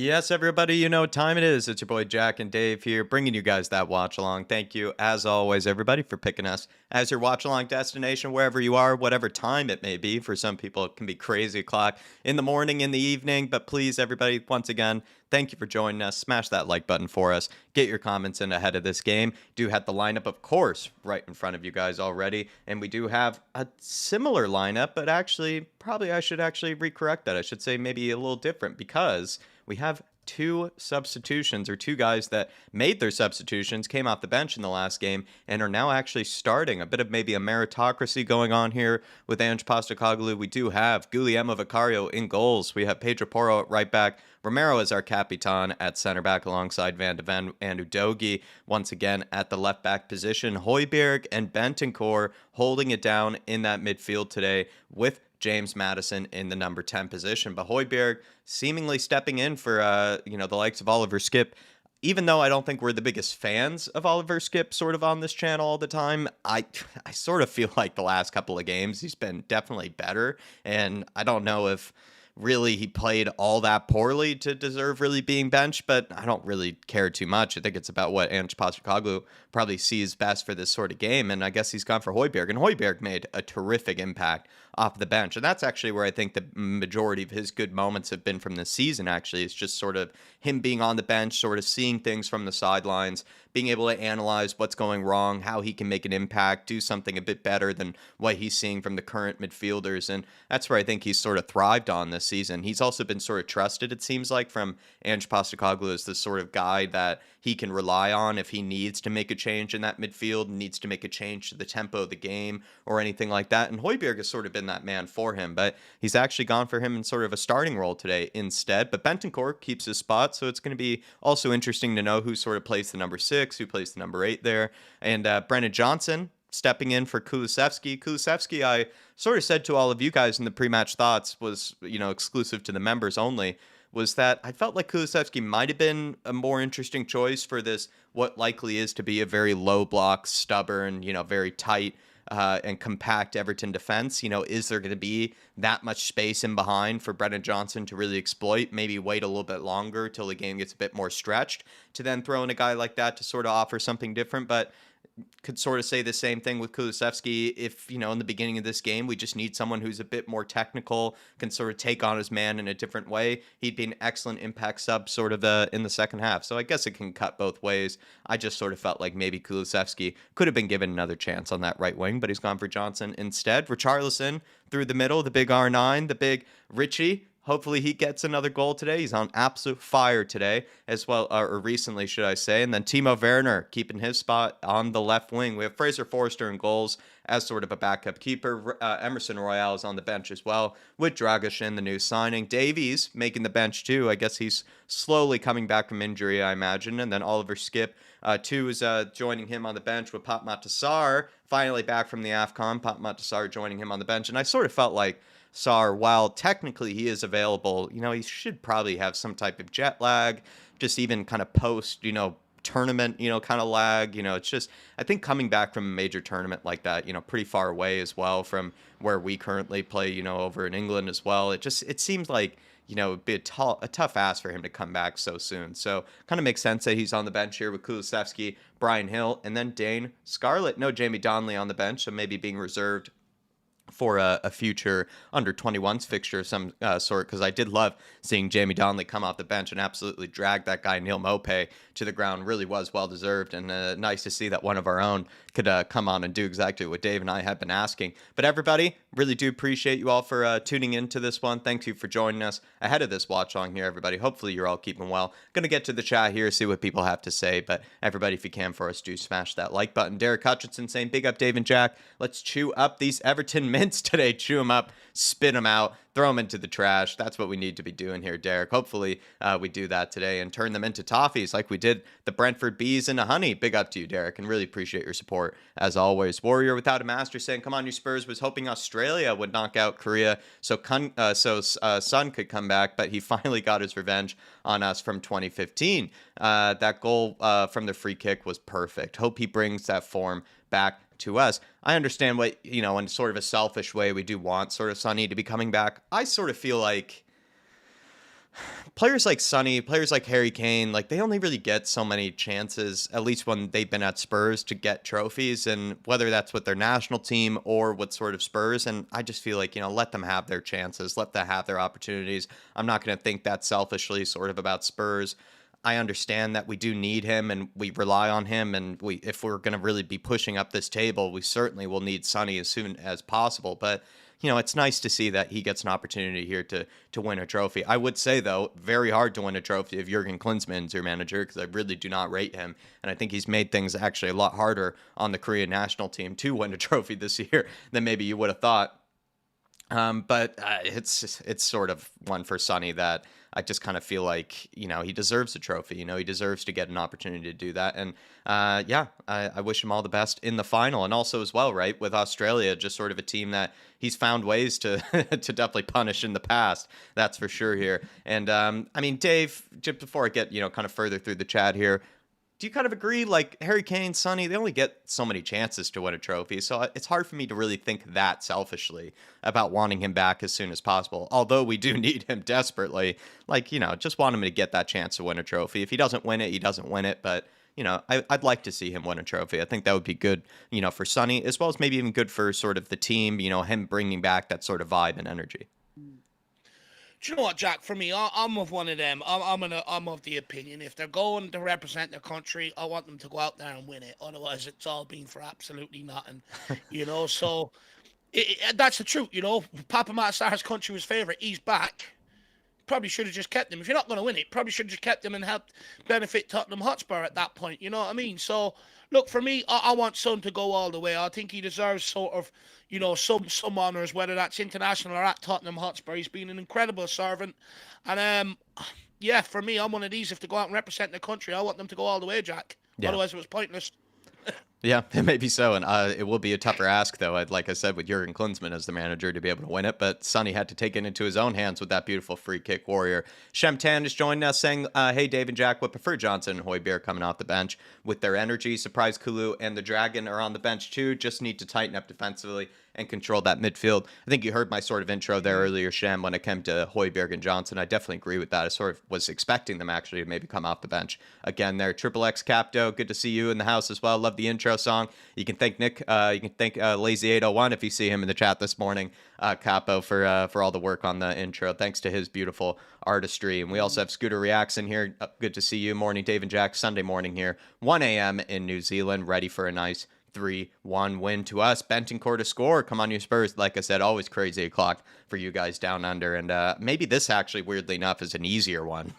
Yes, everybody, you know what time it is. It's your boy Jack and Dave here, bringing you guys that watch along. Thank you, as always, everybody, for picking us as your watch along destination, wherever you are, whatever time it may be. For some people, it can be crazy o'clock in the morning, in the evening. But please, everybody, once again, thank you for joining us. Smash that like button for us. Get your comments in ahead of this game. Do have the lineup, of course, right in front of you guys already. And we do have a similar lineup, but actually, probably I should actually recorrect that. I should say maybe a little different because we have two substitutions, or two guys that made their substitutions, came off the bench in the last game, and are now actually starting. A bit of maybe a meritocracy going on here with Ange Postecoglou. We do have Guglielmo Vicario in goals. We have Pedro Porro at right back. Romero is our capitan at center back alongside Van de Ven and Udogi. Once again at the left back position, Højbjerg and Bentancur holding it down in that midfield today with James Maddison in the number 10 position. But Højbjerg seemingly stepping in for the likes of Oliver Skip. Even though I don't think we're the biggest fans of Oliver Skip sort of on this channel all the time, I sort of feel like the last couple of games he's been definitely better. And I don't know if really he played all that poorly to deserve really being benched, but I don't really care too much. I think it's about what Ange Postecoglou probably sees best for this sort of game, and I guess he's gone for Højbjerg, and Højbjerg made a terrific impact off the bench, and that's actually where I think the majority of his good moments have been from this season. Actually, it's just sort of him being on the bench, sort of seeing things from the sidelines, being able to analyze what's going wrong, how he can make an impact, do something a bit better than what he's seeing from the current midfielders. And that's where I think he's sort of thrived on this season. He's also been sort of trusted, it seems like, from Ange Postecoglou as the sort of guy that he can rely on if he needs to make a change in that midfield, needs to make a change to the tempo of the game or anything like that. And Højbjerg has sort of been that man for him, but he's actually gone for him in sort of a starting role today instead. But Bentancur keeps his spot, so it's going to be also interesting to know who sort of plays the number 6, who plays the number 8 there. And Brennan Johnson stepping in for Kulusevski. Kulusevski, I sort of said to all of you guys in the pre-match thoughts, was, exclusive to the members only, was that I felt like Kulusevski might have been a more interesting choice for this, what likely is to be a very low block, stubborn, very tight and compact Everton defense. Is there going to be that much space in behind for Brennan Johnson to really exploit? Maybe wait a little bit longer till the game gets a bit more stretched to then throw in a guy like that to sort of offer something different. But could sort of say the same thing with Kulusevski. If, in the beginning of this game, we just need someone who's a bit more technical, can sort of take on his man in a different way, he'd be an excellent impact sub sort of in the second half. So I guess it can cut both ways. I just sort of felt like maybe Kulusevski could have been given another chance on that right wing, but he's gone for Johnson instead. Richarlison through the middle, the big R9, the big Richie. Hopefully he gets another goal today. He's on absolute fire today as well, or recently, should I say. And then Timo Werner keeping his spot on the left wing. We have Fraser Forster in goals as sort of a backup keeper. Emerson Royale is on the bench as well with Dragusin, the new signing. Davies making the bench too. I guess he's slowly coming back from injury, I imagine. And then Oliver Skip, too, is joining him on the bench with Pap Matasar, finally back from the AFCON. Pap Matasar joining him on the bench. And I sort of felt like Sarr, while technically he is available, he should probably have some type of jet lag, just even kind of post, tournament, kind of lag. It's just, I think coming back from a major tournament like that, pretty far away as well from where we currently play, over in England as well. It seems like, it'd be a tough ask for him to come back so soon. So kind of makes sense that he's on the bench here with Kulusevski, Brian Hill, and then Dane Scarlett. No Jamie Donnelly on the bench, so maybe being reserved for a future under 21s fixture of some sort, because I did love seeing Jamie Donnelly come off the bench and absolutely drag that guy Neil Maupay to the ground. Really was well deserved, and nice to see that one of our own could come on and do exactly what Dave and I have been asking. But everybody, really do appreciate you all for tuning into this one. Thank you for joining us ahead of this watch along here, everybody. Hopefully you're all keeping well. Gonna get to the chat here, see what people have to say, but everybody, if you can for us, do smash that like button. Derek Hutchinson saying, big up Dave and Jack. Let's chew up these Everton mints today. Chew them up, spit them out, throw them into the trash. That's what we need to be doing here, Derek. Hopefully we do that today and turn them into toffees like we did the Brentford Bees into honey. Big up to you, Derek, and really appreciate your support as always. Warrior Without a Master saying, come on, you Spurs. Was hoping Australia would knock out Korea so Son could come back, but he finally got his revenge on us from 2015. That goal from the free kick was perfect. Hope he brings that form back to us. I understand what, in sort of a selfish way, we do want sort of Sonny to be coming back. I sort of feel like Players like Sonny, players like Harry Kane, like they only really get so many chances, at least when they've been at Spurs, to get trophies, and whether that's with their national team or with sort of Spurs. And I just feel like, let them have their chances, let them have their opportunities. I'm not going to think that selfishly sort of about Spurs. I understand that we do need him and we rely on him, and if we're going to really be pushing up this table, we certainly will need Sonny as soon as possible. But it's nice to see that he gets an opportunity here to win a trophy. I would say, though, very hard to win a trophy if Jurgen Klinsmann's your manager, because I really do not rate him, and I think he's made things actually a lot harder on the Korean national team to win a trophy this year than maybe you would have thought. But it's sort of one for Sonny that I just kind of feel like, he deserves a trophy. He deserves to get an opportunity to do that. And yeah, I wish him all the best in the final. And also as well, right, with Australia, just sort of a team that he's found ways to to definitely punish in the past. That's for sure here. And I mean, Dave, just before I get, kind of further through the chat here, do you kind of agree? Like Harry Kane, Sonny, they only get so many chances to win a trophy, so it's hard for me to really think that selfishly about wanting him back as soon as possible. Although we do need him desperately, like just want him to get that chance to win a trophy. If he doesn't win it, he doesn't win it. But I'd like to see him win a trophy. I think that would be good, for Sonny, as well as maybe even good for sort of the team. Him bringing back that sort of vibe and energy. Do you know what, Jack? For me, I'm of one of them. I'm of the opinion if they're going to represent their country, I want them to go out there and win it. Otherwise, it's all been for absolutely nothing. So that's the truth. Papa Matsar's country was favourite. He's back. Probably should have just kept him. If you're not going to win it, probably should have just kept him and helped benefit Tottenham Hotspur at that point. You know what I mean? So, look, for me, I want Son to go all the way. I think he deserves sort of, some honours, whether that's international or at Tottenham Hotspur. He's been an incredible servant. And, yeah, for me, I'm one of these. If they go out and represent the country, I want them to go all the way, Jack. Yeah. Otherwise, it was pointless. Yeah, it may be so, and it will be a tougher ask, though. Like I said, with Jurgen Klinsmann as the manager to be able to win it, but Sonny had to take it into his own hands with that beautiful free kick warrior. Shemtan is joining us saying, hey, Dave and Jack would prefer Johnson and Højbjerg coming off the bench with their energy. Surprise Kulu and the Dragon are on the bench, too. Just need to tighten up defensively and control that midfield. I think you heard my sort of intro there earlier, Shem, when it came to Højbjerg and Johnson. I definitely agree with that. I sort of was expecting them actually to maybe come off the bench again there. Triple X Capto, good to see you in the house as well. Love the intro song. You can thank Nick. You can thank Lazy801 if you see him in the chat this morning. Capo for all the work on the intro. Thanks to his beautiful artistry. And we also have Scooter Reacts in here. Good to see you. Morning, Dave and Jack. Sunday morning here, 1 a.m. in New Zealand. Ready for a nice 3-1 win to us. Bentoncourt to score. Come on, you Spurs. Like I said, always crazy o'clock for you guys down under. And maybe this actually, weirdly enough, is an easier one.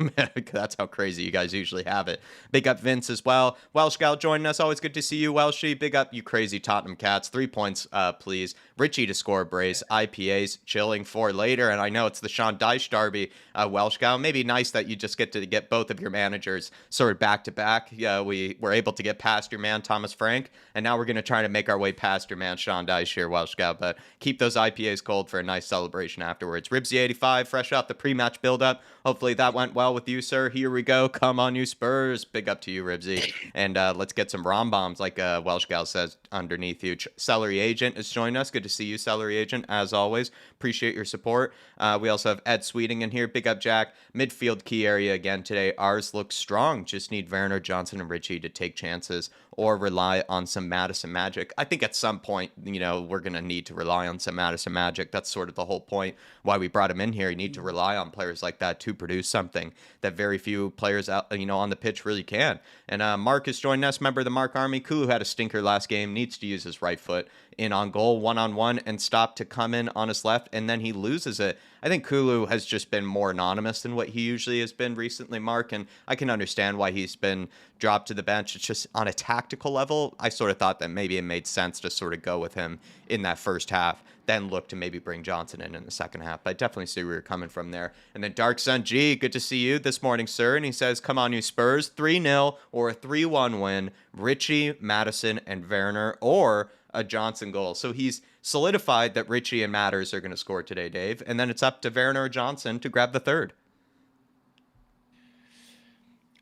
That's how crazy you guys usually have it. Big up Vince as well. Welsh Gal joining us. Always good to see you, Welshie. Big up you crazy Tottenham Cats. 3 points, please. Richie to score a brace. IPAs chilling for later. And I know it's the Sean Dyche derby, Welsh Gal. Maybe nice that you just get to get both of your managers sort of back to back. Yeah, we were able to get past your man, Thomas Frank. And now we're going to try to make our way past your man, Sean Dyche here, Welsh Gal. But keep those IPAs cold for a nice celebration afterwards. Ribsy85, fresh off the pre-match build-up. Hopefully that went well with you, sir. Here we go. Come on, you Spurs. Big up to you, Ribsy. And let's get some rom bombs, like Welsh Gal says underneath you. Celery Agent is joining us. Good to see you, Celery Agent, as always. Appreciate your support. We also have Ed Sweeting in here. Big up, Jack. Midfield key area again today. Ours looks strong. Just need Werner, Johnson, and Richie to take chances or rely on some Madison magic. I think at some point, we're going to need to rely on some Madison magic. That's sort of the whole point why we brought him in here. You need to rely on players like that to produce something that very few players out, on the pitch really can. And Mark is joining us, member of the Mark Army. Kulu had a stinker last game, needs to use his right foot in on goal, one-on-one, and stop to come in on his left, and then he loses it. I think Kulu has just been more anonymous than what he usually has been recently, Mark, and I can understand why he's been dropped to the bench. It's just on a tactical level, I sort of thought that maybe it made sense to sort of go with him in that first half, then look to maybe bring Johnson in the second half. But I definitely see where you're coming from there. And then Dark Sun G, good to see you this morning, sir. And he says, come on, you Spurs, 3-0 or a 3-1 win. Richie, Madison, and Werner, or a Johnson goal. So he's solidified that Richie and Matters are going to score today, Dave. And then it's up to Werner or Johnson to grab the third.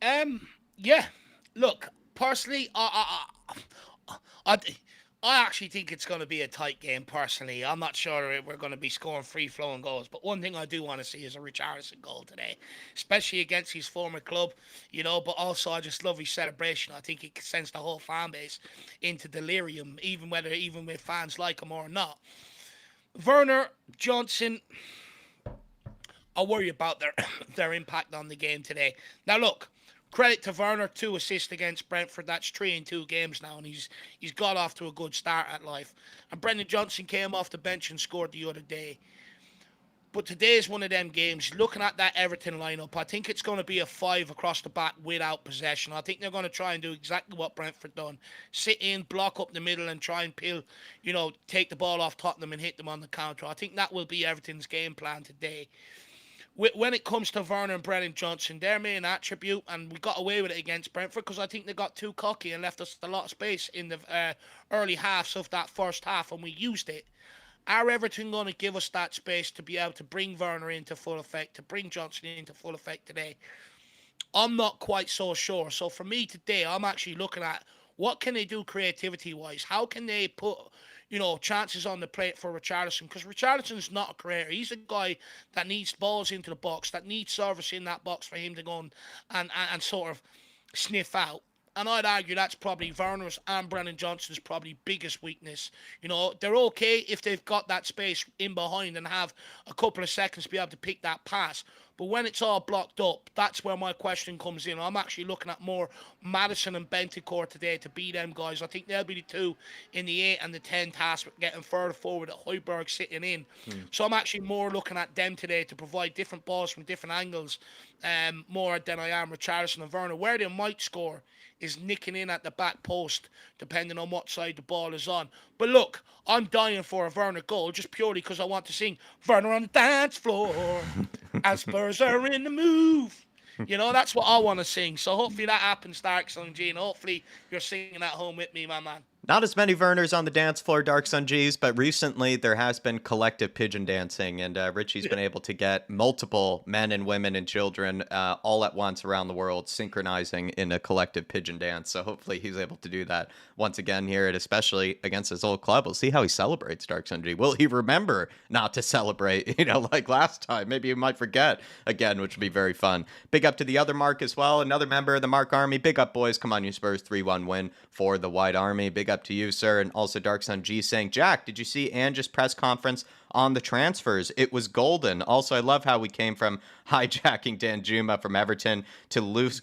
Yeah. Look, personally, I actually think it's going to be a tight game, personally. I'm not sure if we're going to be scoring free-flowing goals, but one thing I do want to see is a Richarlison goal today, especially against his former club, but also I just love his celebration. I think it sends the whole fan base into delirium, even with fans like him or not. Werner, Johnson, I worry about their their impact on the game today. Now look, credit to Werner, 2 assists against Brentford. That's 3 in 2 games now, and he's got off to a good start at life. And Brendan Johnson came off the bench and scored the other day. But today is one of them games. Looking at that Everton lineup, I think it's going to be a 5 across the back without possession. I think they're going to try and do exactly what Brentford done: sit in, block up the middle, and try and take the ball off Tottenham and hit them on the counter. I think that will be Everton's game plan today. When it comes to Werner and Brennan Johnson, their main attribute, and we got away with it against Brentford because I think they got too cocky and left us a lot of space in the early halves of that first half, and we used it. Are Everton going to give us that space to be able to bring Werner into full effect, to bring Johnson into full effect today? I'm not quite so sure. So for me today, I'm actually looking at what can they do creativity wise. How can they put chances on the plate for Richarlison? Because Richarlison's not a creator. He's a guy that needs balls into the box, that needs service in that box for him to go and sort of sniff out. And I'd argue that's probably Werner's and Brennan Johnson's probably biggest weakness. They're okay if they've got that space in behind and have a couple of seconds to be able to pick that pass. But when it's all blocked up, that's where my question comes in. I'm actually looking at more Madison and Bentancur today to be them guys. I think they'll be the two in the 8 and the 10 task with getting further forward at Højbjerg sitting in. So I'm actually more looking at them today to provide different balls from different angles more than I am Richarlison and Werner. Where they might score is nicking in at the back post, depending on what side the ball is on. But look, I'm dying for a Werner goal just purely because I want to sing Werner on the dance floor as Spurs are in the move. That's what I want to sing. So hopefully that happens, Dark Sun G, and hopefully you're singing at home with me, my man. Not as many Werners on the dance floor, Dark Sun G's, but recently there has been collective pigeon dancing, and Richie's been able to get multiple men and women and children all at once around the world synchronizing in a collective pigeon dance. So hopefully he's able to do that once again here, and especially against his old club. We'll see how he celebrates, Dark Sun G. Will he remember not to celebrate, like last time? Maybe he might forget again, which would be very fun. Big up to the other Mark as well, another member of the Mark Army. Big up, boys. Come on, you Spurs. 3-1 win for the White Army. Big up to you, sir. And also Dark Sun G saying, Jack, did you see Ange's press conference on the transfers? It was golden. Also, I love how we came from hijacking Danjuma from Everton to Lucas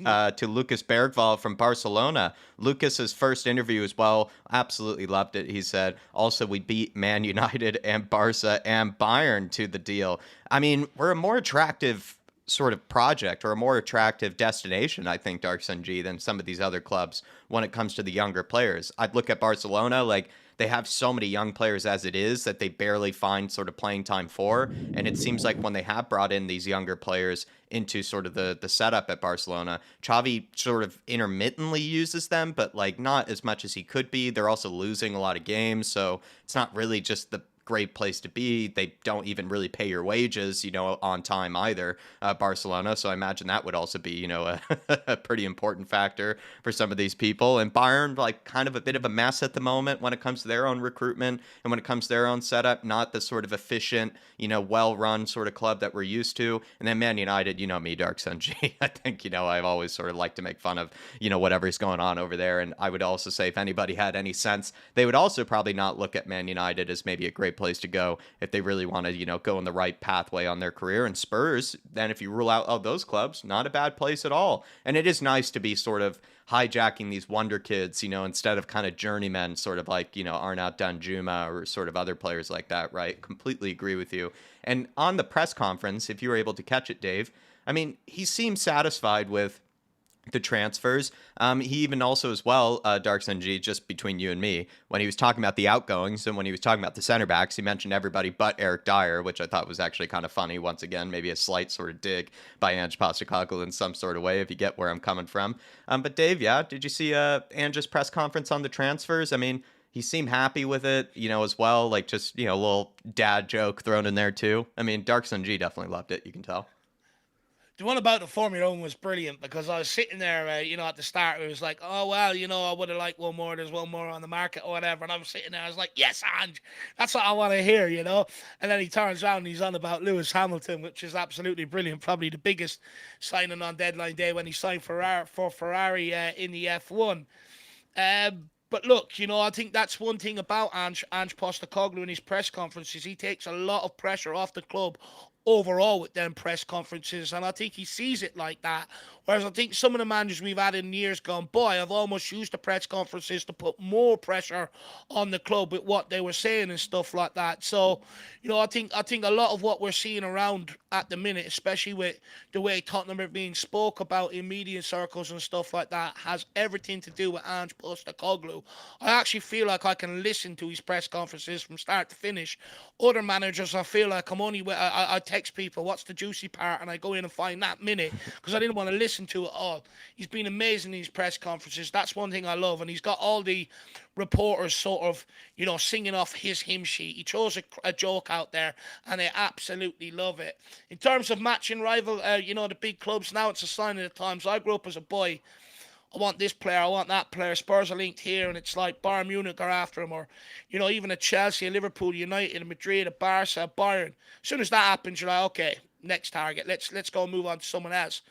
Bergvall from Barcelona. Lucas's first interview as well, absolutely loved it. He said, also, we beat Man United and Barca and Bayern to the deal. I mean, we're a more attractive sort of project or a more attractive destination, I think, Dark Sun G, than some of these other clubs when it comes to the younger players. I'd look at Barcelona, like they have so many young players as it is that they barely find sort of playing time for. And it seems like when they have brought in these younger players into sort of the setup at Barcelona, Xavi sort of intermittently uses them, but like not as much as he could be. They're also losing a lot of games. So it's not really just the great place to be. They don't even really pay your wages, on time either, Barcelona. So I imagine that would also be, a pretty important factor for some of these people. And Bayern, like kind of a bit of a mess at the moment when it comes to their own recruitment and when it comes to their own setup, not the sort of efficient, well-run sort of club that we're used to. And then Man United, me, Dark Sun G. I think, I've always sort of liked to make fun of, whatever's going on over there. And I would also say if anybody had any sense, they would also probably not look at Man United as maybe a great place to go if they really want to, go in the right pathway on their career. And Spurs, then if you rule out those clubs, not a bad place at all. And it is nice to be sort of hijacking these wonder kids, instead of kind of journeymen, sort of like, Arnaut Danjuma or sort of other players like that, right? Completely agree with you. And on the press conference, if you were able to catch it, Dave, I mean, he seemed satisfied with the transfers. He even also as well, Dark Sun G, just between you and me, when he was talking about the outgoings and when he was talking about the center backs, he mentioned everybody but Eric Dyer, which I thought was actually kind of funny. Once again, maybe a slight sort of dig by Ange Postecoglou in some sort of way, if you get where I'm coming from. But Dave, yeah, did you see Ange's press conference on the transfers? I mean, he seemed happy with it, as well, like just, a little dad joke thrown in there too. I mean, Dark Sun G definitely loved it, you can tell. The one about the Formula One was brilliant because I was sitting there, at the start. It was like, oh, well, I would have liked one more. There's one more on the market or whatever. And I was sitting there. I was like, yes, Ange, that's what I want to hear. And then he turns around and he's on about Lewis Hamilton, which is absolutely brilliant. Probably the biggest signing on deadline day when he signed for Ferrari in the F1. But look, I think that's one thing about Ange Postecoglou in his press conferences. He takes a lot of pressure off the club overall with them press conferences, and I think he sees it like that. Whereas I think some of the managers we've had in years gone by have almost used the press conferences to put more pressure on the club with what they were saying and stuff like that. So, I think a lot of what we're seeing around at the minute, especially with the way Tottenham are being spoke about in media circles and stuff like that, has everything to do with Ange Postecoglou. I actually feel like I can listen to his press conferences from start to finish. Other managers, I feel like I text people, what's the juicy part, and I go in and find that minute because I didn't want to listen to it all. He's been amazing in his press conferences. That's one thing I love, and he's got all the reporters sort of, singing off his hymn sheet. He throws a joke out there, and they absolutely love it. In terms of matching rival, the big clubs, now it's a sign of the times. I grew up as a boy. I want this player, I want that player. Spurs are linked here, and it's like Bayern Munich are after him, or, even a Chelsea, a Liverpool, United, a Madrid, a Barca, a Bayern. As soon as that happens, you're like, okay, next target. Let's go and move on to someone else.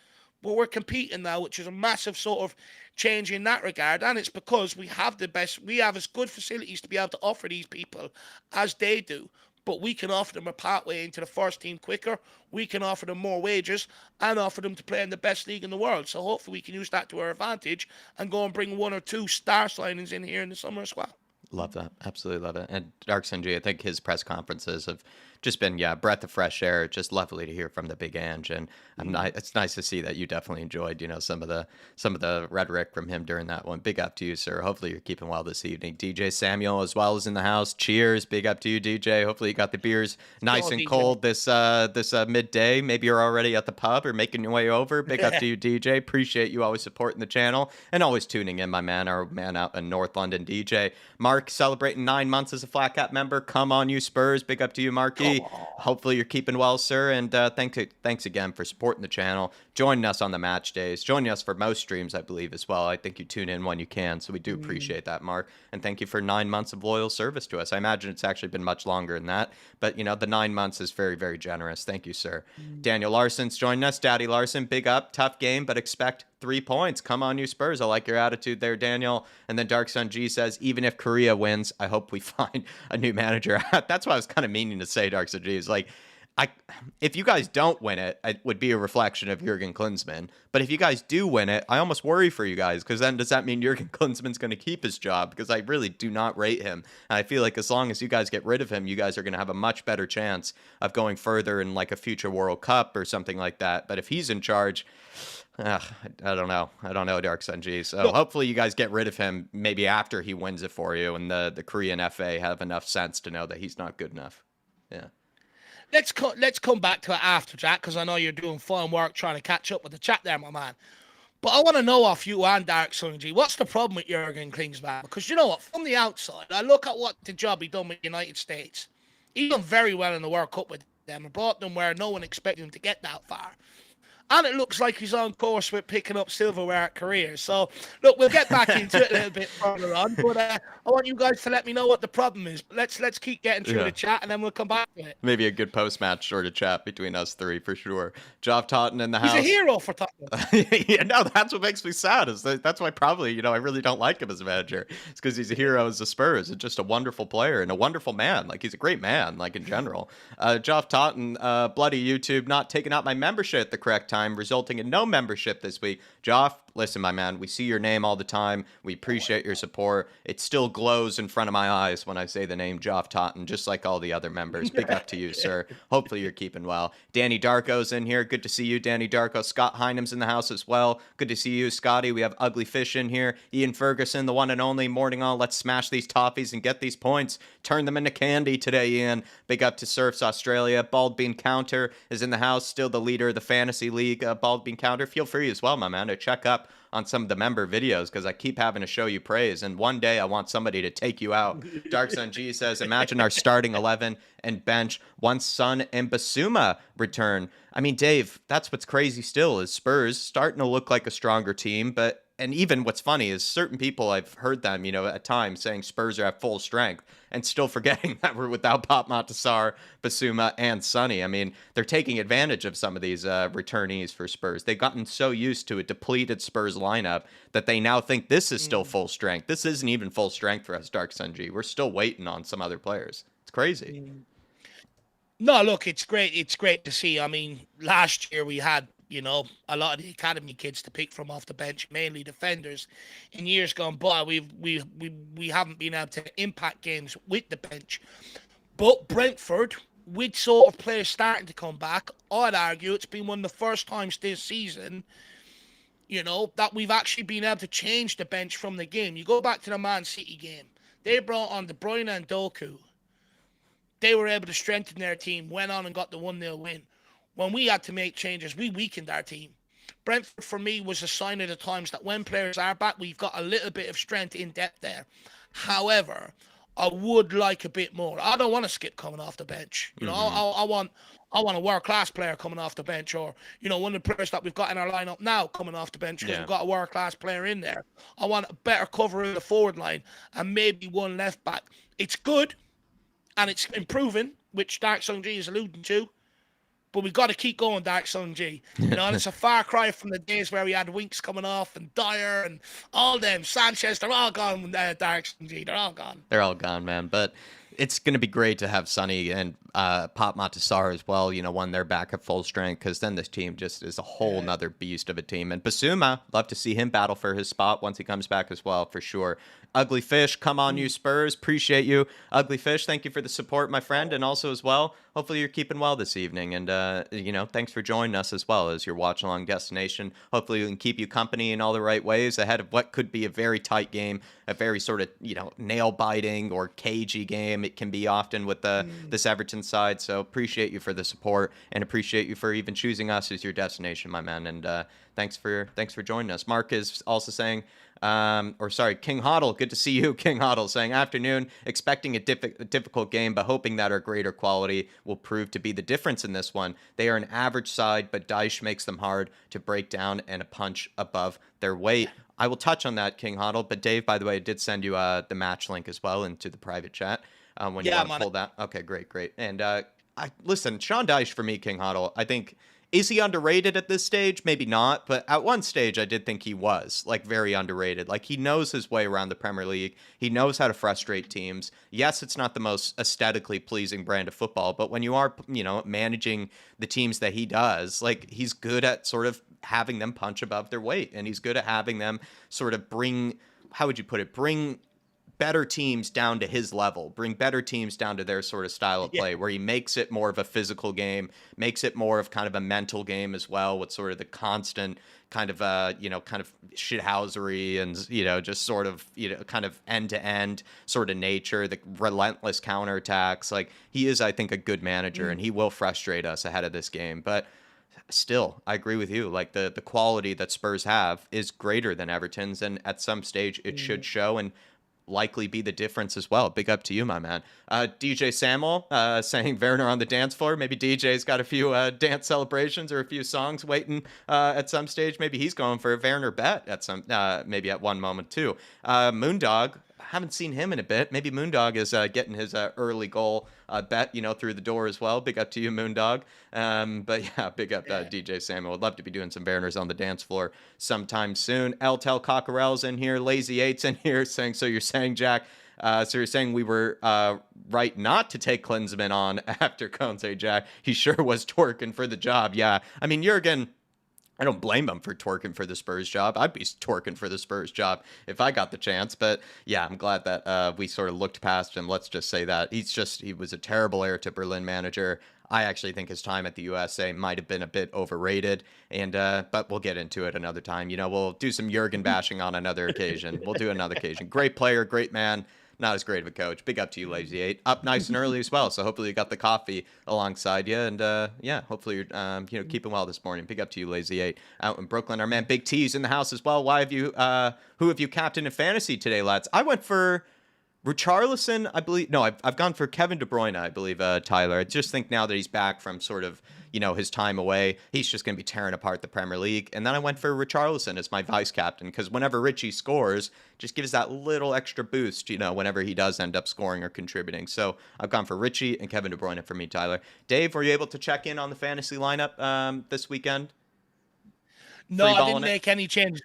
But we're competing now, which is a massive sort of change in that regard, and it's because we have as good facilities to be able to offer these people as they do. But we can offer them a pathway into the first team quicker. We can offer them more wages and offer them to play in the best league in the world. So hopefully we can use that to our advantage and go and bring one or two star signings in here in the summer as well. Love that. Absolutely love it. And Dark Sunji, I think his press conferences have just been, breath of fresh air. Just lovely to hear from the big Ange. And it's nice to see that you definitely enjoyed, some of the rhetoric from him during that one. Big up to you, sir. Hopefully you're keeping well this evening. DJ Samuel as well is in the house. Cheers. Big up to you, DJ. Hopefully you got the beers nice and cold this midday. Maybe you're already at the pub or making your way over. Big up to you, DJ. Appreciate you always supporting the channel and always tuning in, my man, our man out in North London, DJ. Mark celebrating 9 months as a Flat Cap member. Come on, you Spurs. Big up to you, Marky. Hopefully you're keeping well, sir. And thanks again for supporting the channel, joining us on the match days, joining us for most streams, I believe, as well. I think you tune in when you can. So we do appreciate that, Mark. And thank you for 9 months of loyal service to us. I imagine it's actually been much longer than that. But, the 9 months is very, very generous. Thank you, sir. Daniel Larson's joining us. Daddy Larson, big up. Tough game, but expect 3 points. Come on, you Spurs. I like your attitude there, Daniel. And then Dark Sun G says, even if Korea wins, I hope we find a new manager. That's what I was kind of meaning to say, Dark Sun G. Is like, if you guys don't win it, it would be a reflection of Jurgen Klinsmann. But if you guys do win it, I almost worry for you guys, because then does that mean Jurgen Klinsmann's going to keep his job? Because I really do not rate him. And I feel like as long as you guys get rid of him, you guys are going to have a much better chance of going further in like a future World Cup or something like that. But if he's in charge, I don't know. Dark Sun G. So hopefully you guys get rid of him maybe after he wins it for you, and the Korean FA have enough sense to know that he's not good enough. Yeah. Let's come back to it after, Jack, because I know you're doing fine work trying to catch up with the chat there, my man. But I want to know off you and Dark Sun G, what's the problem with Jurgen Klinsmann? Because you know what, from the outside, I look at what the job he done with the United States. He done very well in the World Cup with them and brought them where no one expected him to get that far. And it looks like he's on course with picking up silverware at career. So, look, we'll get back into it a little bit further on. But I want you guys to let me know what the problem is. Let's keep getting through the chat, and then we'll come back to it. Maybe a good post-match sort of chat between us three, for sure. Geoff Totten in the house. He's a hero for Tottenham. Yeah, no, that's what makes me sad. That's why probably, I really don't like him as a manager. It's because he's a hero as a Spurs and just a wonderful player and a wonderful man. Like, he's a great man, like, in general. Geoff Totten, bloody YouTube, not taking out my membership at the correct time, resulting in no membership this week. Geoff, listen, my man, we see your name all the time. We appreciate your support. It still glows in front of my eyes when I say the name Geoff Totten, just like all the other members. Big up to you, sir. Hopefully you're keeping well. Danny Darko's in here. Good to see you, Danny Darko. Scott Heinem's in the house as well. Good to see you, Scotty. We have Ugly Fish in here. Ian Ferguson, the one and only. Morning all. Let's smash these toffees and get these points. Turn them into candy today, Ian. Big up to Surfs Australia. Bald Bean Counter is in the house. Still the leader of the Fantasy League. Bald Bean Counter, feel free as well, my man, to check up on some of the member videos because I keep having to show you praise. And one day I want somebody to take you out. Dark Sun G says, imagine our starting 11 and bench once Son and Basuma return. I mean, Dave, that's what's crazy still is Spurs starting to look like a stronger team, but and even what's funny is certain people I've heard them, at times saying Spurs are at full strength and still forgetting that we're without Pop Matasar, Basuma, and Sonny. I mean, they're taking advantage of some of these returnees for Spurs. They've gotten so used to a depleted Spurs lineup that they now think this is still full strength. This isn't even full strength for us, Dark Sun G. We're still waiting on some other players. It's crazy. No, look, it's great. It's great to see. I mean, last year we had, a lot of the academy kids to pick from off the bench, mainly defenders. In years gone by, we haven't been able to impact games with the bench. But Brentford, with sort of players starting to come back, I'd argue it's been one of the first times this season, that we've actually been able to change the bench from the game. You go back to the Man City game. They brought on De Bruyne and Doku. They were able to strengthen their team, went on and got the 1-0 win. When we had to make changes, we weakened our team. Brentford, for me, was a sign of the times that when players are back, we've got a little bit of strength in depth there. However, I would like a bit more. I don't want to skip coming off the bench. I want a world-class player coming off the bench, or, one of the players that we've got in our lineup now coming off the bench because we've got a world-class player in there. I want a better cover in the forward line and maybe one left back. It's good and it's improving, which Dark Sun G is alluding to. But we've got to keep going, Dark Sun G. And it's a far cry from the days where we had Winks coming off and Dyer and all them. Sanchez, they're all gone, Dark Sun G. They're all gone. They're all gone, man. But it's going to be great to have Sonny and Pop Matasar as well, when they're back at full strength, because then this team just is a whole nother beast of a team. And Basuma, love to see him battle for his spot once he comes back as well, for sure. Ugly Fish, come on, you Spurs. Appreciate you. Ugly Fish, thank you for the support, my friend. And also as well, hopefully you're keeping well this evening. And, thanks for joining us as well as your watch-along destination. Hopefully we can keep you company in all the right ways ahead of what could be a very tight game, a very sort of, nail-biting or cagey game. It can be often with this Everton side. So appreciate you for the support and appreciate you for even choosing us as your destination, my man. And thanks for joining us. Mark is also saying, King Hoddle, good to see you, King Hoddle, saying afternoon, expecting a difficult game, but hoping that our greater quality will prove to be the difference in this one. They are an average side, but Dyche makes them hard to break down and a punch above their weight. I will touch on that, King Hoddle, but Dave, by the way, did send you the match link as well into the private chat when you want to pull that. Okay, great. And listen, Sean Dyche for me, King Hoddle, I think... Is he underrated at this stage? Maybe not, but at one stage I did think he was, very underrated. He knows his way around the Premier League. He knows how to frustrate teams. Yes, it's not the most aesthetically pleasing brand of football, but when you are, managing the teams that he does, he's good at sort of having them punch above their weight, and he's good at having them sort of bring better teams down to his level, bring better teams down to their sort of style of play, where he makes it more of a physical game, makes it more of kind of a mental game as well, with sort of the constant kind of shithousery and, just sort of, kind of end-to-end sort of nature, the relentless counterattacks. He is, I think, a good manager, and he will frustrate us ahead of this game. But still, I agree with you. The quality that Spurs have is greater than Everton's, and at some stage it should show, and likely be the difference as well. Big up to you, my man. DJ Samuel saying Werner on the dance floor. Maybe DJ's got a few dance celebrations or a few songs waiting at some stage. Maybe he's going for a Werner bet at some maybe at one moment too. Moondog, haven't seen him in a bit. Maybe Moondog is getting his early goal bet, through the door as well. Big up to you, Moondog. But yeah, big up DJ Samuel. Would love to be doing some Werners on the dance floor sometime soon. Eltel Cockerell's in here. Lazy Eight's in here saying, so you're saying, Jack, so you're saying we were right not to take Klinsmann on after Conte, Jack. He sure was twerking for the job. Yeah, I mean, Jurgen, I don't blame him for twerking for the Spurs job. I'd be twerking for the Spurs job if I got the chance. But yeah, I'm glad that we sort of looked past him. Let's just say that he was a terrible heir to Berlin manager. I actually think his time at the USA might have been a bit overrated, and but we'll get into it another time. We'll do some Jurgen bashing on another occasion. We'll do another occasion. Great player, great man. not as great of a coach. Big up to you, Lazy 8. Up nice and early as well, so hopefully you got the coffee alongside you, and yeah, hopefully you're keeping well this morning. Big up to you, Lazy 8, out in Brooklyn. Our man Big T's in the house as well. Who have you captained in fantasy today, lads? I went for Richarlison, I believe. No, I've gone for Kevin De Bruyne, I believe, Tyler. I just think now that he's back from sort of, his time away, he's just going to be tearing apart the Premier League. And then I went for Richarlison as my vice captain because whenever Richie scores, just gives that little extra boost, whenever he does end up scoring or contributing. So I've gone for Richie and Kevin De Bruyne for me, Tyler. Dave, were you able to check in on the fantasy lineup this weekend? No, I didn't make any changes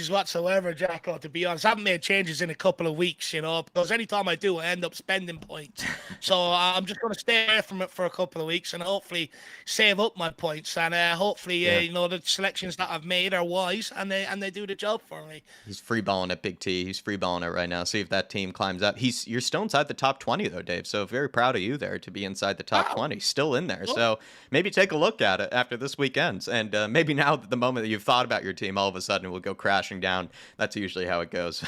whatsoever. Jacko, to be honest. I haven't made changes in a couple of weeks, because anytime I do, I end up spending points. So I'm just going to stay away from it for a couple of weeks and hopefully save up my points. And hopefully, the selections that I've made are wise and they do the job for me. He's freeballing at Big T. He's freeballing it right now. See if that team climbs up. You're still inside the top 20, though, Dave. So very proud of you there to be inside the top 20. Still in there. So maybe take a look at it after this weekend. And maybe now that the moment that you've thought about your team, all of a sudden it will go crashing down. That's usually how it goes.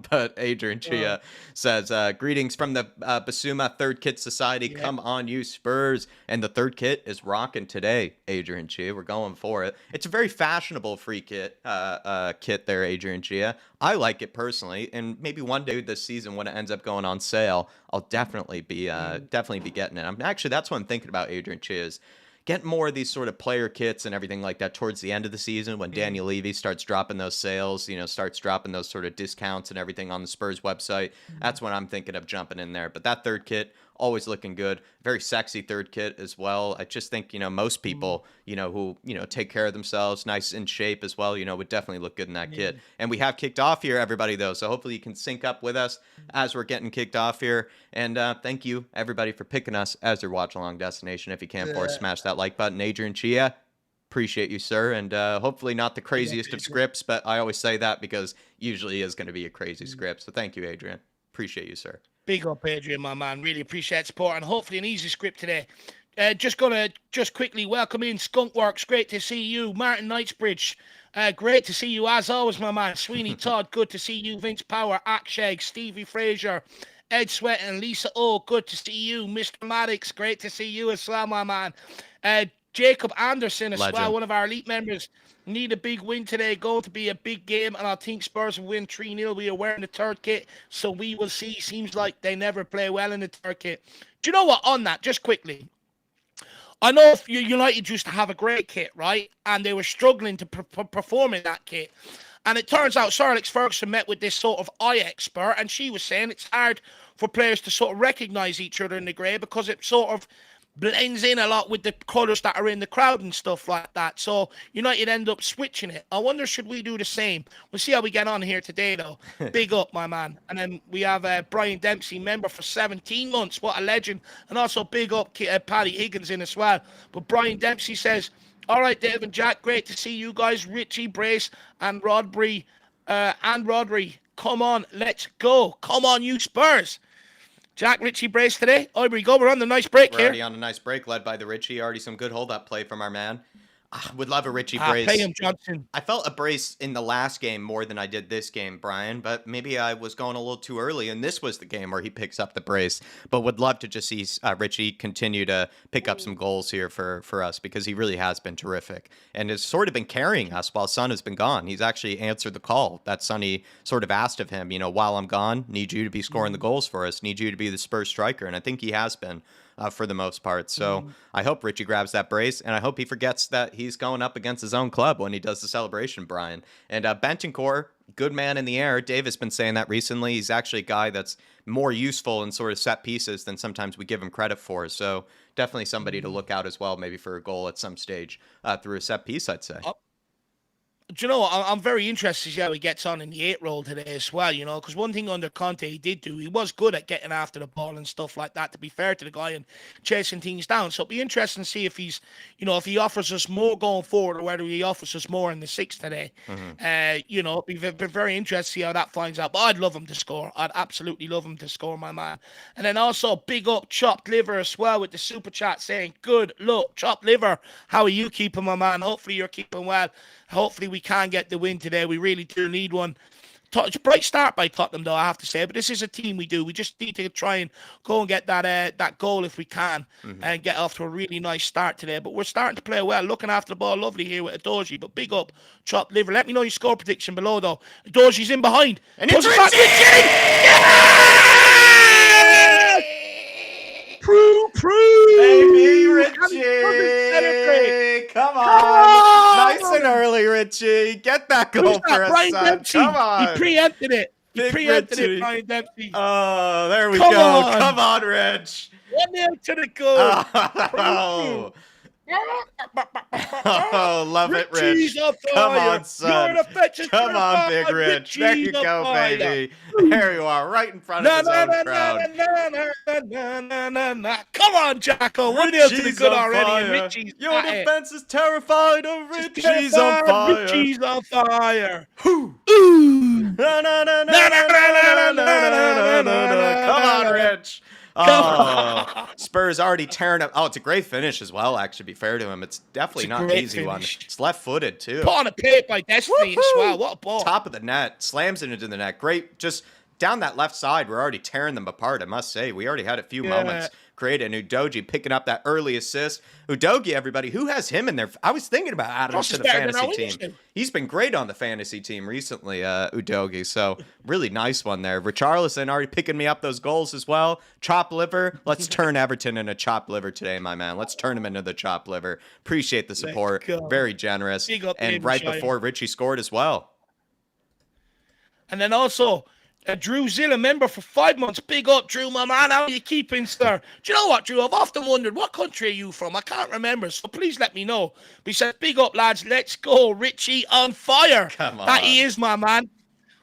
But Adrian Chia says, greetings from the Basuma Third Kit Society. Yeah. Come on, you Spurs. And the third kit is rocking today, Adrian Chia. We're going for it. It's a very fashionable free kit there, Adrian Chia. I like it personally, and maybe one day this season when it ends up going on sale, I'll definitely be getting it. That's what I'm thinking about, Adrian Chia, is get more of these sort of player kits and everything like that towards the end of the season when Daniel Levy starts dropping those sales, starts dropping those sort of discounts and everything on the Spurs website. That's when I'm thinking of jumping in there. But that third kit, always looking good. Very sexy third kit as well. I just think, most people, who, take care of themselves, nice in shape as well, would definitely look good in that kit. And we have kicked off here, everybody, though. So hopefully you can sync up with us as we're getting kicked off here. And thank you, everybody, for picking us as your watch-along destination. If you can, for us, smash that like button. Adrian Chia, appreciate you, sir. And hopefully not the craziest of scripts, but I always say that because usually is going to be a crazy script. So thank you, Adrian. Appreciate you, sir. Big up, Adrian, my man. Really appreciate support and hopefully an easy script today. Just quickly welcome in Skunkworks. Great to see you. Martin Knightsbridge. Great to see you as always, my man. Sweeney Todd. Good to see you. Vince Power. Akshag. Stevie Fraser. Ed Sweat and Lisa O. Good to see you. Mr. Maddox. Great to see you as well, my man. Jacob Anderson as well, one of our elite members. Need a big win today. Going to be a big game, and I think Spurs will win 3-0. We are wearing the third kit, so we will see. Seems like they never play well in the third kit. Do you know what? On that, just quickly, I know United used to have a great kit, right? And they were struggling to perform in that kit. And it turns out Sir Alex Ferguson met with this sort of eye expert, and she was saying it's hard for players to sort of recognise each other in the grey because it sort of blends in a lot with the colours that are in the crowd and stuff like that. So United end up switching it. I wonder, should we do the same? We'll see how we get on here today, though. Big up, my man. And then we have Brian Dempsey, member for 17 months. What a legend. And also big up Paddy Higgins in as well. But Brian Dempsey says, all right, Dave and Jack, great to see you guys. Richie, Brace, and Rodri. Come on, let's go. Come on, you Spurs. Jack, Richie, Brace today. Oh, here we go. We're on the nice break here. We're already on a nice break led by the Richie. Already some good hold-up play from our man. Would love a Richie brace. Pay him, Johnson. I felt a brace in the last game more than I did this game, Brian, but maybe I was going a little too early, and this was the game where he picks up the brace. But would love to just see Richie continue to pick up some goals here for us because he really has been terrific and has sort of been carrying us while Son has been gone. He's actually answered the call that Sonny sort of asked of him, while I'm gone, need you to be scoring the goals for us, need you to be the Spurs striker, and I think he has been. For the most part. So I hope Richie grabs that brace, and I hope he forgets that he's going up against his own club when he does the celebration, Brian. And Bentancur, good man in the air. Dave has been saying that recently. He's actually a guy that's more useful in sort of set pieces than sometimes we give him credit for. So definitely somebody to look out as well, maybe for a goal at some stage through a set piece, I'd say. Do you know what? I'm very interested to see how he gets on in the 8 role today as well, because one thing under Conte he did do, he was good at getting after the ball and stuff like that, to be fair to the guy, and chasing things down. So it'll be interesting to see if he's, if he offers us more going forward or whether he offers us more in the 6 today. It'll be very interesting to see how that finds out. But I'd love him to score. I'd absolutely love him to score, my man. And then also big up Chopped Liver as well with the super chat saying, good luck, Chopped Liver. How are you keeping, my man? Hopefully you're keeping well. Hopefully we can get the win today. We really do need one It's a bright start by Tottenham, though, I have to say. But this is a team we do. We just need to try and go and get that goal if we can and get off to a really nice start today. But we're starting to play well, looking after the ball lovely here with Adoji. But big up, chopped liver. Let me know your score prediction below, though. Adoji's in behind. And it's Pushes back, Richie! Prue! Baby Richie! Come on! Nice and early, Richie. Get that goal for us, Brian son. Dempsey. Come on. He preempted it. Big Preempted Richie. it, Brian Dempsey. Oh, there we Come go. on. Come on, Rich. 1-0 to the goal. Oh. Oh, love it, Rich. Come on, son. Come on, Big Rich. There you go, baby. There you are, right in front of his own crowd. Come on, Jacko. 1-0 to the good already. And Richie's Your defense is terrified of Richie's on fire. Richie's on fire. Ooh. Come on, Rich. Oh, Spurs already tearing up. Oh, it's a great finish as well, actually, to be fair to him. It's definitely not an easy one. It's left-footed, too. Put on a plate by Destiny as well. What a ball. Top of the net. Slams it into the net. Great. Just down that left side, we're already tearing them apart, I must say. We already had a few moments created. And Udogie picking up that early assist. Udogie, everybody, who has him in there? I was thinking about adding him to the fantasy team. He's been great on the fantasy team recently, Udogie. So really nice one there. Richarlison already picking me up those goals as well. Chop liver. Let's turn Everton into chop liver today, my man. Let's turn him into the chop liver. Appreciate the support. Very generous. And right before Richie scored as well. And then also, Drew Zilla, member for 5 months. Big up, Drew, my man. How are you keeping, sir? Do you know what, Drew? I've often wondered, what country are you from? I can't remember, so please let me know. But he said, big up, lads. Let's go. Richie on fire. Come on. That he is, my man.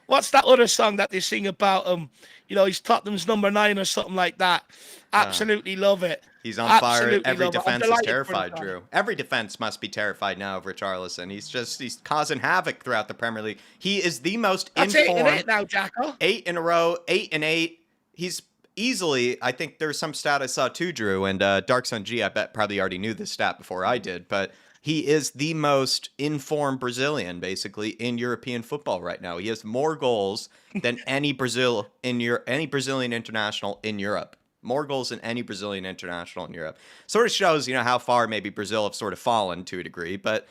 What's that other song that they sing about him? You know, he's Tottenham's number 9 or something like that. Absolutely love it. He's on fire. Every defense is terrified, Drew. Every defense must be terrified now of Richarlison. He's causing havoc throughout the Premier League. He is the most informed. 8-8 now, Jacko. 8 in a row, 8-8. He's easily, I think there's some stat I saw too, Drew, and Dark Sun G, I bet probably already knew this stat before I did, but he is the most informed Brazilian, basically, in European football right now. He has more goals than any Brazilian international in Europe. More goals than any Brazilian international in Europe. Sort of shows, how far maybe Brazil have sort of fallen to a degree. But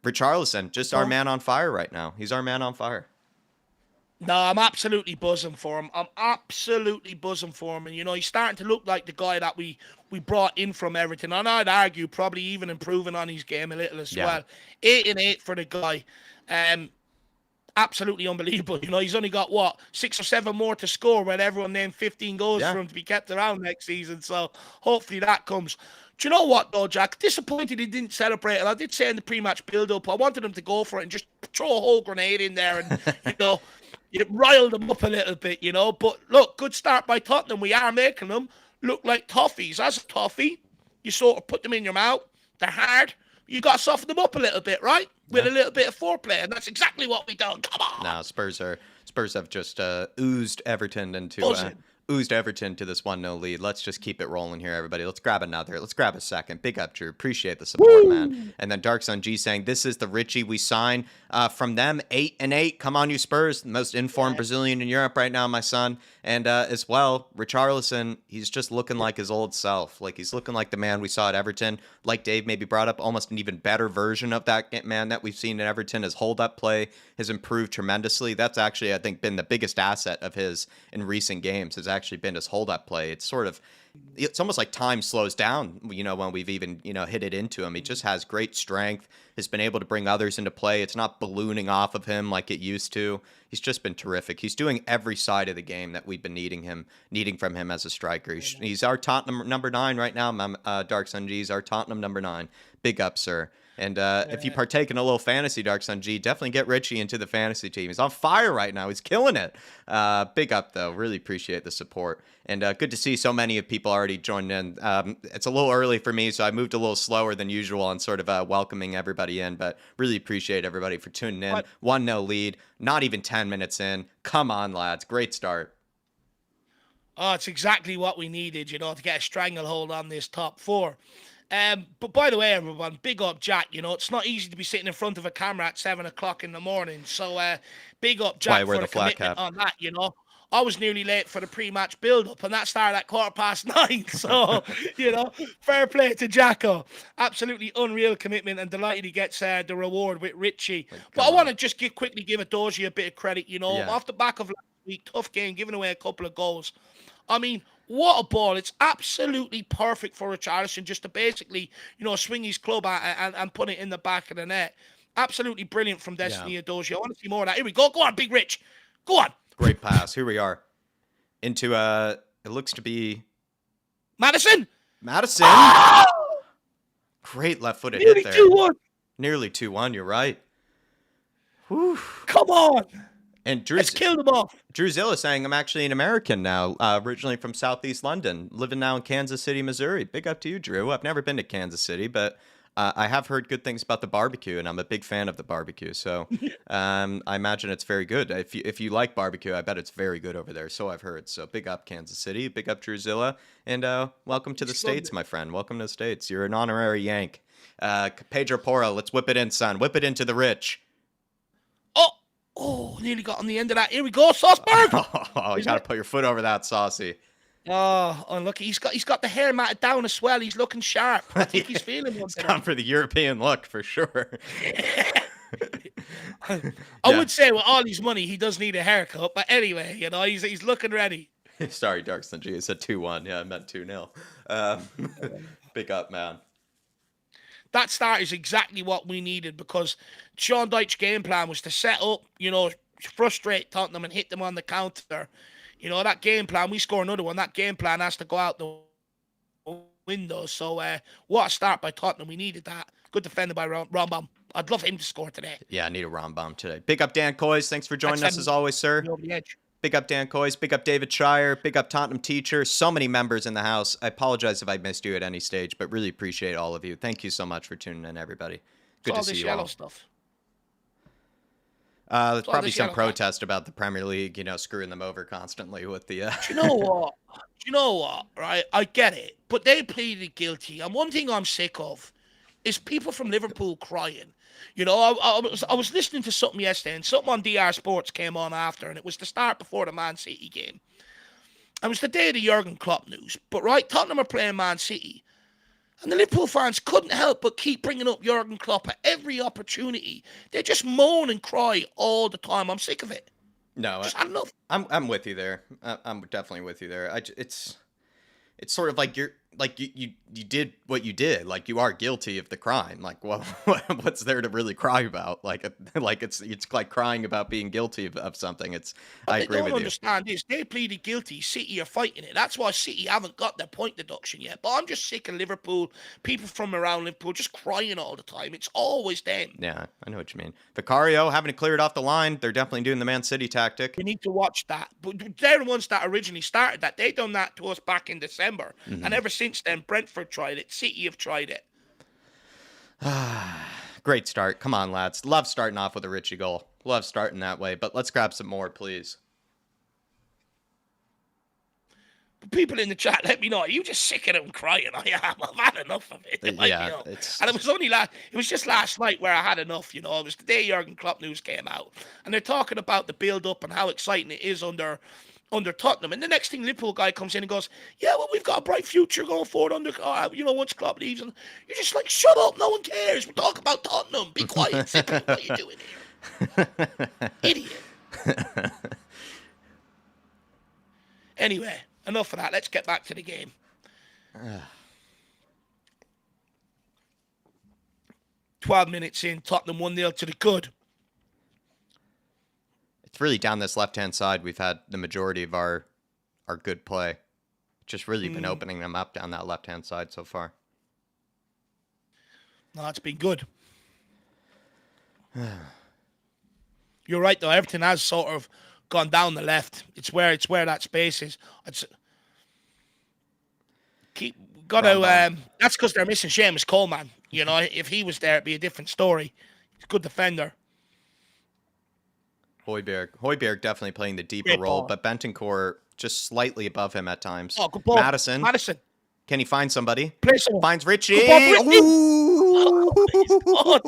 Richarlison, just our man on fire right now. He's our man on fire. No, I'm absolutely buzzing for him. And, he's starting to look like the guy that we brought in from Everton. And I'd argue probably even improving on his game a little as well. 8-8 for the guy. Absolutely unbelievable. He's only got 6 or 7 more to score when everyone named 15 goals for him to be kept around next season. So hopefully that comes. Do you know what though, Jack? Disappointed he didn't celebrate it. I did say in the pre-match build-up, I wanted him to go for it and just throw a whole grenade in there and it riled them up a little bit, But look, good start by Tottenham. We are making them look like toffees. As a toffee, you sort of put them in your mouth. They're hard. You got to soften them up a little bit, right? With a little bit of foreplay, and that's exactly what we done. Come on. Now Spurs have just oozed Everton into this 1-0 lead. Let's just keep it rolling here, everybody. Let's grab another. Let's grab a second. Big up, Drew. Appreciate the support, man. And then Dark Sun G saying, this is the Richie we signed from them. 8-8. Come on, you Spurs. The most informed Brazilian in Europe right now, my son. And as well, Richarlison, he's just looking like his old self. Like, he's looking like the man we saw at Everton. Like Dave maybe brought up, almost an even better version of that man that we've seen at Everton. His hold-up play has improved tremendously. That's actually, I think, been the biggest asset of his in recent games, has actually been his hold-up play. It's almost like time slows down, when we've even, hit it into him. He just has great strength, has been able to bring others into play. It's not ballooning off of him like it used to. He's just been terrific. He's doing every side of the game that we've been needing from him as a striker. He's our Tottenham number 9 right now. Dark Sun G is our Tottenham number 9. Big up, sir. And if you partake in a little fantasy, Dark Sun G, definitely get Richie into the fantasy team. He's on fire right now. He's killing it. Big up, though. Really appreciate the support. And good to see so many of people already joined in. It's a little early for me, so I moved a little slower than usual on sort of welcoming everybody in. But really appreciate everybody for tuning in. 1-0 lead. Not even 10 minutes in. Come on, lads. Great start. Oh, it's exactly what we needed, to get a stranglehold on this top 4. But by the way, everyone, big up Jack. You know, it's not easy to be sitting in front of a camera at 7 o'clock in the morning. So big up That's why I Jack wear for the the flat commitment cap. on that. You know, I was nearly late for the pre-match build-up, and that started at 9:15. So you know, fair play to Jacko. Absolutely unreal commitment, and delighted he gets the reward with Richie. Like, But I come want on. to just quickly give Adoji a bit of credit. You know, Yeah. off the back of last week, tough game, giving away a couple of goals. I mean, what a ball. It's absolutely perfect for Richarlison just to basically, you know, swing his club out and put it in the back of the net. Absolutely brilliant from Yeah. Destiny Adoji. I want to see more of that. Here we go. Go on, Big Rich. Go on. Great pass. Here we are. Into it looks to be Madison. Madison. Oh! Great left-footed Nearly hit there. 2-1. Nearly 2-1, you're right. Whew. Come on. And Let's kill them off. Drew Zilla saying I'm actually an American now, originally from Southeast London, living now in Kansas City, Missouri. Big up to you, Drew. I've never been to Kansas City, but I have heard good things about the barbecue, and I'm a big fan of the barbecue. So I imagine it's very good. If you like barbecue, I bet it's very good over there. So I've heard. So big up Kansas City, big up Drew Zilla, and welcome to the States, my friend. Welcome to the States. You're an honorary Yank. Pedro Porro, let's whip it in, son. Whip it into the rich. Oh, nearly got on the end of that. Here we go, Sauceberg. Oh, you got to put your foot over that, Saucy. Oh, unlucky. He's got the hair matted down as well. He's looking sharp. I think he's feeling one. He's gone for the European look for sure. I would say with all his money, he does need a haircut. But anyway, you know, he's looking ready. Sorry, Darkston G. It said 2-1. Yeah, I meant 2-0. Big up, man. That start is exactly what we needed because Sean Dyche's game plan was to set up, you know, frustrate Tottenham and hit them on the counter. You know, that game plan, we score another one. That game plan has to go out the window. So, what a start by Tottenham. We needed that. Good defended by Rombom. I'd love him to score today. Yeah, I need a Rombom today. Big up Dan Coys. Thanks for joining us as always, sir. Over the edge. Big up Dan Coys. Big up David Shire. Big up Tottenham Teacher. So many members in the house. I apologize if I missed you at any stage, but really appreciate all of you. Thank you so much for tuning in, everybody. Good to see you all. Stuff. There's probably some protest about the Premier League, you know, screwing them over constantly with the... Do you know what? Right? I get it. But they pleaded guilty. And one thing I'm sick of is people from Liverpool crying. You know, I was listening to something yesterday, and something on DR Sports came on after, and it was the start before the Man City game. And it was the day of the Jurgen Klopp news. But, right, Tottenham are playing Man City. And the Liverpool fans couldn't help but keep bringing up Jurgen Klopp at every opportunity. They just moan and cry all the time. I'm sick of it. No, just had enough. I'm with you there. I'm definitely with you there. It's sort of like you did what you did. Like, you are guilty of the crime. Like, well, what's there to really cry about? Like it's like crying about being guilty of something. I agree with you. They don't understand this. They pleaded guilty. City are fighting it. That's why City haven't got their point deduction yet. But I'm just sick of Liverpool, people from around Liverpool just crying all the time. It's always them. Yeah, I know what you mean. Vicario having to clear it off the line. They're definitely doing the Man City tactic. We need to watch that. But they're the ones that originally started that. They done that to us back in December. Mm-hmm. And ever since then, Brentford tried it. City have tried it. Great start. Come on, lads. Love starting off with a Richie goal. Love starting that way. But let's grab some more, please. People in the chat, let me know. Are you just sick of them crying? I am. I've had enough of it. Yeah, and it was just last night where I had enough. You know, it was the day Jurgen Klopp news came out, and they're talking about the build-up and how exciting it is under Tottenham. And the next thing, Liverpool guy comes in and goes, "Yeah, well, we've got a bright future going forward once Klopp leaves." And you're just like, "Shut up! No one cares. We're talking about Tottenham. Be quiet. Simply, what are you doing here, idiot?" Anyway. Enough of that. Let's get back to the game. 12 minutes in, Tottenham 1-0 to the good. It's really down this left-hand side we've had the majority of our good play. Just really been opening them up down that left-hand side so far. No, it's been good. You're right, though. Everything has sort of gone down the left. It's where that space is. That's because they're missing Seamus Coleman. You know, if he was there, it'd be a different story. He's a good defender. Højbjerg definitely playing the deeper role, but Bentancur just slightly above him at times. Oh, good ball. Madison. Can he find somebody? Play someone. Finds Richie. Come on, Richie. Ooh! Oh,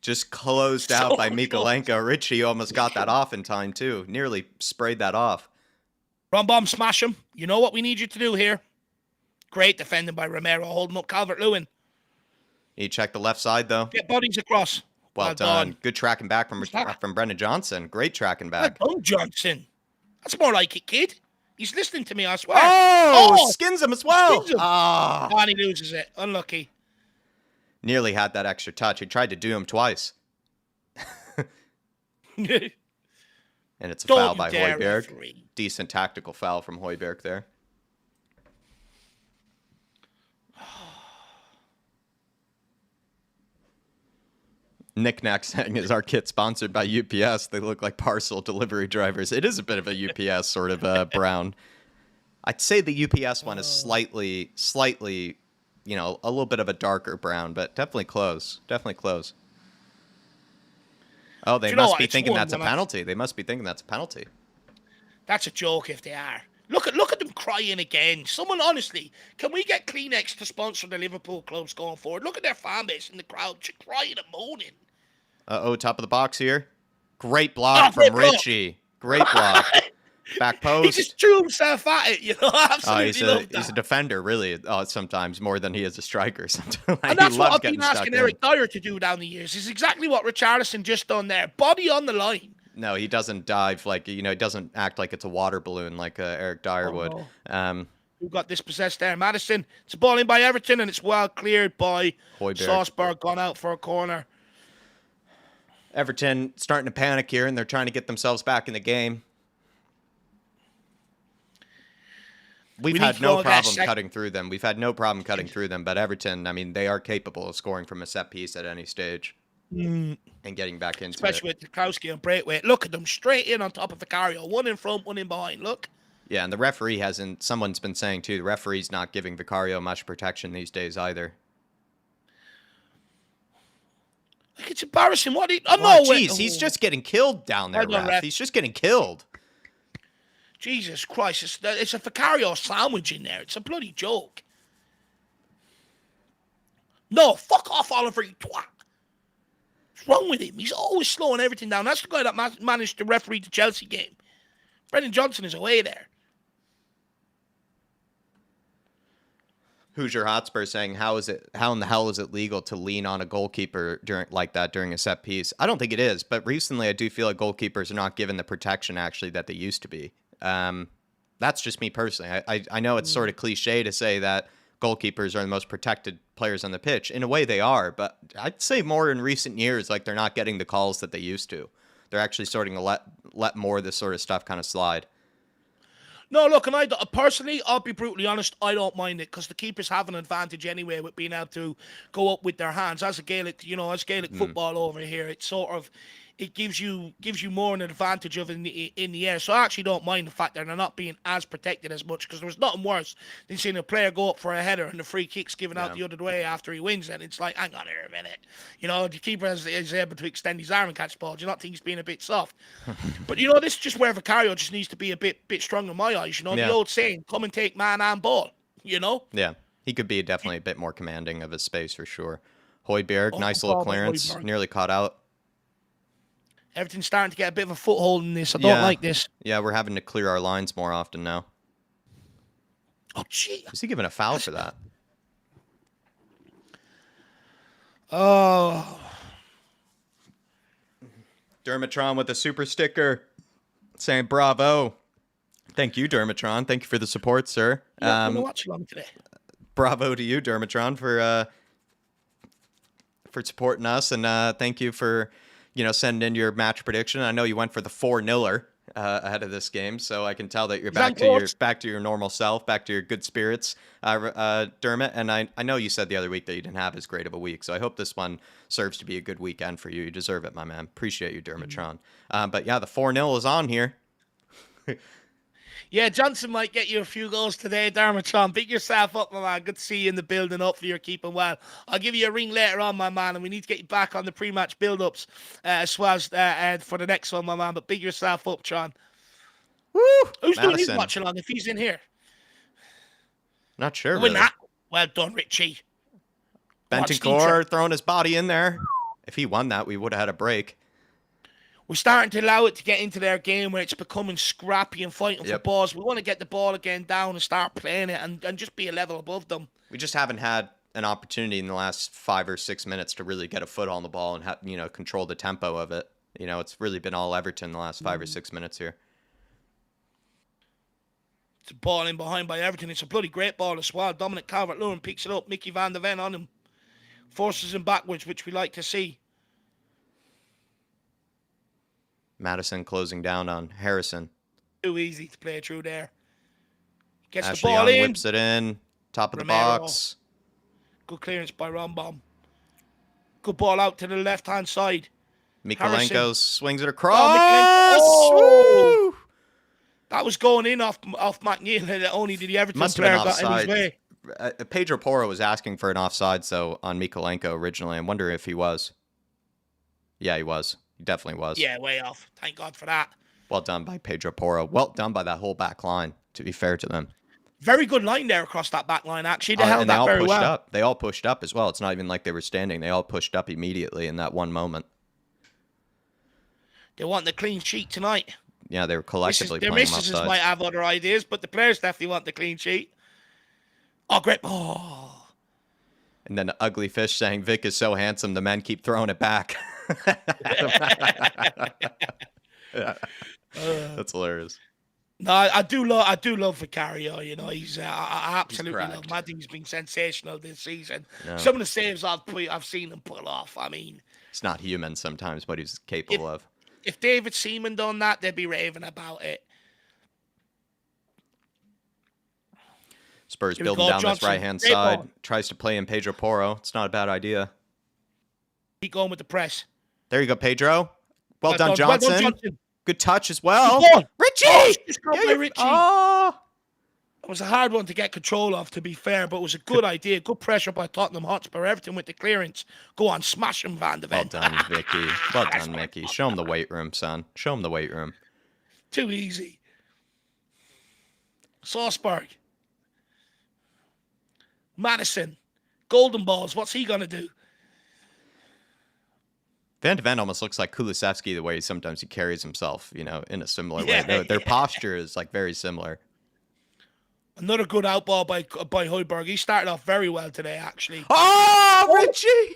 Just closed so out by close. Mikolenko. Richie almost got that off in time, too. Nearly sprayed that off. Run bomb, smash him. You know what we need you to do here. Great defending by Romero, holding up Calvert-Lewin. He checked the left side, though. Get bodies across. Well done. Good tracking back from Brendan Johnson. Great tracking back. Well done, Johnson. That's more like it, kid. He's listening to me, I swear. Oh! Skins him as well. Skins him. Ah. Oh, and he loses it. Unlucky. Nearly had that extra touch. He tried to do him twice. And it's a foul by Højbjerg. Decent tactical foul from Højbjerg there. Knick-Knack saying, is our kit sponsored by UPS? They look like parcel delivery drivers. It is a bit of a UPS sort of brown. I'd say the UPS one is slightly, you know, a little bit of a darker brown, but definitely close. Definitely close. Oh, they must be thinking that's a penalty. They must be thinking that's a penalty. That's a joke if they are. Look at them crying again. Someone, honestly, can we get Kleenex to sponsor the Liverpool clubs going forward? Look at their fan base in the crowd, just crying and moaning. Uh-oh, top of the box here. Great block from Richie. Great block. Back post. He just threw himself at it, you know. Absolutely he's a defender, really. Sometimes more than he is a striker. Sometimes and that's what I've been asking Eric Dyer to do down the years. It's exactly what Richarlison just done there. Body on the line. No, he doesn't dive like, you know, he doesn't act like it's a water balloon like Eric Dyer would. No. Who got dispossessed there? Madison. It's a ball in by Everton, and it's well cleared by Højbjerg. Gone out for a corner. Everton starting to panic here, and they're trying to get themselves back in the game. We've had no problem cutting through them. We've had no problem cutting through them. But Everton, I mean, they are capable of scoring from a set piece at any stage and getting back into Especially with Tarkowski and Braithwaite. Look at them straight in on top of Vicario. One in front, one in behind. Look. Yeah, and the referee hasn't, someone's been saying too, the referee's not giving Vicario much protection these days either. Like, it's embarrassing. Jeez, he's just getting killed down there, ref. He's just getting killed. Jesus Christ, it's a Vicario sandwich in there. It's a bloody joke. No, fuck off, Oliver, you twat. What's wrong with him? He's always slowing everything down. That's the guy that managed to referee the Chelsea game. Brendan Johnson is away there. Hoosier Hotspur saying, how in the hell is it legal to lean on a goalkeeper during a set piece? I don't think it is, but recently I do feel like goalkeepers are not given the protection actually that they used to be. That's just me personally. I know it's sort of cliche to say that goalkeepers are the most protected players on the pitch. In a way they are, but I'd say more in recent years, like they're not getting the calls that they used to. They're actually starting to let more of this sort of stuff kind of slide. No, look, and personally, I'll be brutally honest, I don't mind it because the keepers have an advantage anyway with being able to go up with their hands. As Gaelic football over here, it's sort of, it gives you more an advantage of in the air. So I actually don't mind the fact that they're not being as protected as much because there was nothing worse than seeing a player go up for a header and the free kick's given out the other way after he wins. And it's like, hang on here a minute. You know, the keeper is able to extend his arm and catch the ball. Do you not think he's being a bit soft? But, you know, this is just where Vicario just needs to be a bit stronger in my eyes. You know, the old saying, come and take man and ball, you know? Yeah, he could be definitely a bit more commanding of his space for sure. Højbjerg, nice little clearance, nearly caught out. Everything's starting to get a bit of a foothold in this. I don't like this. Yeah, we're having to clear our lines more often now. Oh, gee. Is he giving a foul for that? Oh. Dermatron with a super sticker saying bravo. Thank you, Dermatron. Thank you for the support, sir. Yeah, I'm going to watch along today. Bravo to you, Dermatron, for supporting us. And thank you for... sending in your match prediction. I know you went for the 4-0er ahead of this game, so I can tell that you're back to your normal self, back to your good spirits, Dermot. And I know you said the other week that you didn't have as great of a week, so I hope this one serves to be a good weekend for you. You deserve it, my man. Appreciate you, Dermatron. But yeah, the 4-0 is on here. Yeah, Johnson might get you a few goals today, Dermotron. Big yourself up, my man. Good to see you in the building. Hopefully you're keeping well. I'll give you a ring later on, my man, and we need to get you back on the pre-match build-ups as well as for the next one, my man. But big yourself up, Tron. Woo! Who's doing his watch along if he's in here? Not sure, Win really. that. Well done, Richie. Bentancur throwing his body in there. If he won that, we would have had a break. We're starting to allow it to get into their game where it's becoming scrappy and fighting for balls. We want to get the ball again down and start playing it and just be a level above them. We just haven't had an opportunity in the last 5 or 6 minutes to really get a foot on the ball and control the tempo of it. It's really been all Everton the last 5 or 6 minutes here. It's a ball in behind by Everton. It's a bloody great ball as well. Dominic Calvert-Lewin picks it up. Mickey van de Ven on him. Forces him backwards, which we like to see. Madison closing down on Harrison. Too easy to play through there. Gets Ashley the ball Young in. whips it in. Top of Romero. the box. Good clearance by Rambam. Good ball out to the left-hand side. Mikolenko swings it across. Oh! That was going in off McNeil, and only did the Everton player got in his way. Pedro Porro was asking for an offside on Mikolenko originally. I wonder if he was. Yeah, he was. He definitely was. Yeah, way off. Thank God for that. Well done by Pedro Porro. Well done by that whole back line, to be fair to them. Very good line there across that back line, actually. They held that very well. Up. They all pushed up as well. It's not even like they were standing. They all pushed up immediately in that one moment. They want the clean sheet tonight. Yeah, they were collectively playing offsides. Their misses might have other ideas, but the players definitely want the clean sheet. Oh, great. Oh. And then the ugly fish saying, Vic is so handsome, the men keep throwing it back. Yeah. That's hilarious. No, I do love Vicario. He's I absolutely love him. I think he's been sensational this season. No. Some of the saves I've seen him pull off. I mean, it's not human sometimes, but he's capable of. If David Seaman done that, they'd be raving about it. Spurs building down this right-hand side. Ball. Tries to play in Pedro Porro. It's not a bad idea. Keep going with the press. There you go, Pedro. Well done, Johnson. Well done, Johnson. Good touch as well. Richie! Richie! Oh! It was a hard one to get control of, to be fair, but it was a good idea. Good pressure by Tottenham Hotspur. Everton with the clearance. Go on, smash him, Van de Ven. Well done, Vicky. Well done, Mickey. Show him the weight room, son. Show him the weight room. Too easy. Salzburg. Madison. Golden balls. What's he going to do? Van de Ven almost looks like Kulusevski the way sometimes he carries himself, in a similar way. Their posture is very similar. Another good outball by Højbjerg. He started off very well today, actually. Oh, Richie!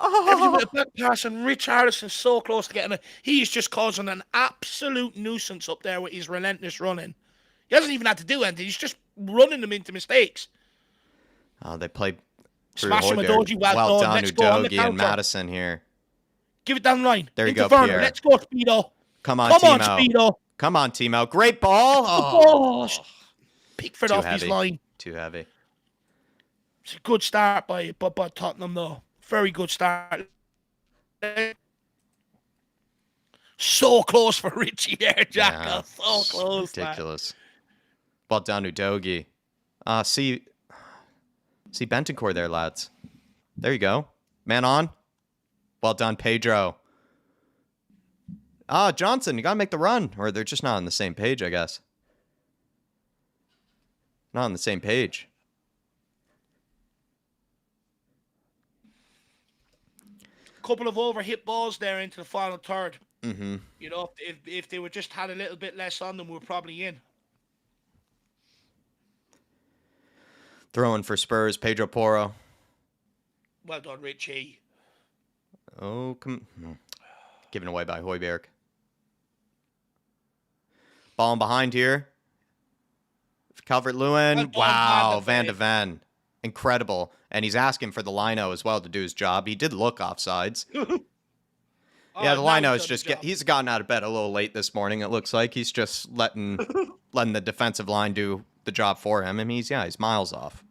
Everything with a back pass, and Rich Harrison's so close to getting it. He is just causing an absolute nuisance up there with his relentless running. He hasn't even had to do anything. He's just running them into mistakes. Oh, they played Smash him with Doji. Well done, Udogie and Madison here. Give it down the line. There you go, Pierre. Let's go, Speedo. Come on, Speedo. Come on, Timo. Great ball. Oh. Pickford off his line. Too heavy. It's a good start by Tottenham, though. Very good start. So close for Richie there, Jack. Yeah, so close. Ridiculous. Well done, Udogie. See Bentancur there, lads. There you go. Man on. Well done, Pedro. Johnson, you got to make the run. Or they're just not on the same page, I guess. Not on the same page. Couple of overhit balls there into the final third. Mm-hmm. If they were just had a little bit less on them, we were probably in. Throwing for Spurs, Pedro Porro. Well done, Richie. Oh, given away by Højbjerg. Ball behind here. Calvert-Lewin. Wow, Van de Ven. Incredible. And he's asking for the lino as well to do his job. He did look offsides. Yeah, the lino is just he's gotten out of bed a little late this morning, it looks like. He's just letting the defensive line do the job for him. I mean, he's miles off.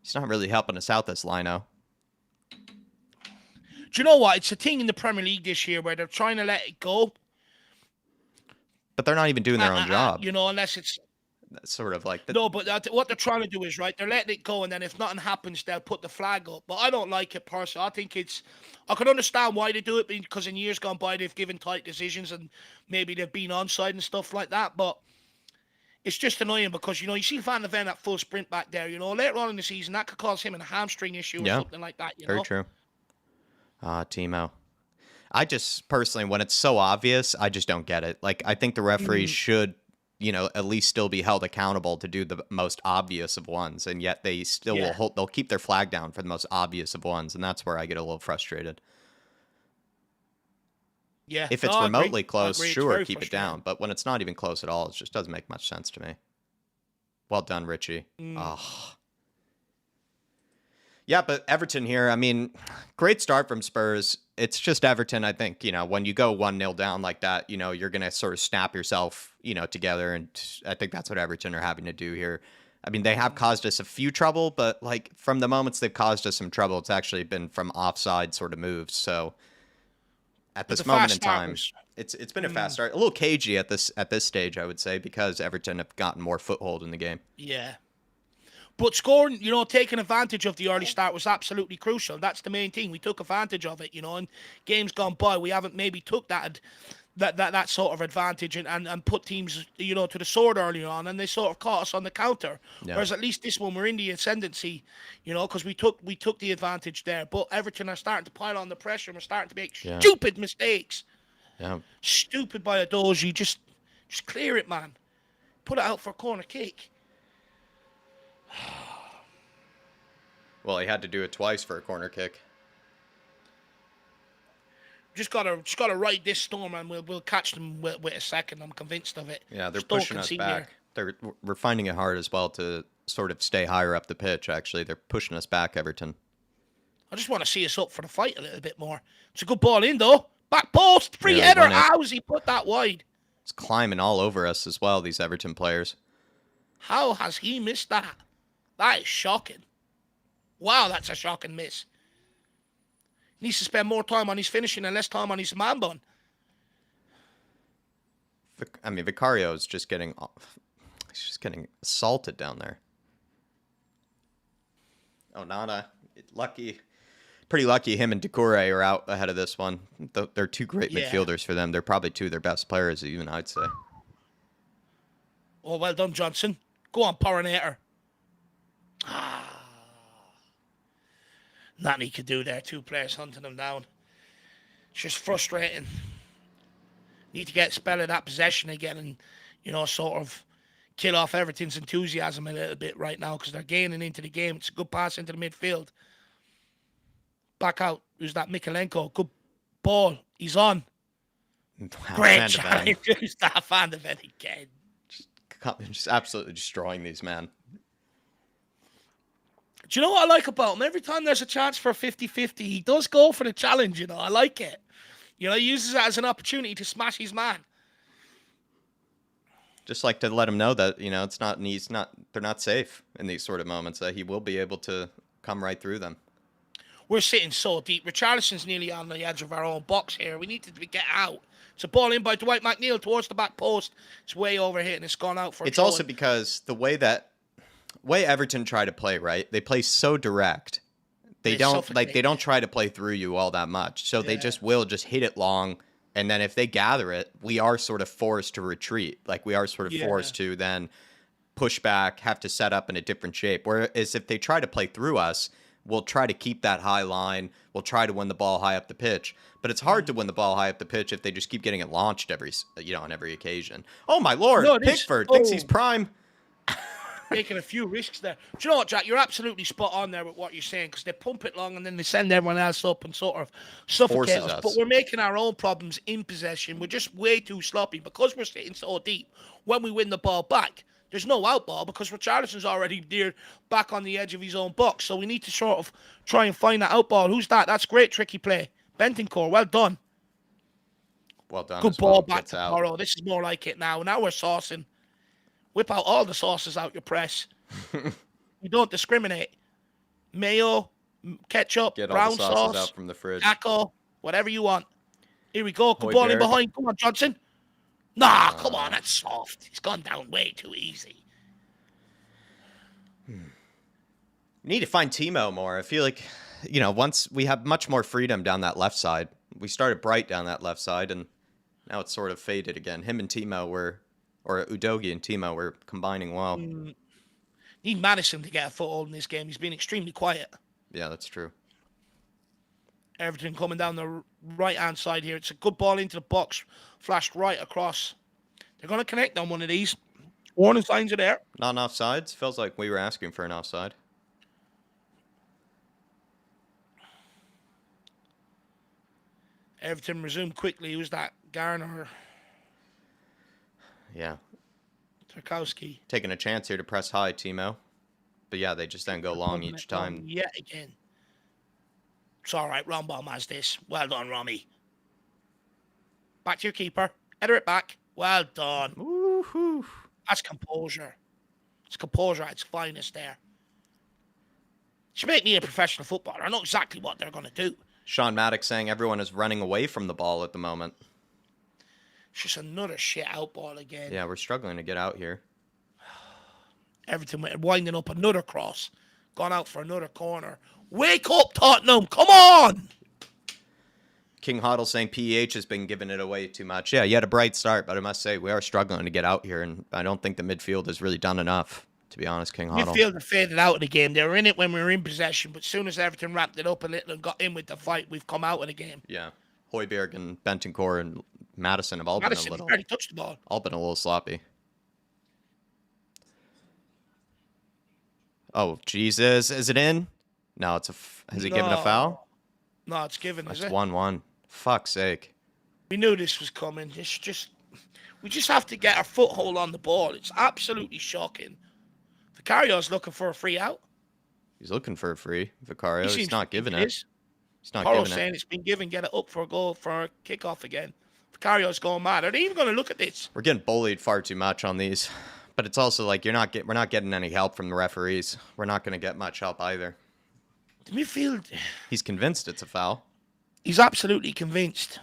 He's not really helping us out, this lino. Do you know what? It's a thing in the Premier League this year where they're trying to let it go. But they're not even doing their own job. Unless it's... That's sort of like... No, but what they're trying to do is, right, they're letting it go, and then if nothing happens, they'll put the flag up. But I don't like it personally. I think it's... I can understand why they do it, because in years gone by, they've given tight decisions, and maybe they've been onside and stuff like that. But it's just annoying because, you see Van de Ven at full sprint back there, later on in the season, that could cause him a hamstring issue or Yeah, something like that, very true. Timo. I just personally, when it's so obvious, I just don't get it. Like, I think the referees should, at least still be held accountable to do the most obvious of ones, and yet they still Yeah. they'll keep their flag down for the most obvious of ones, and that's where I get a little frustrated. Yeah. If it's No, I agree. remotely close, I agree. It's sure, very keep it frustrating. down. But when it's not even close at all, it just doesn't make much sense to me. Well done, Richie. Oh. Yeah, but Everton here, I mean, great start from Spurs. It's just Everton, I think, when you go 1-0 down like that, you're going to sort of snap yourself, together. And I think that's what Everton are having to do here. I mean, they have caused us a few trouble, but like from the moments they've caused us some trouble, it's actually been from offside sort of moves. So at this moment in time, it's been a fast start. A little cagey at this stage, I would say, because Everton have gotten more foothold in the game. Yeah. But scoring, taking advantage of the early start was absolutely crucial. That's the main thing. We took advantage of it, and games gone by, we haven't maybe took that sort of advantage and put teams, to the sword early on, and they sort of caught us on the counter. Yeah. Whereas at least this one, we're in the ascendancy, because we took the advantage there. But Everton are starting to pile on the pressure, and we're starting to make stupid mistakes. Yeah. Stupid by a dozy. Just clear it, man. Put it out for a corner kick. Well, he had to do it twice for a corner kick. Just gotta ride this storm, and we'll catch them with a second. I'm convinced of it. Yeah, they're pushing us back. We're finding it hard as well to sort of stay higher up the pitch. Actually, they're pushing us back, Everton. I just want to see us up for the fight a little bit more. It's a good ball in though. Back post, free header. How's he put that wide? It's climbing all over us as well. These Everton players. How has he missed that? That is shocking. Wow, that's a shocking miss. He needs to spend more time on his finishing and less time on his man bun. I mean, Vicario is just getting assaulted down there. Oh, Nana, pretty lucky him and Doucouré are out ahead of this one. They're two great midfielders for them. They're probably two of their best players, even, I'd say. Oh, well done, Johnson. Go on, Porinator. Nothing he could do there. Two players hunting him down. It's just frustrating. Need to get spell of that possession again and, sort of kill off Everton's enthusiasm a little bit right now because they're gaining into the game. It's a good pass into the midfield. Back out. Who's that? Mikalenko. Good ball. He's on. Wow, great challenge. Who's that? Van de Ven again. Just absolutely destroying these men. Do you know what I like about him? Every time there's a chance for a 50-50, he does go for the challenge, I like it. He uses it as an opportunity to smash his man. Just like to let him know that, they're not safe in these sort of moments, that he will be able to come right through them. We're sitting so deep. Richarlison's nearly on the edge of our own box here. We need to get out. It's a ball in by Dwight McNeil towards the back post. It's way over here and it's gone out for a It's also because the way Everton try to play, right? They play so direct. They don't try to play through you all that much. So they will hit it long, and then if they gather it, we are sort of forced to retreat. Like we are sort of forced to then push back, have to set up in a different shape. Whereas if they try to play through us, we'll try to keep that high line. We'll try to win the ball high up the pitch. But it's hard to win the ball high up the pitch if they just keep getting it launched on every occasion. Oh my Lord, Pickford thinks he's prime. Taking a few risks there. Do you know what, Jack? You're absolutely spot on there with what you're saying because they pump it long and then they send everyone else up and sort of suffocate us. But we're making our own problems in possession. We're just way too sloppy because we're sitting so deep. When we win the ball back, there's no out ball because Richarlison's already back on the edge of his own box. So we need to sort of try and find that out ball. Who's that? That's great, tricky play. Bentancur, well done. Well done. Good ball back to Porro. This is more like it now. Now we're saucing. Whip out all the sauces out your press. We don't discriminate. Mayo, ketchup, get brown all the sauces sauce, out from the fridge. taco, whatever you want. Here we go. Good ball in behind. Come on, Johnson. Nah, come on. That's soft. It's gone down way too easy. We need to find Timo more. I feel like, once we have much more freedom down that left side. We started bright down that left side, and now it's sort of faded again. Him and Timo were Or Udogie and Timo were combining well. Need Madison to get a foothold in this game. He's been extremely quiet. Yeah, that's true. Everton coming down the right-hand side here. It's a good ball into the box. Flashed right across. They're going to connect on one of these. Warning signs are there. Not enough sides? Feels like we were asking for an offside. Everton resumed quickly. Who's that? Garner. Yeah. Tarkowski. Taking a chance here to press high, Timo. But yeah, they just then go long each time. Yet again. It's all right. Rombom has this. Well done, Romy. Back to your keeper. Header it back. Well done. Woohoo. That's composure. It's composure at its finest there. Should make me a professional footballer. I know exactly what they're going to do. Sean Maddox saying everyone is running away from the ball at the moment. It's just another shit out ball again. Yeah, we're struggling to get out here. Everton winding up another cross. Gone out for another corner. Wake up, Tottenham. Come on. King Hoddle saying PEH has been giving it away too much. Yeah, you had a bright start, but I must say we are struggling to get out here, and I don't think the midfield has really done enough, to be honest, King Hoddle. Midfield faded out of the game. They were in it when we were in possession, but as soon as Everton wrapped it up a little and got in with the fight, we've come out of the game. Yeah. Hoiberg and Bentancur and Madison have all been a little... already touched the ball. All been a little sloppy. Oh, Jesus. Is it in? No, it's a... Has he given a foul? No, it's given, It's is it? 1-1. Fuck's sake. We knew this was coming. We just have to get our foothold on the ball. It's absolutely shocking. Vicario's looking for a free out. He's looking for a free. Vicario, he's not giving it. He's not Coro's giving saying it. It's been given. Get it up for a goal, for a kickoff again. Vicario's going mad. Are they even going to look at this? We're getting bullied far too much on these. But it's also like we're not getting any help from the referees. We're not going to get much help either. The midfield... He's convinced it's a foul. He's absolutely convinced.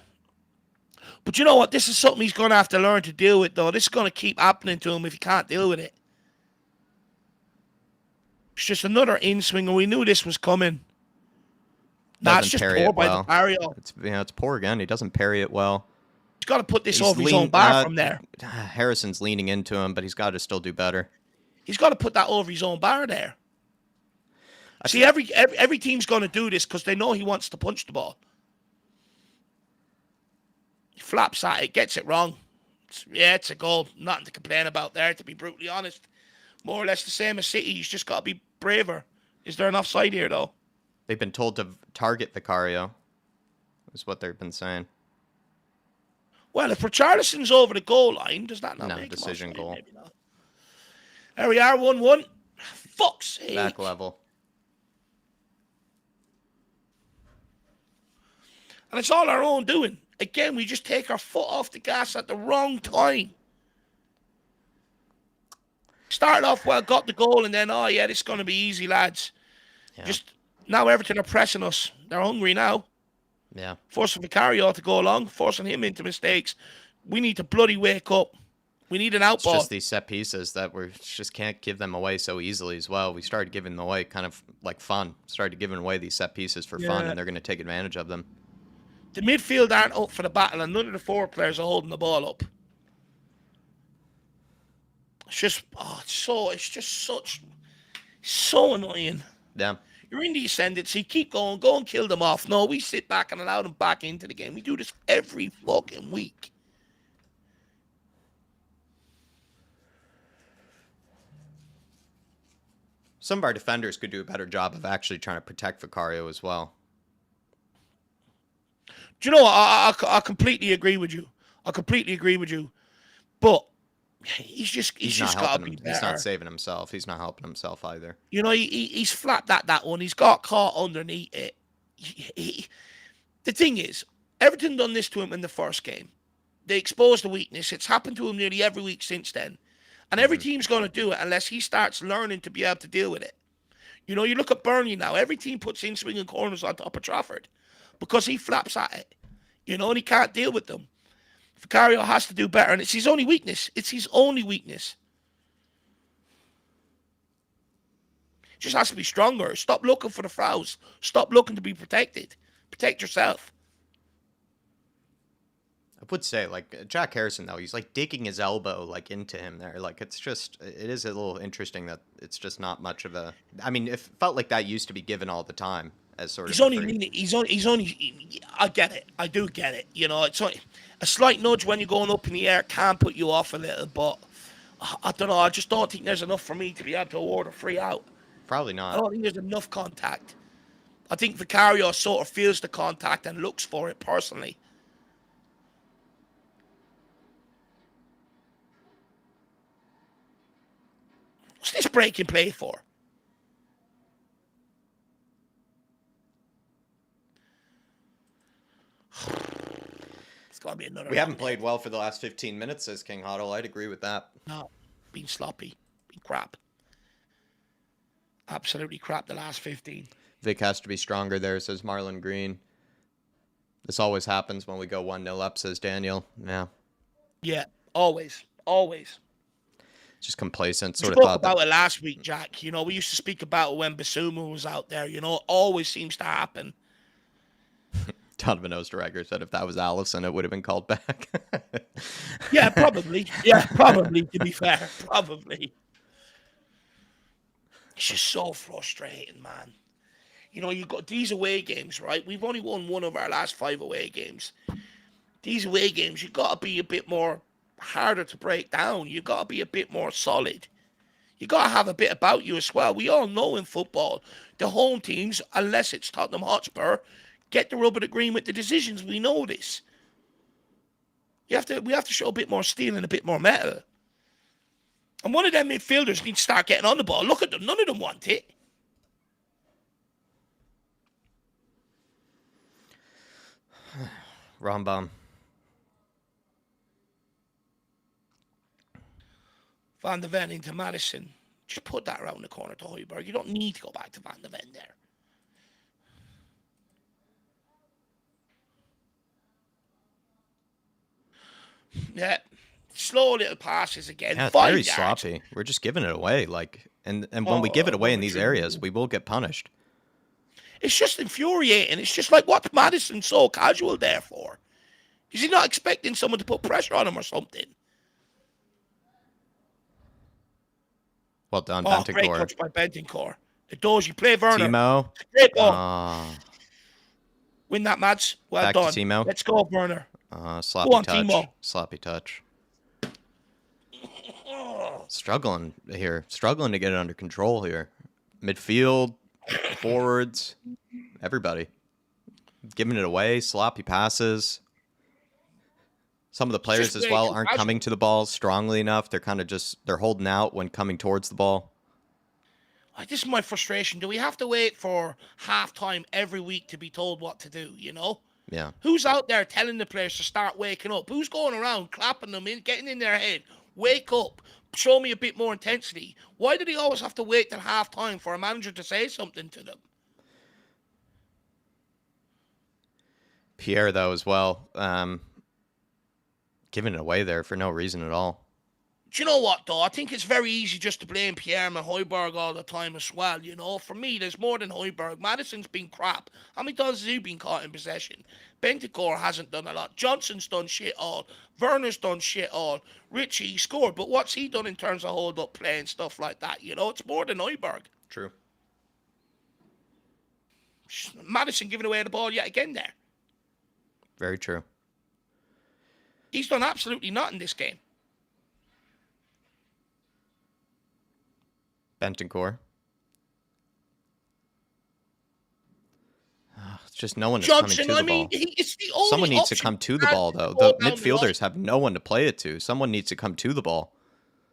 But you know what? This is something he's going to have to learn to deal with, though. This is going to keep happening to him if he can't deal with it. It's just another in-swinger. We knew this was coming. It's just poor by the Mario. It's poor again. He doesn't parry it well. He's got to put this over his own bar from there. Harrison's leaning into him, but he's got to still do better. He's got to put that over his own bar there. See, every team's going to do this because they know he wants to punch the ball. He flaps at it, gets it wrong. It's a goal. Nothing to complain about there, to be brutally honest. More or less the same as City. He's just got to be braver. Is there an offside here, though? They've been told to target Vicario, is what they've been saying. Well, if Richarlison's over the goal line, does that not make decision goal. Maybe not. There we are, 1-1. Fuck's sake. Back level. And it's all our own doing. Again, we just take our foot off the gas at the wrong time. Started off well, got the goal, and then, oh yeah, this is going to be easy, lads. Yeah. Just now Everton are pressing us. They're hungry now. Yeah. Forcing Vicario to go along, forcing him into mistakes. We need to bloody wake up. We need an out ball. It's just these set pieces that we just can't give them away so easily as well. We started giving them away kind of like fun. Started giving away these set pieces for fun, and they're going to take advantage of them. The midfield aren't up for the battle, and none of the forward players are holding the ball up. It's just so annoying. Yeah. You're in the ascendancy, keep going, go and kill them off. No, we sit back and allow them back into the game. We do this every fucking week. Some of our defenders could do a better job of actually trying to protect Vicario as well. Do you know what? I completely agree with you. But he's just got to be better. He's not saving himself. He's not helping himself either. You know, he's flapped that one. He's got caught underneath it. The thing is, Everton done this to him in the first game. They exposed the weakness. It's happened to him nearly every week since then. And every team's going to do it unless he starts learning to be able to deal with it. You know, you look at Burnley now. Every team puts in swinging corners on top of Trafford because he flaps at it. You know, and he can't deal with them. Vicario has to do better, and it's his only weakness. Just has to be stronger. Stop looking for the fouls. Stop looking to be protected. Protect yourself. would say, like, Jack Harrison, though, he's, like, digging his elbow, like, into him there. Like, it is a little interesting that it's just not much of a, I mean, it felt like that used to be given all the time as sort He's of a only free. leaning. I get it. I do get it. You know, it's only a slight nudge when you're going up in the air can put you off a little, but I don't know. I just don't think there's enough for me to be able to award a free out. Probably I not. don't think there's enough contact. I think Vicario sort of feels the contact and looks for it personally. What's this breaking play for? It's got to be another. We haven't played well for the last 15 minutes, says King Huddle. I'd agree with that. No, been sloppy, been crap. Absolutely crap the last 15. Vic has to be stronger there, says Marlon Green. This always happens when we go 1-0 up, says Daniel. Yeah. Yeah, always. Just complacent. We Sort of spoke thought about that. it last week, Jack. You know, we used to speak about it when Basuma was out there. You know, it always seems to happen. Donovan Osterreicher said if that was Allison, it would have been called back. Yeah, probably. Yeah, probably, to be fair. Probably. It's just so frustrating, man. You know, you've got these away games, right? We've only won one of our last 5 away games. These away games, you've got to be a bit more harder to break down. You've got to be a bit more solid. You got to have a bit about you as well. We all know in football, the home teams, unless it's Tottenham Hotspur, get the rub of the green with the decisions. We know this. We have to show a bit more steel and a bit more metal. And one of them midfielders needs to start getting on the ball. Look at them. None of them want it. Rambam. Van de Ven into Madison. Just put that around the corner to Højbjerg. You don't need to go back to Van de Ven there. Yeah. Slow little passes again. Yeah, 5 very yards. sloppy. We're just giving it away. Like, and when we give it away in these areas, we will get punished. It's just infuriating. It's just like, what's Madison so casual there for? Is he not expecting someone to put pressure on him or something? Well done, Great Bentancur. touch by Bentancur. It does. You play Werner. Timo. Great ball. Win that match. Well Back done. to Timo. Let's go, Werner. Sloppy Go on, touch. Timo. Sloppy touch. Struggling here. Struggling to get it under control here. Midfield, forwards, everybody. Giving it away. Sloppy passes. Some of the players as well aren't coming to the ball strongly enough. They're kind of they're holding out when coming towards the ball. This is my frustration. Do we have to wait for halftime every week to be told what to do, you know? Yeah. Who's out there telling the players to start waking up? Who's going around clapping them in, getting in their head? Wake up. Show me a bit more intensity. Why do they always have to wait till halftime for a manager to say something to them? Pierre, though, as well. Giving it away there for no reason at all. Do you know what, though? I think it's very easy just to blame Pierre and Højbjerg all the time as well, you know? For me, there's more than Højbjerg. Madison's been crap. How many times has he been caught in possession? Bentancur hasn't done a lot. Johnson's done shit all. Werner's done shit all. Richie scored, but what's he done in terms of hold-up play and stuff like that? You know, it's more than Højbjerg. True. Madison giving away the ball yet again there. Very true. He's done absolutely nothing this game. Bentancur. It's just no one is coming to the ball. It's the only Someone needs to come to the ball, though. The midfielders have no one to play it to. Someone needs to come to the ball.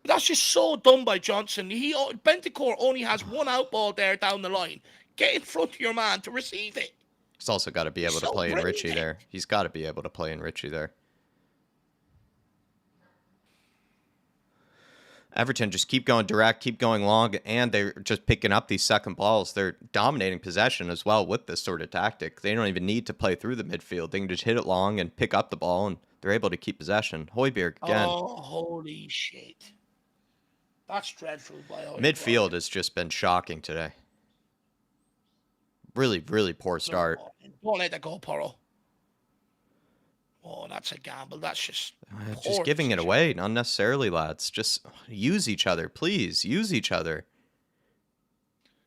That's just so done by Johnson. Bentancur only has one out ball there down the line. Get in front of your man to receive it. He's also got to be able to play in Richie there. He's got to be able to play in Richie there. Everton just keep going direct, keep going long, and they're just picking up these second balls. They're dominating possession as well with this sort of tactic. They don't even need to play through the midfield. They can just hit it long and pick up the ball, and they're able to keep possession. Højbjerg again. Oh, holy shit. That's dreadful by Højbjerg. Midfield has just been shocking today. Really, really poor start. Don't let that go, Porro. Oh, that's a gamble. That's just Just poor giving it decision. away unnecessarily, lads. Just use each other, please. Use each other.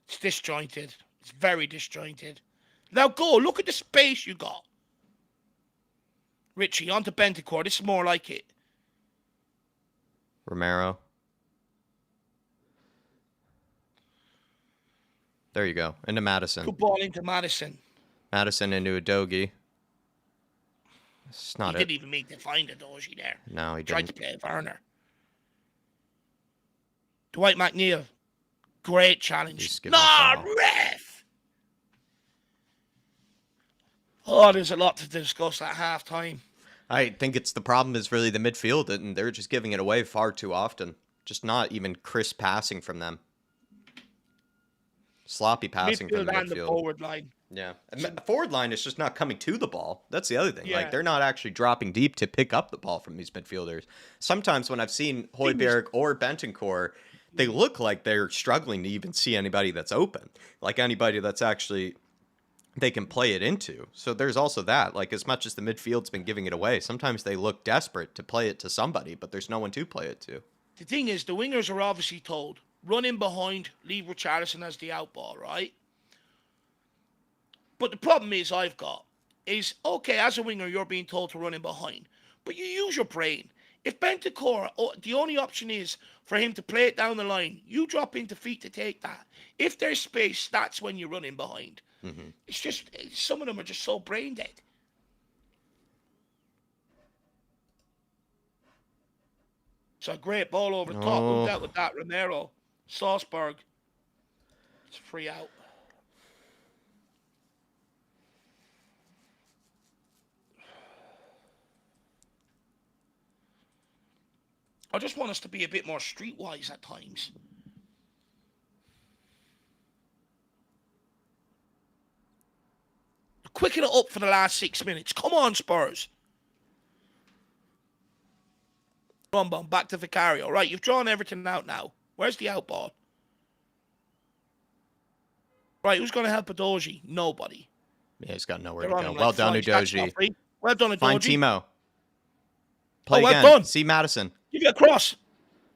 It's disjointed. It's very disjointed. Now go. Look at the space you got. Richie, on to Bentancur. This is more like it. Romero. There you go. Into Madison. Good ball into Madison. Madison into Udogie. It's not He it. didn't even make the find Udogie there. No, he Tried to didn't. play Werner. Dwight McNeil. Great challenge. He's giving a Nah, foul. ref! Oh, there's a lot to discuss at halftime. I think it's the problem is really the midfield, and they're just giving it away far too often. Just not even crisp passing from them. Sloppy passing from the Midfield and the midfield. forward line. Yeah. And the forward line is just not coming to the ball. That's the other thing. Yeah. Like, they're not actually dropping deep to pick up the ball from these midfielders. Sometimes when I've seen Højbjerg or Bentancur, they look like they're struggling to even see anybody that's open. Like, anybody that's actually they can play it into. So there's also that. Like, as much as the midfield's been giving it away, sometimes they look desperate to play it to somebody, but there's no one to play it to. The thing is, the wingers are obviously told, run in behind, leave Richarlison as the outball, right? But the problem I've got is, okay, as a winger, you're being told to run in behind, but you use your brain. If Bentancur, the only option is for him to play it down the line, you drop into feet to take that. If there's space, that's when you run in behind. Mm-hmm. It's just, some of them are just so brain dead. It's a great ball over the top. Who dealt with that? Romero. Salzburg. It's free out. I just want us to be a bit more streetwise at times. Quicken it up for the last 6 minutes. Come on, Spurs. Boom, back to Vicario. Right, you've drawn everything out now. Where's the out ball? Right, who's going to help Udogie? Nobody. Yeah, he's got nowhere They're to on go. him Well like done, flies. That's not Udogie. free. Well done, Udogie. Find Timo. Play well again. done. See Madison. Give you a cross.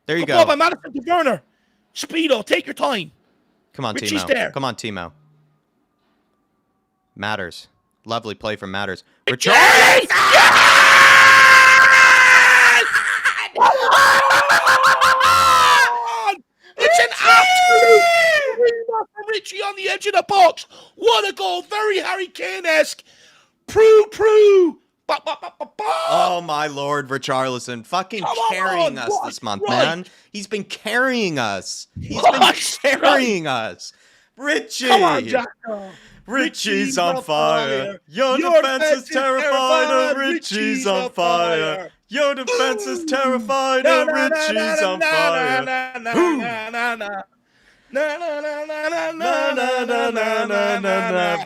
There you Good go. ball by Madison to Werner. Speedo, take your time. Come on, Richie's Timo. there. Come on, Timo. Matters. Lovely play from Matters. Richie! Richarlison! It's an absolute screamer from Richie on the edge of the box. What a goal. Very Harry Kane-esque. Prue. Oh, my Lord, Richarlison. Fucking carrying us this month, man. He's been carrying us. He's been carrying us. Richie. Come on, Jacko. Richie's on fire. Your defense is terrified of Richie's on fire. Your defense is terrified of Richie's on fire.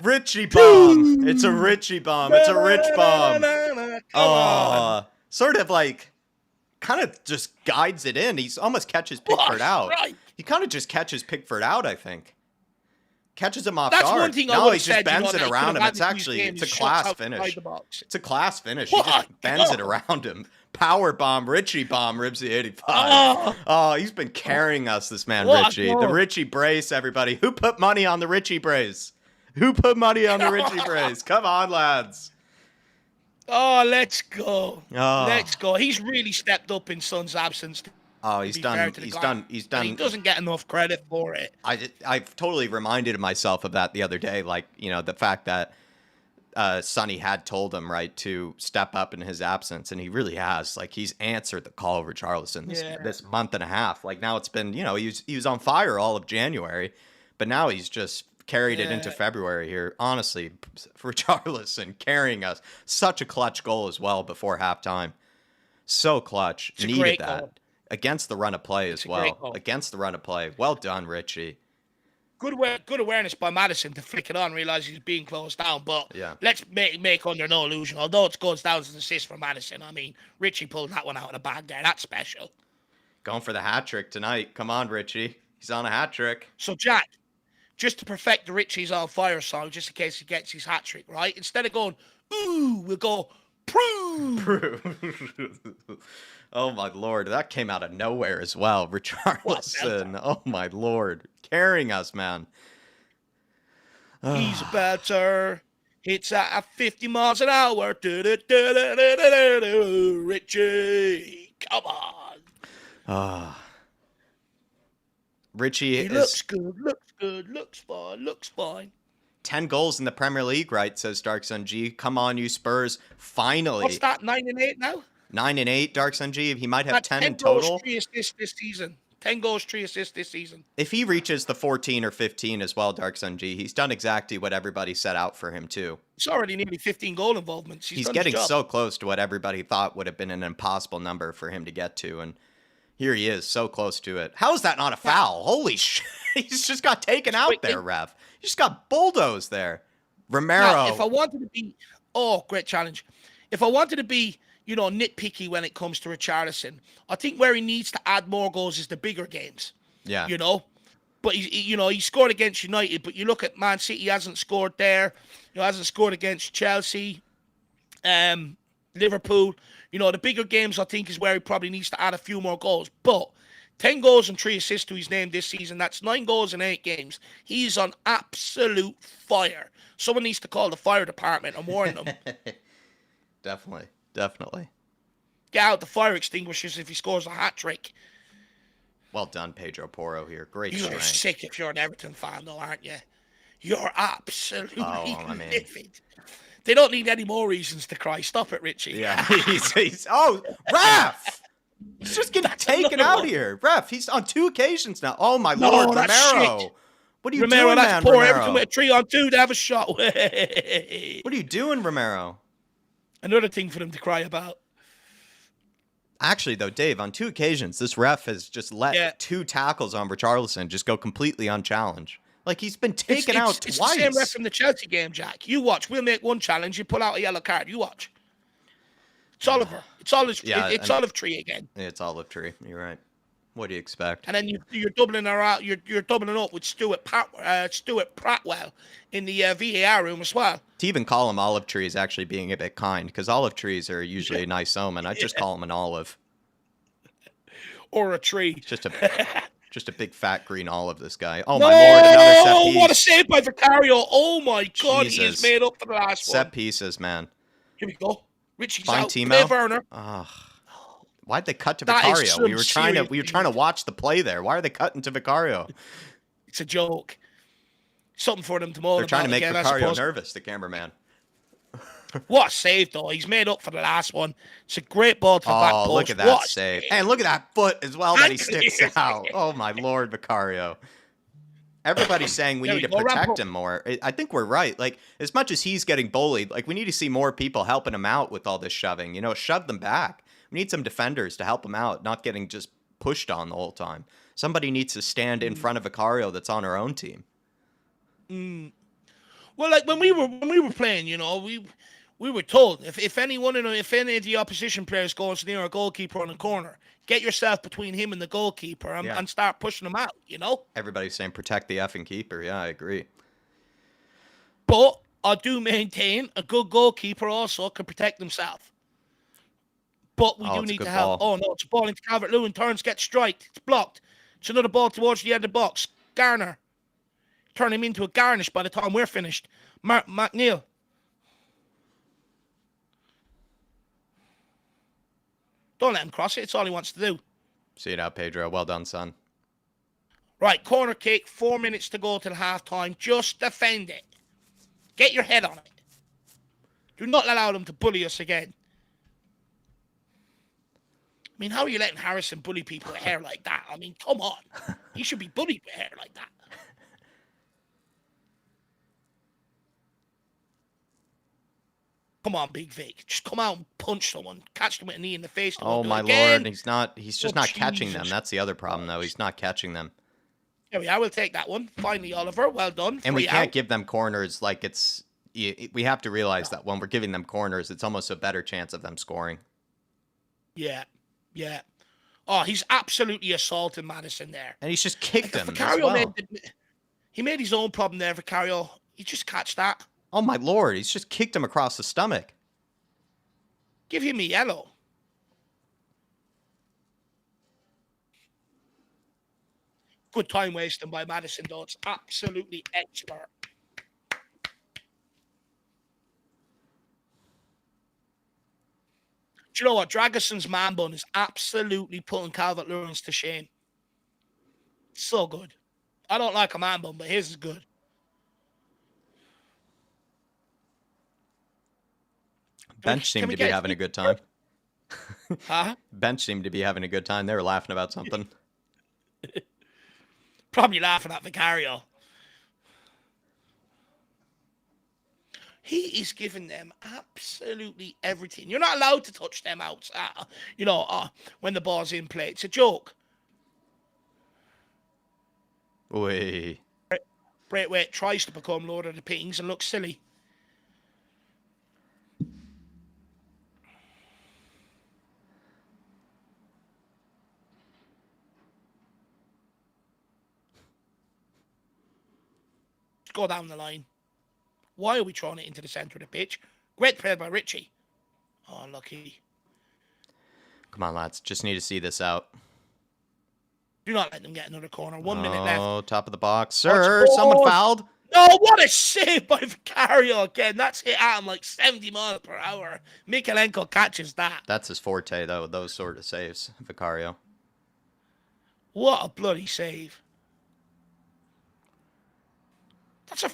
Richie bomb. It's a Richie bomb. It's a Rich bomb. Oh, sort of like, kind of just guides it in. He almost catches Pickford out. He kind of just catches Pickford out, I think. Catches him off guard. That's one thing I no, would he have just said, bends it around him. It's actually, a class finish. Box. It's a class finish. He just bends it around him. Power bomb, Richie bomb, Ribsy 85. Oh, he's been carrying us, this man, Richie. The Richie brace, everybody. Who put money on the Richie brace? Who put money on the Richie brace? Come on, lads. Oh, let's go. Oh. Let's go. He's really stepped up in Son's absence. Oh, he's done. He's done. He doesn't get enough credit for it. I've totally reminded myself of that the other day. Like, you know, the fact that Sonny had told him, right, to step up in his absence, and he really has. Like, he's answered the call of Richarlison this month and a half. Like, now it's been, you know, he was on fire all of January, but now he's just carried it into February here. Honestly, Richarlison carrying us. Such a clutch goal as well before halftime. So clutch. Needed that. Goal. Against the run of play as well. Against the run of play. Well done, Richie. Good awareness by Madison to flick it on, realize he's being closed down. But let's make under no illusion. Although it goes down as an assist for Madison, I mean, Richie pulled that one out of the bag there. That's special. Going for the hat trick tonight. Come on, Richie. He's on a hat trick. So, Jack, just to perfect the Richie's on fire song, just in case he gets his hat trick, right? Instead of going, ooh, we'll go, Prove. Oh my lord, that came out of nowhere as well. What Richarlison, oh my lord, carrying us, man. He's a belter. It's at 50 miles an hour. Richie, come on. Richie He looks good, looks fine. 10 goals in the Premier League, right? Says Dark Sun G. Come on, you Spurs! Finally, What's that? 9-8 now. 9-8, Dark Sun G. He might have 10 in goals, total. 3 assists this season. 10 goals, 3 assists this season. If he reaches the 14 or 15 as well, Dark Sun G, he's done exactly what everybody set out for him too. It's already nearly 15 goal involvements. He's getting so close to what everybody thought would have been an impossible number for him to get to, and here he is, so close to it. How is that not a foul? Holy shit! He's just got taken out there, ref. He just got bulldozed there. Romero. Now, if I wanted to be, great challenge. If I wanted to be, nitpicky when it comes to Richarlison, I think where he needs to add more goals is the bigger games. Yeah. But he scored against United, but you look at Man City, he hasn't scored there. Hasn't scored against Chelsea, Liverpool. The bigger games I think is where he probably needs to add a few more goals. But 10 goals and 3 assists to his name this season. That's 9 goals in 8 games. He's on absolute fire. Someone needs to call the fire department and warn them. Definitely. Get out the fire extinguishers if he scores a hat trick. Well done, Pedro Porro here. Great You're strength. sick if you're an Everton fan, though, aren't you? You're absolutely livid. They don't need any more reasons to cry. Stop it, Richie. Yeah, he's ref! He's just getting taken out here. Ref, he's on 2 occasions now. Oh, my Lord, Romero. Shit. What are you Romero, doing, that's man, poor. Romero? Everton with a 3-on-2 to have a shot. What are you doing, Romero? Another thing for them to cry about. Actually, though, Dave, on 2 occasions, this ref has just let 2 tackles on Richarlison just go completely unchallenged. Like, he's been taken out twice. It's the same ref from the Chelsea game, Jack. You watch. We'll make one challenge. You pull out a yellow card. You watch. It's Oliver. It's Olive Tree again. It's Olive Tree. You're right. What do you expect? And then you're doubling her out. You're doubling up with Stuart Pratwell in the VAR room as well. To even call him Olive Tree is actually being a bit kind, because olive trees are usually a nice omen. I just call him an olive. Or a tree. Just a big fat green olive, this guy. Oh, my Lord, another set piece. What a save by Vicario. Oh, my God, Jesus. he has made up for the last set one. pieces, man. Here we go. Richie's Fine out. Timo. Werner. Why'd they cut to That Vicario? We were trying to watch the play there. Why are they cutting to Vicario? It's a joke. Something for them to moan They're trying to make again, Vicario nervous, the cameraman. What a save, though. He's made up for the last one. It's a great ball to the back post. Oh, look at that save. And look at that foot as well that he sticks out. Oh, my Lord, Vicario. Everybody's saying we need to protect him more. I think we're right. Like, as much as he's getting bullied, like, we need to see more people helping him out with all this shoving. Shove them back. We need some defenders to help him out, not getting just pushed on the whole time. Somebody needs to stand in front of Vicario that's on our own team. Well, like when we were playing, we were told if any of the opposition players goes near a goalkeeper on the corner, get yourself between him and the goalkeeper and start pushing him out. Everybody's saying protect the effing keeper. Yeah, I agree. But I do maintain a good goalkeeper also can protect himself. But we do need to help. Oh, no, it's a ball into Calvert-Lewin. Turns, gets striked. It's blocked. It's another ball towards the end of the box. Garner. Turn him into a garnish by the time we're finished. McNeil. Don't let him cross it. It's all he wants to do. See it out, Pedro. Well done, son. Right, corner kick. 4 minutes to go till half-time. Just defend it. Get your head on it. Do not allow them to bully us again. I mean, how are you letting Harrison bully people with hair like that? I mean, come on. He should be bullied with hair like that. Come on, Big Vic. Just come out and punch someone. Catch them with a knee in the face. Oh, my Lord. He's just not catching them. That's the other problem, though. He's not catching them. There we are. We'll take that one. Finally, Oliver. Well done. And we can't give them corners like it's... We have to realize that when we're giving them corners, it's almost a better chance of them scoring. Yeah. Yeah. Oh, he's absolutely assaulting Madison there. And he's just kicked him as well. He made his own problem there, Vicario. He just catch that. Oh, my Lord. He's just kicked him across the stomach. Give him a yellow. Good time wasting by Madison, though. It's absolutely expert. Do you know what? Dragason's man bun is absolutely putting Calvert-Lewin's to shame. So good. I don't like a man bun, but his is good. Bench seemed to be having a good time. Huh? Bench seemed to be having a good time. They were laughing about something. Probably laughing at Vicario. He is giving them absolutely everything. You're not allowed to touch them out, when the ball's in play. It's a joke. Wait. Braithwaite tries to become Lord of the Pings and looks silly. Go down the line. Why are we throwing it into the centre of the pitch? Great play by Richie. Oh, lucky. Come on, lads. Just need to see this out. Do not let them get another corner. 1 minute left. Oh, top of the box. Sir, someone fouled. No, what a save by Vicario again. That's hit at him like 70 miles per hour. Mikalenko catches that. That's his forte, though, those sort of saves, Vicario. What a bloody save. That's a...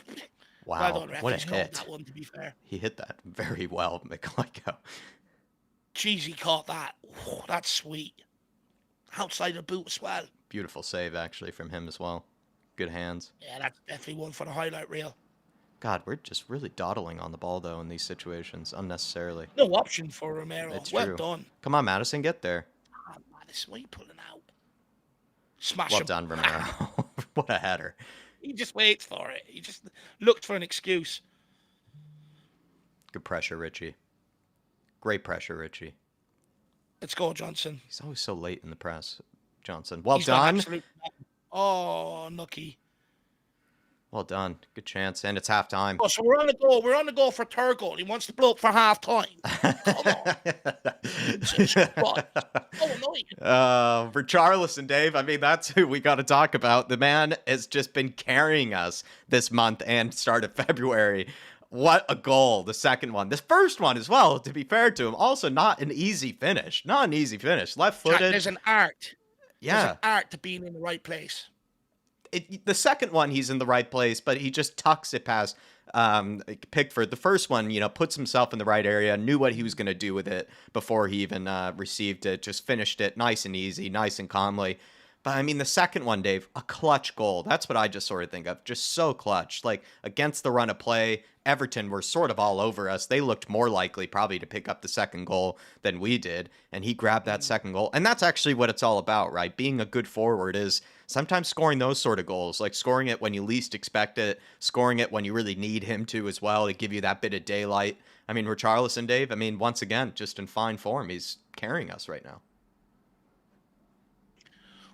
Wow, well done, what a he's called hit. that one, to be fair. He hit that very well, Mikalenko. Jeez, he caught that. Oh, that's sweet. Outside the boot as well. Beautiful save, actually, from him as well. Good hands. Yeah, that's definitely one for the highlight reel. God, we're just really dawdling on the ball, though, in these situations, unnecessarily. No option for Romero. It's well true. done. Come on, Madison, get there. Oh, Madison, what are you pulling out? Smash Well him. done, Romero. What a header. He just waits for it. He just looked for an excuse. Good pressure, Richie. Great pressure, Richie. Let's go, Johnson. He's always so late in the press, Johnson. Well He's got done. absolute... Oh, unlucky. Well done. Good chance. And it's halftime. Oh, so we're on the goal. We're on the goal for third goal. He wants to blow up for half time. Come on. Jesus Christ. So annoying. Richarlison, Dave. I mean, that's who we got to talk about. The man has just been carrying us this month and start of February. What a goal. The second one. This first one as well, to be fair to him. Also not an easy finish. Not an easy finish. Left-footed. Jack, there's an art. Yeah. There's an art to being in the right place. The second one, he's in the right place, but he just tucks it past Pickford. The first one, puts himself in the right area, knew what he was going to do with it before he even received it, just finished it nice and easy, nice and calmly. But, I mean, the second one, Dave, a clutch goal. That's what I just sort of think of. Just so clutch. Like, against the run of play, Everton were sort of all over us. They looked more likely probably to pick up the second goal than we did. And he grabbed that second goal. And that's actually what it's all about, right? Being a good forward is sometimes scoring those sort of goals. Like scoring it when you least expect it. Scoring it when you really need him to as well to give you that bit of daylight. I mean, Richarlison, Dave, once again, just in fine form. He's carrying us right now.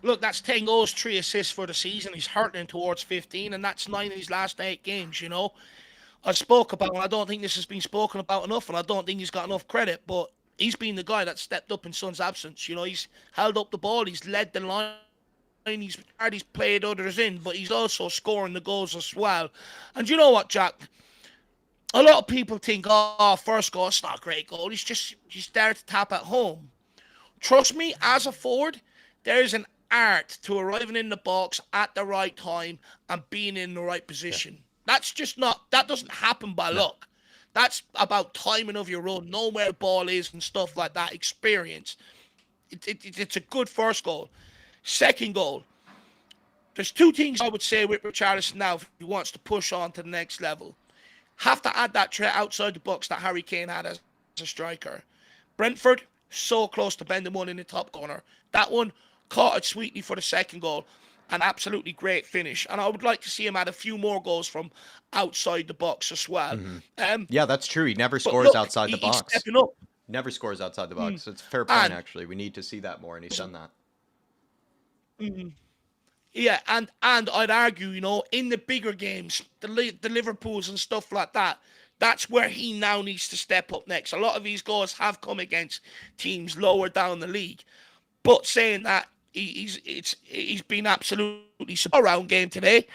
Look, that's 10 goals, 3 assists for the season. He's hurtling towards 15, and that's 9 in his last 8 games, I spoke about, and I don't think this has been spoken about enough, and I don't think he's got enough credit, but he's been the guy that stepped up in Son's absence. He's held up the ball, he's led the line, he's played others in, but he's also scoring the goals as well. And you know what, Jack? A lot of people think, first goal, it's not a great goal. He's there to tap at home. Trust me, as a forward, there's an art to arriving in the box at the right time and being in the right position. Yeah. That doesn't happen by luck. That's about timing of your run, knowing where the ball is and stuff like that, experience. It's a good first goal. Second goal, there's 2 things I would say with Richarlison now if he wants to push on to the next level. Have to add that threat outside the box that Harry Kane had as a striker. Brentford, so close to bending one in the top corner. That one, caught it sweetly for the second goal. An absolutely great finish. And I would like to see him add a few more goals from outside the box as well. Mm-hmm. Yeah, that's true. He never scores outside the box. He's stepping up. Never scores outside the box. So it's a fair point, actually. We need to see that more, and he's done that. Yeah, and I'd argue, in the bigger games, the Liverpools and stuff like that, That's where he now needs to step up next. A lot of these goals have come against teams lower down the league. But saying that, he's been absolutely around game today.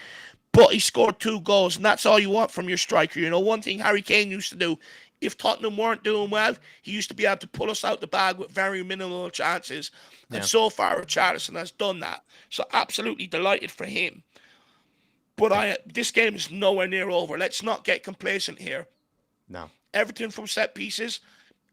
But he scored 2 goals, and that's all you want from your striker. You know, one thing Harry Kane used to do, if Tottenham weren't doing well, he used to be able to pull us out the bag with very minimal chances. And Yeah. so far, Richarlison has done that. So absolutely delighted for him. But this game is nowhere near over. Let's not get complacent here. No. Everything from set pieces,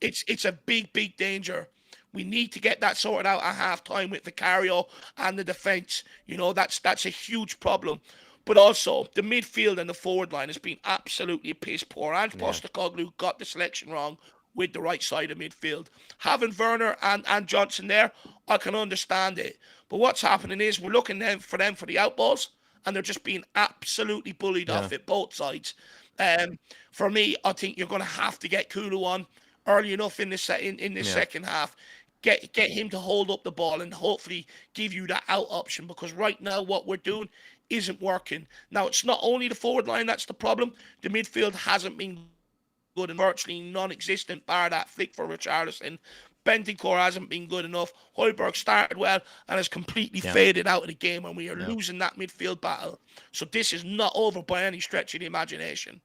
it's a big danger. We need to get that sorted out at half-time with Vicario and the defence. You know, that's a huge problem. But also, the midfield and the forward line has been absolutely piss poor. And Yeah. Postecoglou got the selection wrong with the right side of midfield. Having Werner and Johnson there, I can understand it. But what's happening is we're looking for them for the outballs, and they're just being absolutely bullied off at both sides. For me, I think you're going to have to get Kulu on early enough in the second half. Get him to hold up the ball and hopefully give you that out option, because right now what we're doing isn't working. Now, it's not only the forward line that's the problem. The midfield hasn't been good and virtually non-existent, bar that flick for Richarlison. Bentancur hasn't been good enough. Højbjerg started well and has completely faded out of the game, and we are losing that midfield battle. So this is not over by any stretch of the imagination.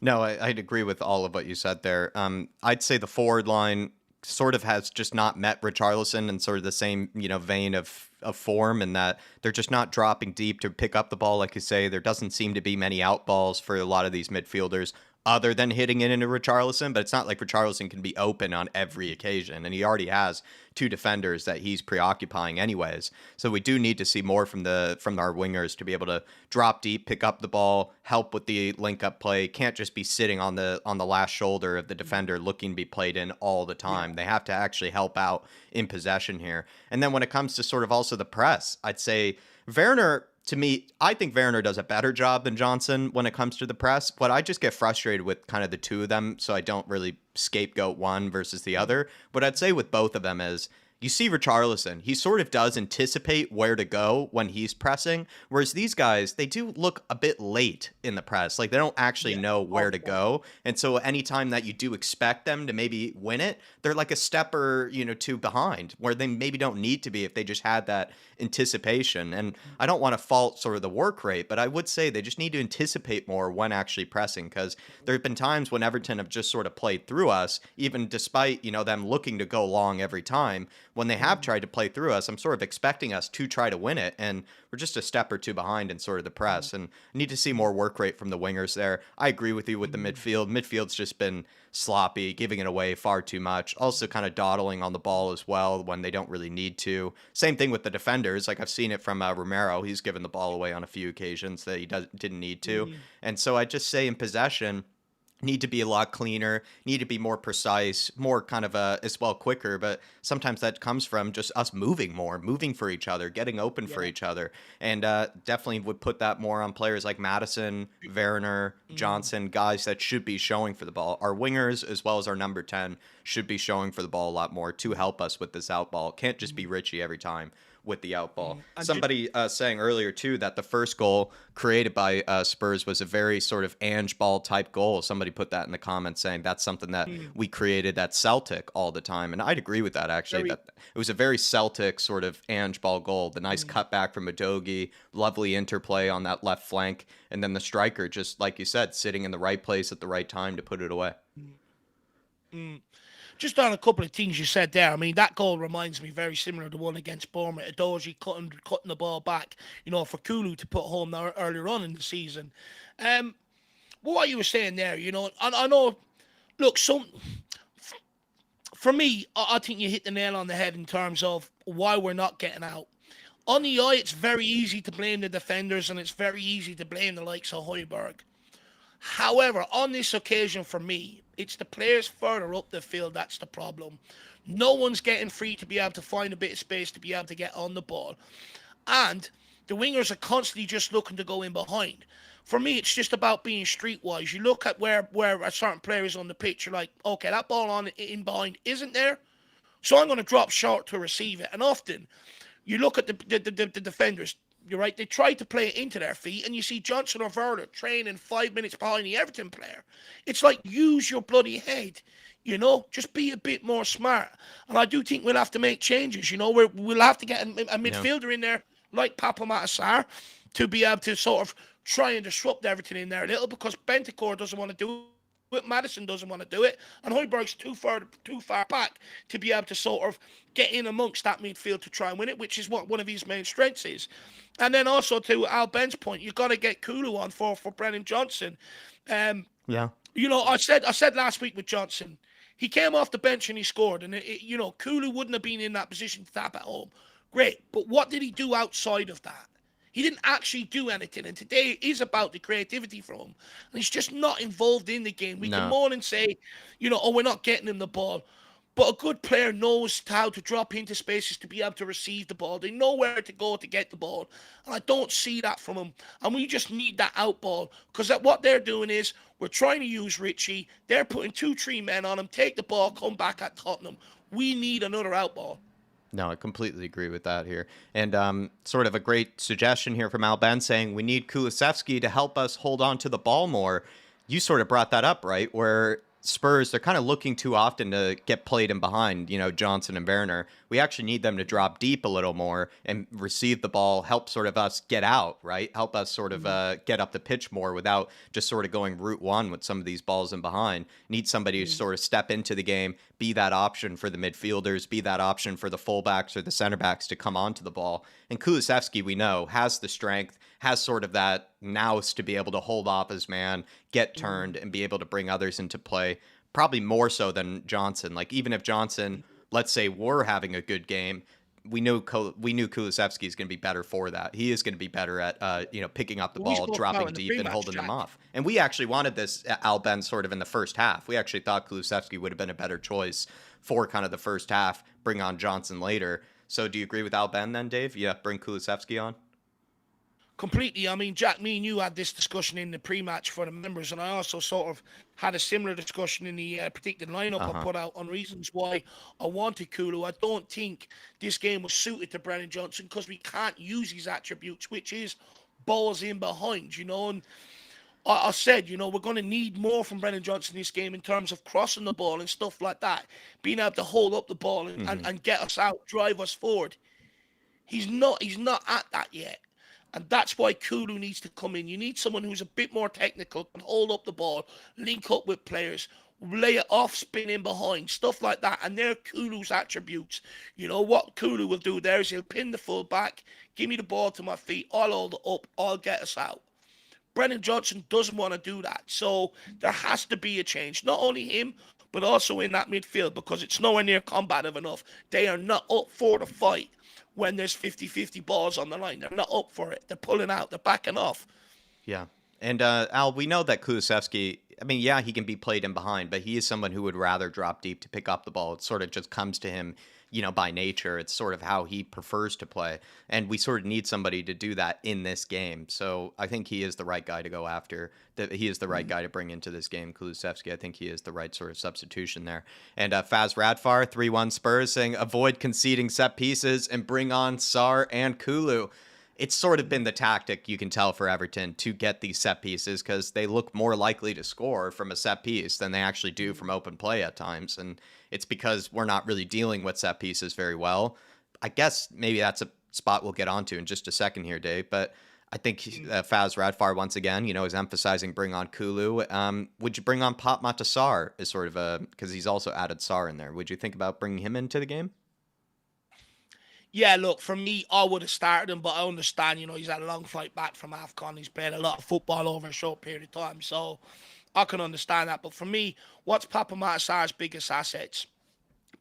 No, I'd agree with all of what you said there. I'd say the forward line sort of has just not met Richarlison in sort of the same, vein of form, and that they're just not dropping deep to pick up the ball. Like you say, there doesn't seem to be many out balls for a lot of these midfielders other than hitting it into Richarlison, but it's not like Richarlison can be open on every occasion, and he already has 2 defenders that he's preoccupying anyways. So we do need to see more from our wingers to be able to drop deep, pick up the ball, help with the link-up play. Can't just be sitting on the last shoulder of the defender looking to be played in all the time. They have to actually help out in possession here. And then when it comes to sort of also the press, I'd say Werner, to me, I think Werner does a better job than Johnson when it comes to the press, but I just get frustrated with kind of the two of them, so I don't really scapegoat one versus the other. What I'd say with both of them is, you see Richarlison, he sort of does anticipate where to go when he's pressing, whereas these guys, they do look a bit late in the press. Like, they don't actually know where to go. And so anytime that you do expect them to maybe win it, they're like a step or, 2 behind, where they maybe don't need to be if they just had that anticipation. And I don't want to fault sort of the work rate, but I would say they just need to anticipate more when actually pressing, because there have been times when Everton have just sort of played through us, even despite, them looking to go long every time. When they have tried to play through us, I'm sort of expecting us to try to win it, and we're just a step or 2 behind in sort of the press, and I need to see more work rate from the wingers there. I agree with you with the midfield. Midfield's just been sloppy, giving it away far too much, also kind of dawdling on the ball as well when they don't really need to. Same thing with the defenders. Like, I've seen it from Romero. He's given the ball away on a few occasions that he didn't need to. And so I just say in possession, need to be a lot cleaner, need to be more precise, more kind of as well quicker, but sometimes that comes from just us moving for each other, getting open for each other, and definitely would put that more on players like Maddison, Werner, Johnson, guys that should be showing for the ball. Our wingers, as well as our number 10, should be showing for the ball a lot more to help us with this out ball. Can't just be Richie every time with the out ball. Somebody saying earlier too that the first goal created by Spurs was a very sort of Ange ball type goal. Somebody put that in the comments saying that's something that we created at Celtic all the time, and I'd agree with that actually. That it was a very Celtic sort of Ange ball goal. The nice cutback from Udogie, lovely interplay on that left flank, and then the striker, just like you said, sitting in the right place at the right time to put it away. Just on a couple of things you said there, I mean, that goal reminds me very similar to the one against Bournemouth. Udogie cutting the ball back, for Kulu to put home earlier on in the season. What you were saying there, I know, look, for me, I think you hit the nail on the head in terms of why we're not getting out. On the eye, it's very easy to blame the defenders, and it's very easy to blame the likes of Højbjerg. However, on this occasion for me, it's the players further up the field that's the problem. No one's getting free to be able to find a bit of space to be able to get on the ball. And the wingers are constantly just looking to go in behind. For me, it's just about being streetwise. You look at where a certain player is on the pitch, you're like, okay, that ball in behind isn't there, so I'm going to drop short to receive it. And often, you look at the defenders, You're right. They try to play it into their feet, and you see Johnson or Werner training 5 minutes behind the Everton player. It's like, use your bloody head. Just be a bit more smart. And I do think we'll have to make changes. We'll have to get a Yeah. midfielder in there like Papa Matasar to be able to sort of try and disrupt everything in there a little, because Bentancur doesn't want to do it. Madison doesn't want to do it, and Højbjerg's too far back to be able to sort of get in amongst that midfield to try and win it, which is what one of his main strengths is. And then also, to Al Ben's point, you've got to get Kulu on for Brennan Johnson. Yeah. I said last week with Johnson, he came off the bench and he scored, and Kulu wouldn't have been in that position to tap at home. Great, but what did he do outside of that? He didn't actually do anything, and today is about the creativity from him, and he's just not involved in the game. We can moan and say, we're not getting him the ball, but a good player knows how to drop into spaces to be able to receive the ball. They know where to go to get the ball, and I don't see that from him, and we just need that out ball, because what they're doing is we're trying to use Richie. They're putting 2-3 men on him, take the ball, come back at Tottenham. We need another out ball. No, I completely agree with that here. And sort of a great suggestion here from Al Ben saying we need Kulusevski to help us hold on to the ball more. You sort of brought that up, right? Where Spurs, they're kind of looking too often to get played in behind, Johnson and Werner. We actually need them to drop deep a little more and receive the ball, help sort of us get out, right? Help us sort of get up the pitch more without just sort of going route one with some of these balls in behind. Need somebody to sort of step into the game, be that option for the midfielders, be that option for the fullbacks or the center backs to come onto the ball. And Kulusevski, we know, has the strength, has sort of that nous to be able to hold off his man, get turned, and be able to bring others into play, probably more so than Johnson. Like, even if Johnson, let's say, were having a good game, we knew Kulusevski is going to be better for that. He is going to be better at picking up the ball, dropping deep, and holding them off. And we actually wanted this Al Ben sort of in the first half. We actually thought Kulusevski would have been a better choice for kind of the first half. Bring on Johnson later. So do you agree with Al Ben then, Dave? Yeah, bring Kulusevski on. Completely. I mean, Jack, me and you had this discussion in the pre-match for the members, and I also sort of had a similar discussion in the predicted lineup I put out on reasons why I wanted Kulu. I don't think this game was suited to Brennan Johnson because we can't use his attributes, which is balls in behind, and I said, we're going to need more from Brennan Johnson this game in terms of crossing the ball and stuff like that, being able to hold up the ball and get us out, drive us forward. He's not at that yet. And that's why Kulu needs to come in. You need someone who's a bit more technical, can hold up the ball, link up with players, lay it off, spin in behind, stuff like that. And they're Kulu's attributes. What Kulu will do there is he'll pin the full back, give me the ball to my feet, I'll hold it up, I'll get us out. Brennan Johnson doesn't want to do that. So there has to be a change. Not only him, but also in that midfield, because it's nowhere near combative enough. They are not up for the fight. When there's 50-50 balls on the line, they're not up for it. They're pulling out. They're backing off. Yeah. And Al, we know that Kulusevski, I mean, yeah, he can be played in behind, but he is someone who would rather drop deep to pick up the ball. It sort of just comes to him, by nature. It's sort of how he prefers to play. And we sort of need somebody to do that in this game. So I think he is the right guy to go after. He is the right guy to bring into this game, Kulusevski. I think he is the right sort of substitution there. And Faz Radfar, 3-1 Spurs, saying avoid conceding set pieces and bring on Sarr and Kulu. It's sort of been the tactic, you can tell, for Everton to get these set pieces because they look more likely to score from a set piece than they actually do from open play at times. And it's because we're not really dealing with set pieces very well. I guess maybe that's a spot we'll get onto in just a second here, Dave. But I think Faz Radfar, once again, is emphasizing bring on Kulu. Would you bring on Pop Matasar as sort of a, because he's also added Sarr in there. Would you think about bringing him into the game? Yeah, look, for me, I would have started him, but I understand, he's had a long fight back from AFCON. He's played a lot of football over a short period of time, so I can understand that. But for me, what's Papa Matasar's biggest assets?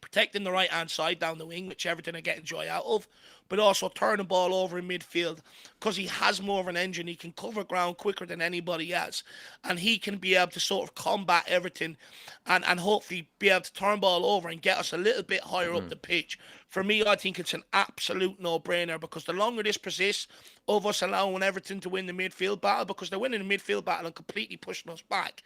Protecting the right-hand side down the wing, which Everton are getting joy out of, but also turn the ball over in midfield because he has more of an engine. He can cover ground quicker than anybody else, and he can be able to sort of combat Everton and hopefully be able to turn ball over and get us a little bit higher up the pitch. For me, I think it's an absolute no-brainer because the longer this persists of us allowing Everton to win the midfield battle, because they're winning the midfield battle and completely pushing us back,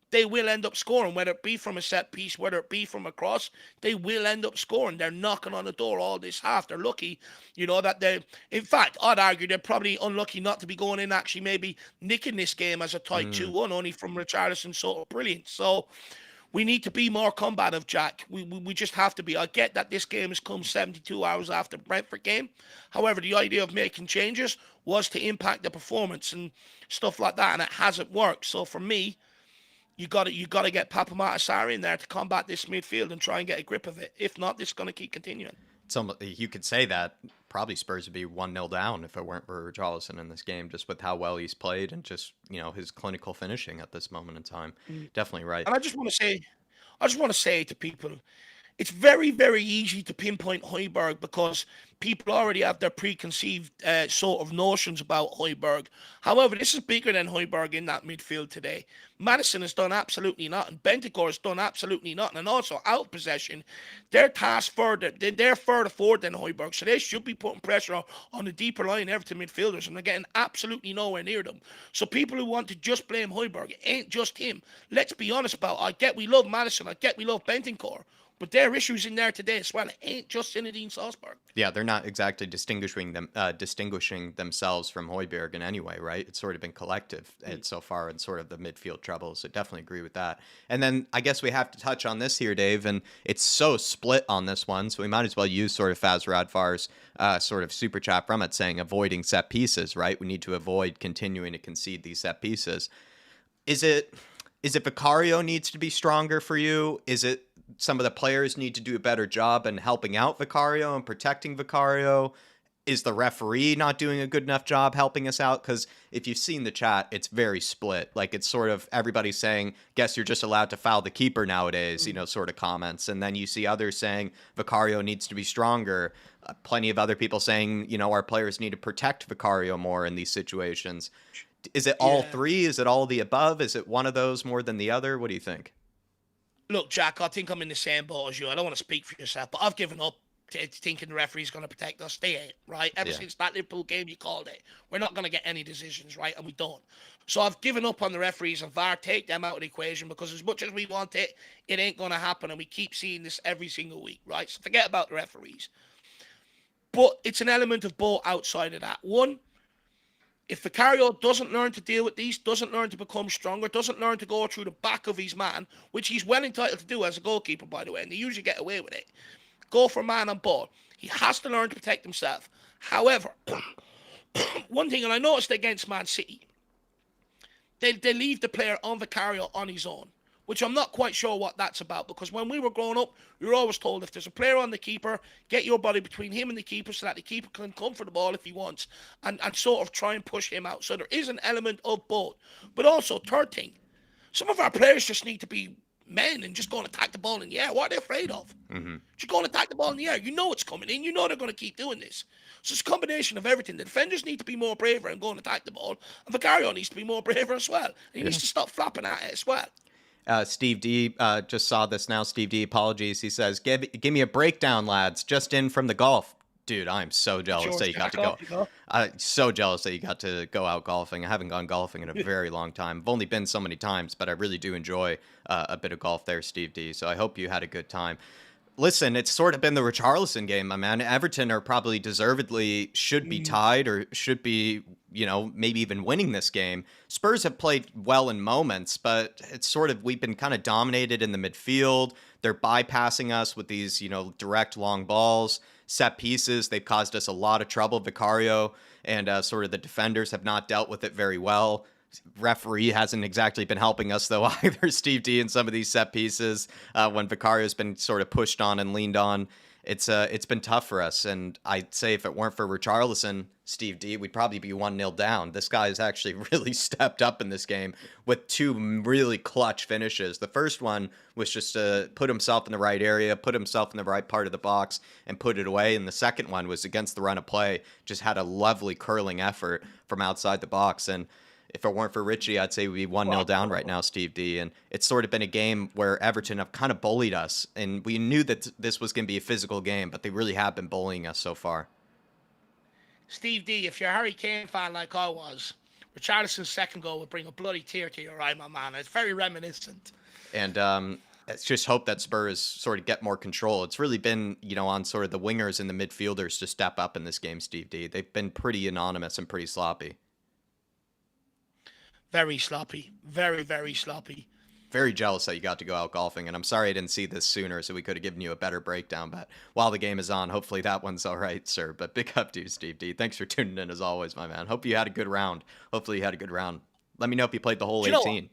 they will end up scoring, whether it be from a set piece, whether it be from a cross, they will end up scoring. They're knocking on the door all this half. They're lucky, that in fact, I'd argue they're probably unlucky not to be going in, actually maybe nicking this game as a tight Mm. 2-1, only from Richarlison's sort of brilliance. So we need to be more combative, Jack. We just have to be. I get that this game has come 72 hours after the Brentford game. However, the idea of making changes was to impact the performance and stuff like that, and it hasn't worked. So for me, you got to get Papa Matasari in there to combat this midfield and try and get a grip of it. If not, this is going to keep continuing. You could say that probably Spurs would be 1-0 down if it weren't for Richarlison in this game, just with how well he's played and just, his clinical finishing at this moment in time. Definitely right. And I just want to say to people, it's very, very easy to pinpoint Højbjerg because people already have their preconceived sort of notions about Højbjerg. However, this is bigger than Højbjerg in that midfield today. Madison has done absolutely nothing. Bentancur has done absolutely nothing. And also, out of possession, they're further forward than Højbjerg. So they should be putting pressure on the deeper line Everton midfielders, and they're getting absolutely nowhere near them. So people who want to just blame Højbjerg, it ain't just him. Let's be honest about it. I get we love Madison. I get we love Bentancur. But there are issues in there today as well. It ain't just Zinedine Salzburg. Yeah, they're not exactly distinguishing themselves from Højbjerg in any way, right? It's sort of been collective so far in sort of the midfield troubles. So definitely agree with that. And then I guess we have to touch on this here, Dave, and it's so split on this one, so we might as well use sort of Faz Radfar's sort of super chat from it saying avoiding set pieces, right? We need to avoid continuing to concede these set pieces. Is it Vicario needs to be stronger for you? Is it some of the players need to do a better job in helping out Vicario and protecting Vicario? Is the referee not doing a good enough job helping us out? Because if you've seen the chat, it's very split. Like, it's sort of everybody saying, guess you're just allowed to foul the keeper nowadays, sort of comments. And then you see others saying Vicario needs to be stronger. Plenty of other people saying, our players need to protect Vicario more in these situations. Is it all three? Is it all the above? Is it one of those more than the other? What do you think? Look, Jack, I think I'm in the same boat as you. I don't want to speak for yourself, but I've given up thinking the referee's going to protect us. They ain't, right? Ever since that Liverpool game, you called it. We're not going to get any decisions, right? And we don't. So I've given up on the referees and VAR. Take them out of the equation, because as much as we want it, it ain't going to happen. And we keep seeing this every single week, right? So forget about the referees. But it's an element of both outside of that. One, if Vicario doesn't learn to deal with these, doesn't learn to become stronger, doesn't learn to go through the back of his man, which he's well entitled to do as a goalkeeper, by the way, and they usually get away with it, go for man on ball. He has to learn to protect himself. However, one thing, and I noticed against Man City, they leave the player on Vicario on his own, which I'm not quite sure what that's about, because when we were growing up, we were always told if there's a player on the keeper, get your body between him and the keeper so that the keeper can come for the ball if he wants and sort of try and push him out. So there is an element of both. But also, third thing, some of our players just need to be men and just go and attack the ball in the air. What are they afraid of? Just go and attack the ball in the air. You know it's coming in. You know they're going to keep doing this. So it's a combination of everything. The defenders need to be more braver and go and attack the ball. And Vicario needs to be more braver as well. And he needs to stop flapping at it as well. Steve D just saw this now. Steve D, apologies. He says, give me a breakdown, lads. Just in from the golf. Dude, I'm so jealous that you got to go. So jealous that you got to go out golfing. I haven't gone golfing in a very long time. I've only been so many times, but I really do enjoy a bit of golf there, Steve D. So I hope you had a good time. Listen, it's sort of been the Richarlison game, my man. Everton are probably deservedly should be tied or should be, maybe even winning this game. Spurs have played well in moments, but it's sort of, we've been kind of dominated in the midfield. They're bypassing us with these, direct long balls, set pieces. They've caused us a lot of trouble. Vicario and sort of the defenders have not dealt with it very well. Referee hasn't exactly been helping us, though, either, Steve D, in some of these set pieces when Vicario's been sort of pushed on and leaned on. It's been tough for us, and I'd say if it weren't for Richarlison, Steve D, we'd probably be 1-0 down. This guy has actually really stepped up in this game with two really clutch finishes. The first one was just to put himself in the right area, put himself in the right part of the box, and put it away. And the second one was against the run of play, just had a lovely curling effort from outside the box. And if it weren't for Richie, I'd say we'd be 1-0 down right now, Steve D. And it's sort of been a game where Everton have kind of bullied us. And we knew that this was going to be a physical game, but they really have been bullying us so far. Steve D, if you're a Harry Kane fan like I was, Richarlison's second goal would bring a bloody tear to your eye, my man. It's very reminiscent. And let's just hope that Spurs sort of get more control. It's really been, on sort of the wingers and the midfielders to step up in this game, Steve D. They've been pretty anonymous and pretty sloppy. Very sloppy. Very, very sloppy. Very jealous that you got to go out golfing, and I'm sorry I didn't see this sooner, so we could have given you a better breakdown. But while the game is on, hopefully that one's all right, sir. But big up to you, Steve D. Thanks for tuning in as always, my man. Hope you had a good round. Hopefully you had a good round. Let me know if you played the whole 18. Do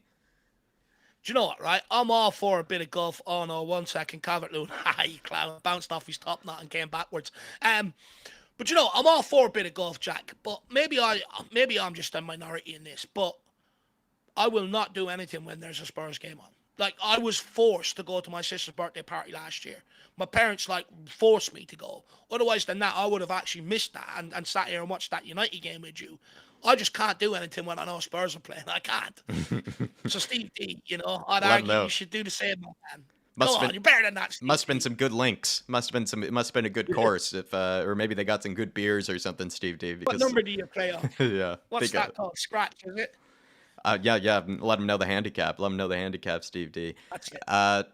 you know what, right? I'm all for a bit of golf. Oh, no, 1 second. Calvert-Lewin, you clown, bounced off his top knot and came backwards. But, I'm all for a bit of golf, Jack. But maybe I'm just a minority in this. But I will not do anything when there's a Spurs game on. Like, I was forced to go to my sister's birthday party last year. My parents, forced me to go. Otherwise than that, I would have actually missed that and sat here and watched that United game with you. I just can't do anything when I know Spurs are playing. I can't. So, Steve D, I'd argue you should do the same, man. You're better than that, Steve. Must have been some good links. It must have been a good course, or maybe they got some good beers or something, Steve D. What number do you play on? Yeah. What's that called? Scratch, is it? Yeah. Let them know the handicap. Let them know the handicap, Steve D. That's it.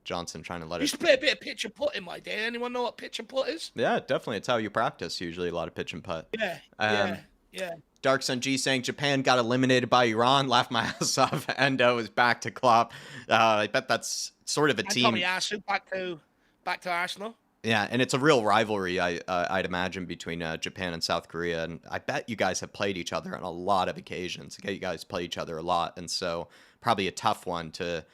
Johnson trying to let I used to play a bit of pitch and putt in my day. Anyone know what pitch and putt is? Yeah, definitely. It's how you practice usually, a lot of pitch and putt. Yeah. Dark Sun G saying Japan got eliminated by Iran. Laughed my ass off. Endo is back to Klopp. I bet that's sort of a team. Tommy Asu back to Arsenal. Yeah, and it's a real rivalry, I'd imagine, between Japan and South Korea. And I bet you guys have played each other on a lot of occasions. You guys play each other a lot. And so probably a tough one to,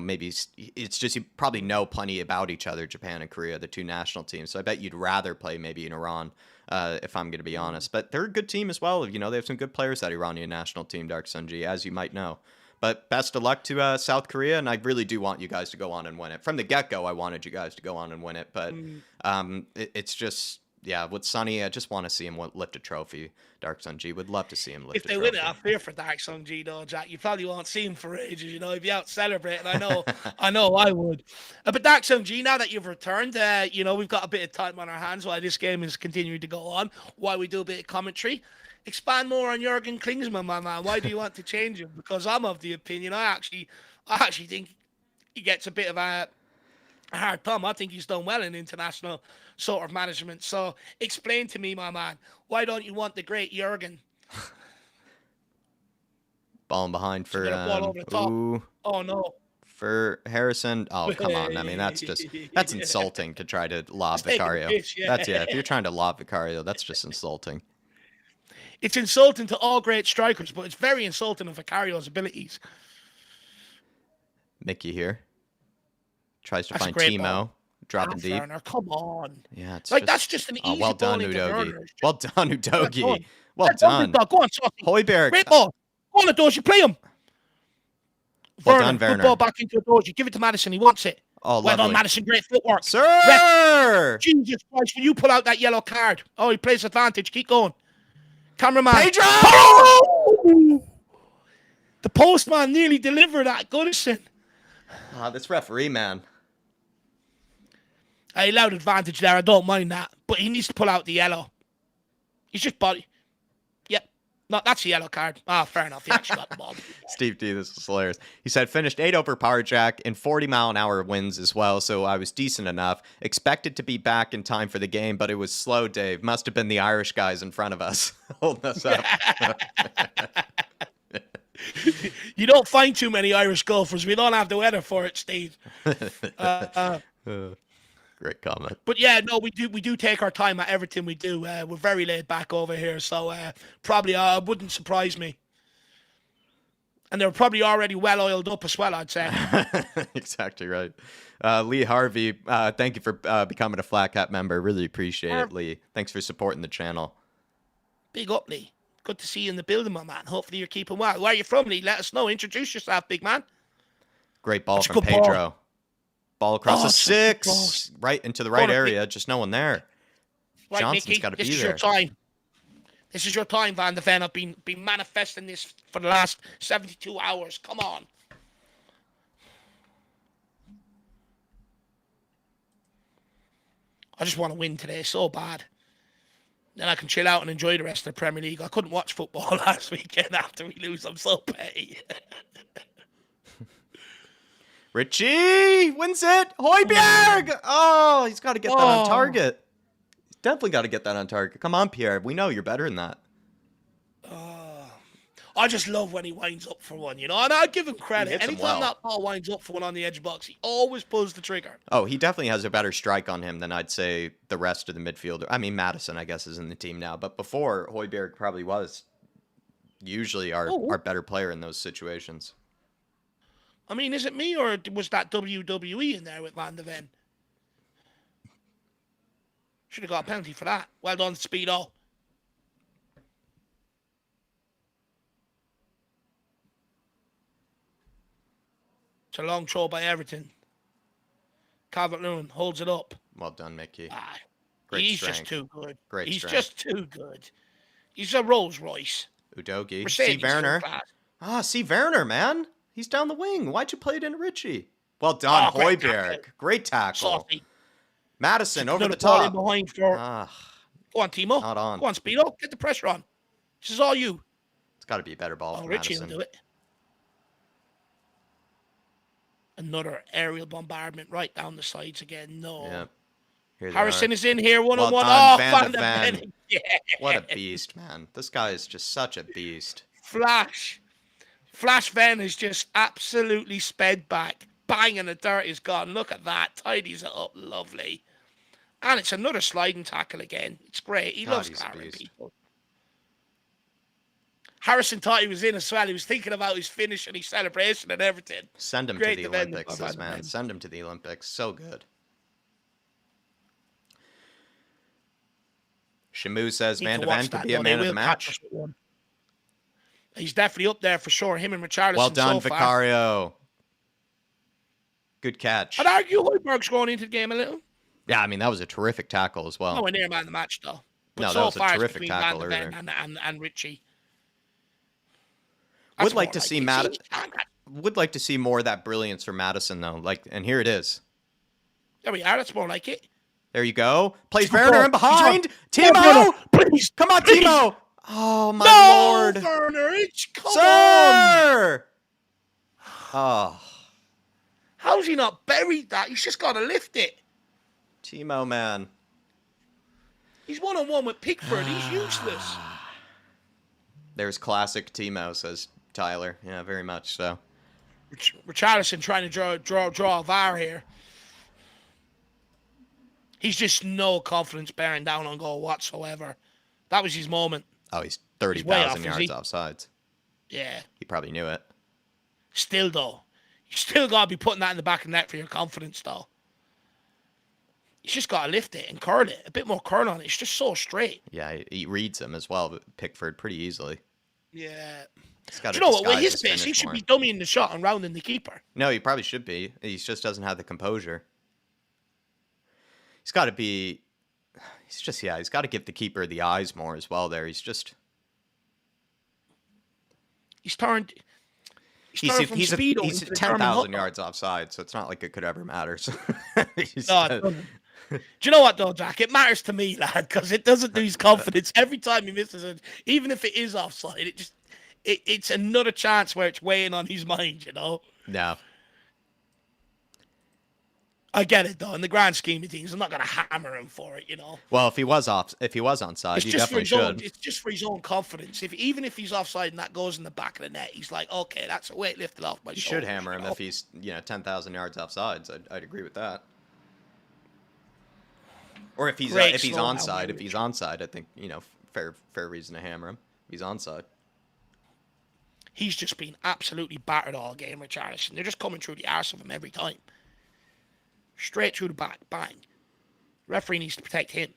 maybe it's just you probably know plenty about each other, Japan and Korea, the two national teams. So I bet you'd rather play maybe in Iran, if I'm going to be honest. But they're a good team as well. They have some good players, that Iranian national team, Dark Sunji, as you might know. But best of luck to South Korea, and I really do want you guys to go on and win it. From the get-go, I wanted you guys to go on and win it, but it's just, with Sonny, I just want to see him lift a trophy. Dark Sun G would love to see him lift a trophy. If they win it, I fear for Dark Sun G, though, Jack. You probably won't see him for ages, He'd be out celebrating. I know I would. But Dark Sun G, now that you've returned, we've got a bit of time on our hands while this game is continuing to go on, while we do a bit of commentary. Expand more on Jurgen Klinsmann, my man. Why do you want to change him? Because I'm of the opinion, I actually think he gets a bit of a hard time. I think he's done well in international sort of management. So explain to me, my man, why don't you want the great Jurgen? Balling behind for ball over the top. Oh no. For Harrison. Oh, come on. I mean, that's insulting to try to lob Vicario. If you're trying to lob Vicario, that's just insulting. It's insulting to all great strikers, but it's very insulting of Vicario's abilities. Mickey here. Tries to find Timo. Dropping deep. Werner, come on. Yeah, it's that's just an easy well done, Udogi. Well done, Udogi. Well done. Go on, Sophie. Hoiberg. Great ball. Go on, Adoji, play him. Well done, Werner. Good ball back into Adoji. Give it to Madison. He wants it. Oh, well done, Madison. Great footwork. Sir! Jesus Christ, will you pull out that yellow card? Oh, he plays advantage. Keep going. Cameraman. Pedro! Oh! The postman nearly delivered that. Goodison. This referee, man. I allowed advantage there. I don't mind that. But he needs to pull out the yellow. He's just body. Yep. No, that's a yellow card. Fair enough. He actually got the ball. Steve D, this is hilarious. He said, finished 8 over power jack in 40-mile-an-hour winds as well, so I was decent enough. Expected to be back in time for the game, but it was slow, Dave. Must have been the Irish guys in front of us holding us up. You don't find too many Irish golfers. We don't have the weather for it, Steve. Great comment. But yeah, no, we do take our time at everything we do. We're very laid back over here, so probably wouldn't surprise me. And they're probably already well oiled up as well, I'd say. Exactly right. Lee Harvey, thank you for becoming a Flat Cap member. Really appreciate it, Lee. Thanks for supporting the channel. Big up, Lee. Good to see you in the building, my man. Hopefully you're keeping well. Where are you from, Lee? Let us know. Introduce yourself, big man. Great ball from Pedro. Ball across the 6. Right into the right area. Just no one there. Right, Johnson's got to be there. This is your time. This is your time, Van de Ven. I've been manifesting this for the last 72 hours. Come on. I just want to win today so bad. Then I can chill out and enjoy the rest of the Premier League. I couldn't watch football last weekend after we lose. I'm so petty. Richie wins it. Højbjerg! Oh, he's got to get that on target. He's definitely got to get that on target. Come on, Pierre. We know you're better than that. I just love when he winds up for one, you know, and I give him credit. Anytime well. that ball winds up for one on the edge box, he always pulls the trigger. Oh, he definitely has a better strike on him than I'd say the rest of the midfielder. I mean, Madison, I guess, is in the team now, but before, Højbjerg probably was usually our better player in those situations. I mean, is it me or was that WWE in there with Van de Ven? Should have got a penalty for that. Well done, Speedo. It's a long throw by Everton. Calvert-Lewin holds it up. Well done, Mickey. He's just too good. He's just too good. He's a Rolls Royce. Udogie. See Werner. See Werner, man. He's down the wing. Why'd you play it into Richie? Well done, Højbjerg. Great tackle. Saucy. Madison over the top. Behind for... Go on, Timo. Not on. Go on, Speedo. Get the pressure on. This is all you. It's got to be a better ball for Richie Madison. will do it. Another aerial bombardment right down the sides again. No. Yeah. Harrison is in here, one-on-one. Well Van done, de Ven. Yeah. What a beast, man. This guy is just such a beast. Flash Ven is just absolutely sped back. Bang, and the dirt is gone. Look at that. Tidies it up. Lovely. And it's another sliding tackle again. It's great. He loves carrying people. Harrison thought he was in as well. He was thinking about his finish and his celebration and everything. Send him to the Olympics, this man. Send him to the Olympics. So good. Shamu says Van de Ven could be a man of the match. He's definitely up there for sure. Him and Richarlison. Well done, Vicario. Good catch. I'd argue Højbjerg's going into the game a little. Yeah, I mean, that was a terrific tackle as well. Nowhere near man of the match, though. But no, so that was far, a terrific tackle earlier. And Richie. Would like to see Would like to see more of that brilliance from Madison, though. And here it is. There we are. That's more like it. There you go. Plays Werner in behind. Timo! Please, come on, please. Timo! Oh, my Lord. Werner, come Sir! Oh. How's he not buried that? He's just got to lift it. Timo, man. He's one-on-one with Pickford. He's useless. There's classic Timo, says Tyler. Yeah, very much so. Richarlison trying to draw a VAR here. He's just no confidence bearing down on goal whatsoever. That was his moment. Oh, he's 30,000 yards offsides. Yeah. He probably knew it. Still, though. You still got to be putting that in the back of the net for your confidence, though. He's just got to lift it and curl it. A bit more curl on it. It's just so straight. Yeah, he reads him as well, Pickford, pretty easily. Yeah. Do you know what? With his pace, he should be dummying the shot and rounding the keeper. No, he probably should be. He just doesn't have the composure. He's got to be... he's got to give the keeper the eyes more as well there. He's just... He's turned He's 10,000 yards offside, so it's not like it could ever matter. So do you know what, though, Jack? It matters to me, lad, because it doesn't lose confidence. Every time he misses it, even if it is offside, it's another chance where it's weighing on his mind, you know? No. I get it, though. In the grand scheme of things, I'm not going to hammer him for it, you know? Well, if he was onside, you definitely should. It's just for his own confidence. Even if he's offside and that goes in the back of the net, he's like, okay, that's a weight lifted off my shoulder. You should hammer him if he's 10,000 yards offsides. I'd agree with that. Or if he's onside, I think fair reason to hammer him. If he's onside. He's just been absolutely battered all game, Richarlison. They're just coming through the arse of him every time. Straight through the back, bang. Referee needs to protect him.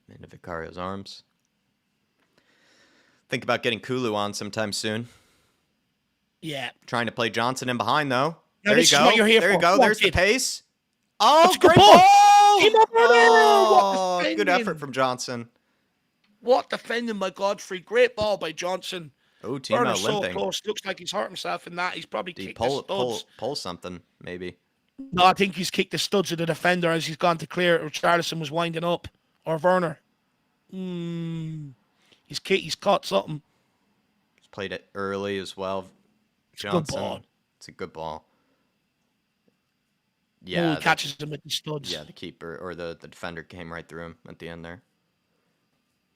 Into Vicario's arms. Think about getting Kulu on sometime soon. Yeah. Trying to play Johnson in behind, though. No, there you go. There you go. There's the pace. Oh, great ball! Oh, good effort from Johnson. What defending by Godfrey. Great ball by Johnson. Oh, Timo limping. So close. Looks like he's hurt himself in that. He's probably kicked the studs. Pull something, maybe. No, I think he's kicked the studs of the defender as he's gone to clear it. Richarlison was winding up. Or Werner. He's caught something. He's played it early as well. It's a good Johnson. ball. It's a good ball. Oh, Yeah, he catches him with the studs. yeah, the keeper or the defender came right through him at the end there.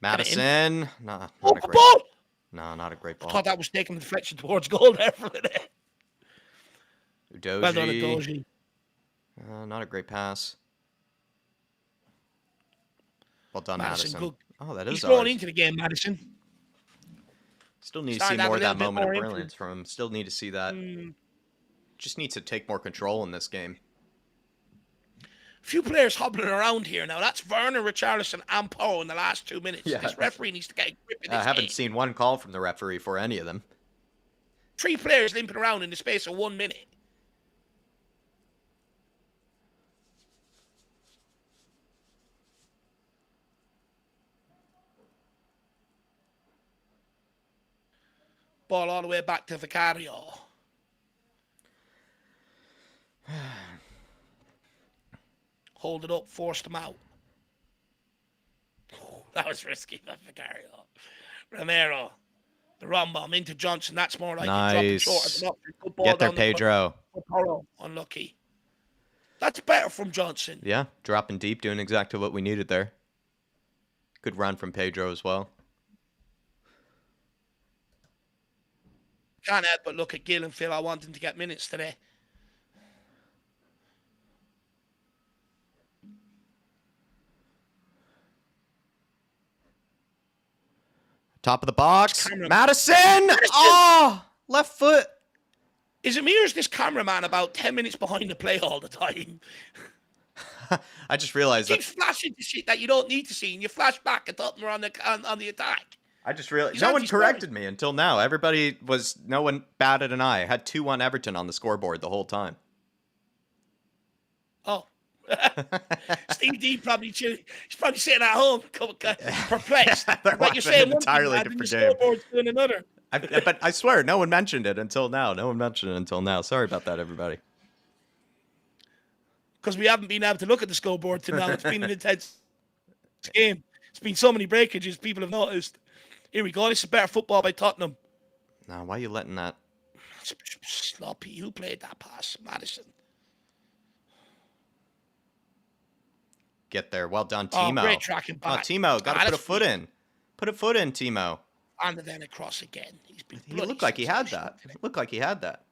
Get it in. Madison, not Oh, a good great ball! No, not a great I ball. thought that was taking the deflection towards goal there for a minute. Udoji. Well done, Udoji. Not a great pass. Well done, Madison. Madison. Good. Oh, that is He's growing ours. into the game, Madison. Still need to Starting see to have more a of that little bit moment of more brilliance from him. Still need to see that. Just needs to take more control in this game. Few players hobbling around here now. That's Werner, Richarlison, and Poe in the last 2 minutes. Yeah. This referee needs to get a grip in this I haven't game. seen one call from the referee for any of them. 3 players limping around in the space of 1 minute. Ball all the way back to Vicario. Hold it up, forced him out. That was risky, that Vicario. Romero. The run bomb into Johnson. That's more like dropping short of the knock. Good ball Get there, down Pedro. Unlucky. That's better from Johnson. Yeah, dropping deep, doing exactly what we needed there. Good run from Pedro as well. Can't help but look at Gill and feel I want him to get minutes today. Top of the box. Madison! Oh! Left foot. Is it me or is this cameraman about 10 minutes behind the play all the time? I just realized Keeps flashing to shit that you don't need to see, and you flash back and Tottenham are on the attack. I just realized He's no one anti-scoring. corrected me until now. No one batted an eye. I had 2-1 Everton on the scoreboard the whole time. Oh. Steve D he's probably sitting at home perplexed. They're Like you're watching saying an one entirely thing, and different the game. scoreboard's doing another. But I swear, no one mentioned it until now. Sorry about that, everybody. Because we haven't been able to look at the scoreboard till now. It's been an intense game. It's been so many breakages, people have noticed. Here we go. This is better football by Tottenham. Now, why are you letting that? Sloppy. Who played that pass? Madison. Get there. Well done, Oh, Timo. great tracking Oh, back. Timo, got to put a foot in. Put a foot in, Timo. And then across again. He looked like he had that.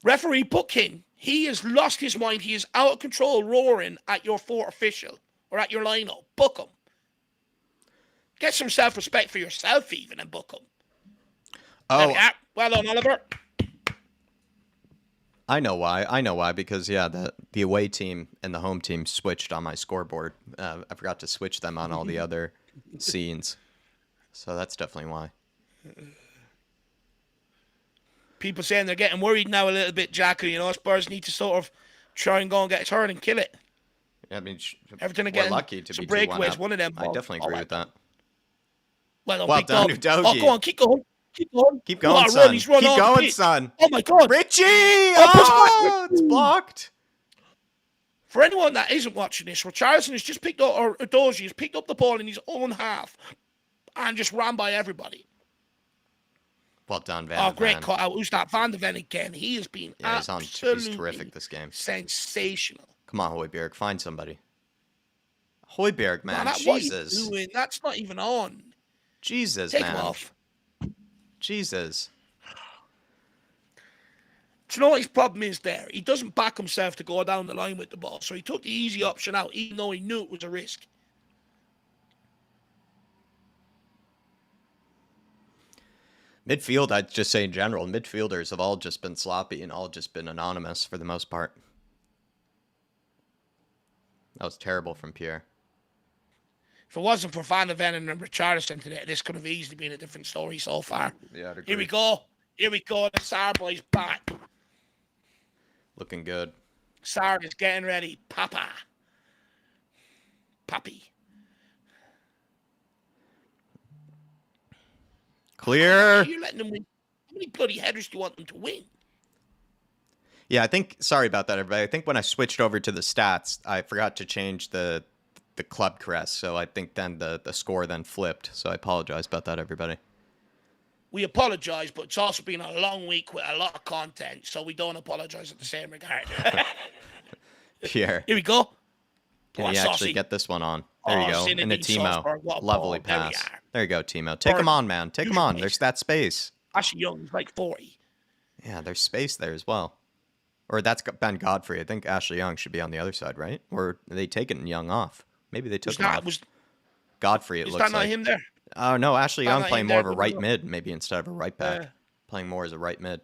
Referee Booking. He has lost his mind. He is out of control, roaring at your fourth official or at your lineup. Book him. Get some self-respect for yourself, even, and book him. Oh, well done, Oliver. I know why. Because the away team and the home team switched on my scoreboard. I forgot to switch them on all the other scenes, so that's definitely why. People saying they're getting worried now a little bit, Jack. You know, Spurs need to sort of try and go and get a turn and kill it. I mean, Everton we're again. lucky to Some be 2-1 breakaways. up. One of them. I definitely agree with that. Well done, Udogie. Oh, go on, keep going. Keep going, What a son. run. He's run Keep on the going, pitch. son. Oh my God. Richie! Oh, It's blocked. For anyone that isn't watching this, Richarlison has just picked up, or Udogie has picked up the ball in his own half and just ran by everybody. Well done, Van. Oh, great cut out. Who's that? Van de Ven again. He has been he's terrific this game. Sensational. Come on, Højbjerg, find somebody. Højbjerg, man, What Jesus. are you doing? That's not even on. Jesus, Take man. him off. Jesus. Do you know what his problem is there? He doesn't back himself to go down the line with the ball, so he took the easy option out, even though he knew it was a risk. Midfield, I'd just say in general, midfielders have all just been sloppy and all just been anonymous for the most part. That was terrible from Pierre. If it wasn't for Van de Ven and Richarlison today, this could have easily been a different story so far. Yeah, I'd agree. Here we go. The Sar boy's back. Looking good. Sar is getting ready. Pappy. Clear. You're letting them win. How many bloody headers do you want them to win? Yeah, sorry about that, everybody. I think when I switched over to the stats, I forgot to change the the club crest. So I think then the score then flipped. So I apologize about that, everybody. We apologise, but it's also been a long week with a lot of content, so we don't apologise at the same regard. Pierre, Here we go. can you actually get this one on? There you go. And a Timo. Lovely pass. There you go, Timo. Take him on, man. Take him on. There's that space. Ashley Young's like 40. Yeah, there's space there as well. Or that's Ben Godfrey. I think Ashley Young should be on the other side, right? Or are they taking Young off? Maybe they took him off. Godfrey, it looks like. Is that not him there? Oh, no, Ashley Young playing more of a right mid, maybe instead of a right back. Playing more as a right mid.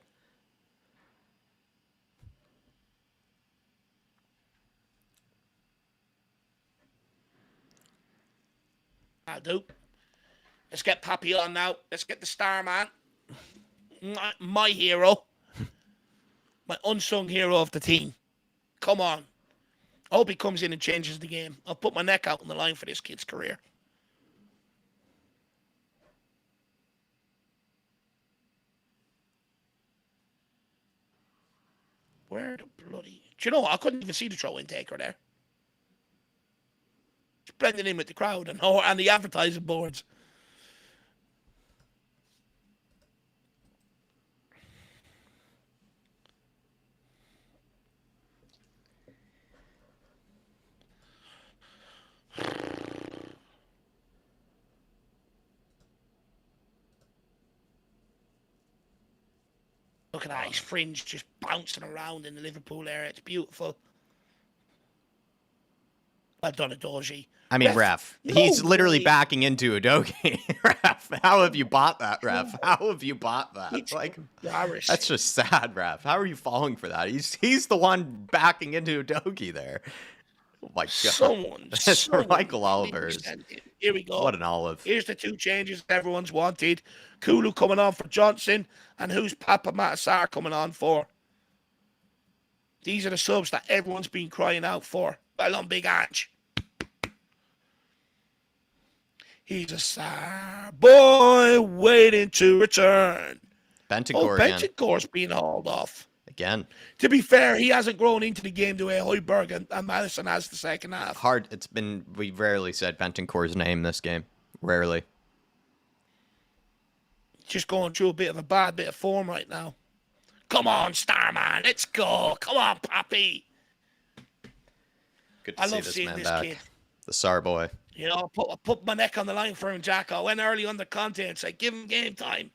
I'll do. Let's get Pappy on now. Let's get the star man. My hero. My unsung hero of the team. Come on. I hope he comes in and changes the game. I'll put my neck out on the line for this kid's career. Where the bloody... Do you know what? I couldn't even see the throw-in taker there. It's blending in with the crowd and the advertising boards. Look at that, his fringe just bouncing around in the Liverpool area. It's beautiful. Well done, Adoji. I mean, ref. He's literally backing into Udogie. Ref, how have you bought that, ref? How have you bought that? It's like, embarrassing. that's just sad, ref. How are you falling for that? He's the one backing into Udogie there. Oh my god. That's Michael Oliver. Here we go. What an olive. Here's the two changes everyone's wanted. Kulu coming on for Johnson, and who's Papa Matasar coming on for? These are the subs that everyone's been crying out for. Well on, Big Ange. He's a Sar boy waiting to return. Bentancur again. Bentancur's being hauled off. Again. To be fair, he hasn't grown into the game the way Højbjerg and Madison has the second half. Hard. We rarely said Bentancur's name this game. Rarely. Just going through a bit of a bad bit of form right now. Come on, Starman. Let's go. Come on, Pappy. Good to see this man back. Kid. The Sar boy. You know, I put my neck on the line for him, Jack. I went early on the content. Said, give him game time.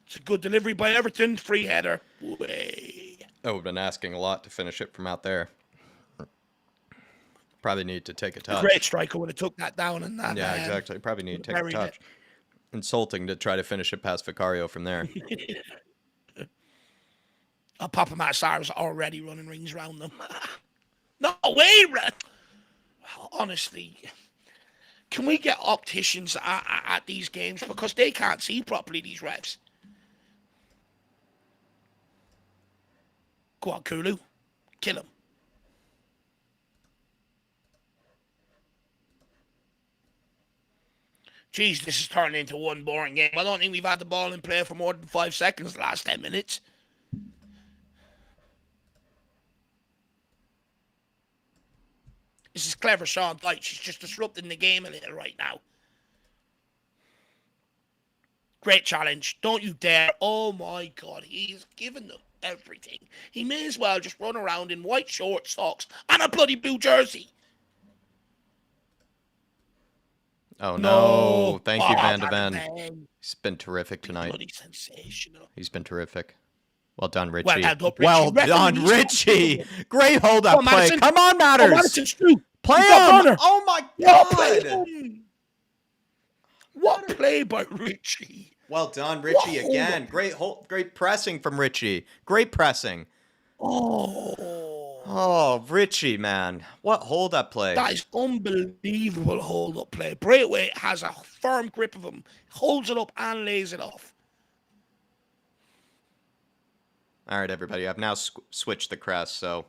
It's a good delivery by Everton. Free header. Way. I would have been asking a lot to finish it from out there. Probably need to take a touch. A great striker would have took that down and that. Yeah, exactly. Probably need to take a touch. Insulting to try to finish it past Vicario from there. Papa Matasar's already running rings around them. No way, Red. Honestly, can we get opticians at these games? Because they can't see properly, these refs. Go on, Kulu. Kill him. Jeez, this is turning into one boring game. I don't think we've had the ball in play for more than 5 seconds the last 10 minutes. This is clever, Sean Dyche. She's just disrupting the game a little right now. Great challenge. Don't you dare. Oh, my God. He's given them everything. He may as well just run around in white short socks and a bloody blue jersey. Oh, no. Thank you, Van de Ven. He's been terrific tonight. Bloody sensational. He's been terrific. Well done, Richie. Well done, Richie. Great hold-up play. Come on, Matters. Play him. Oh, my God. What play by Richie? Well done, Richie, again. Great pressing from Richie. Great pressing. Oh, Richie, man. What hold-up play. That is unbelievable hold-up play. Braithwaite has a firm grip of him, holds it up and lays it off. All right, everybody. I've now switched the crest, so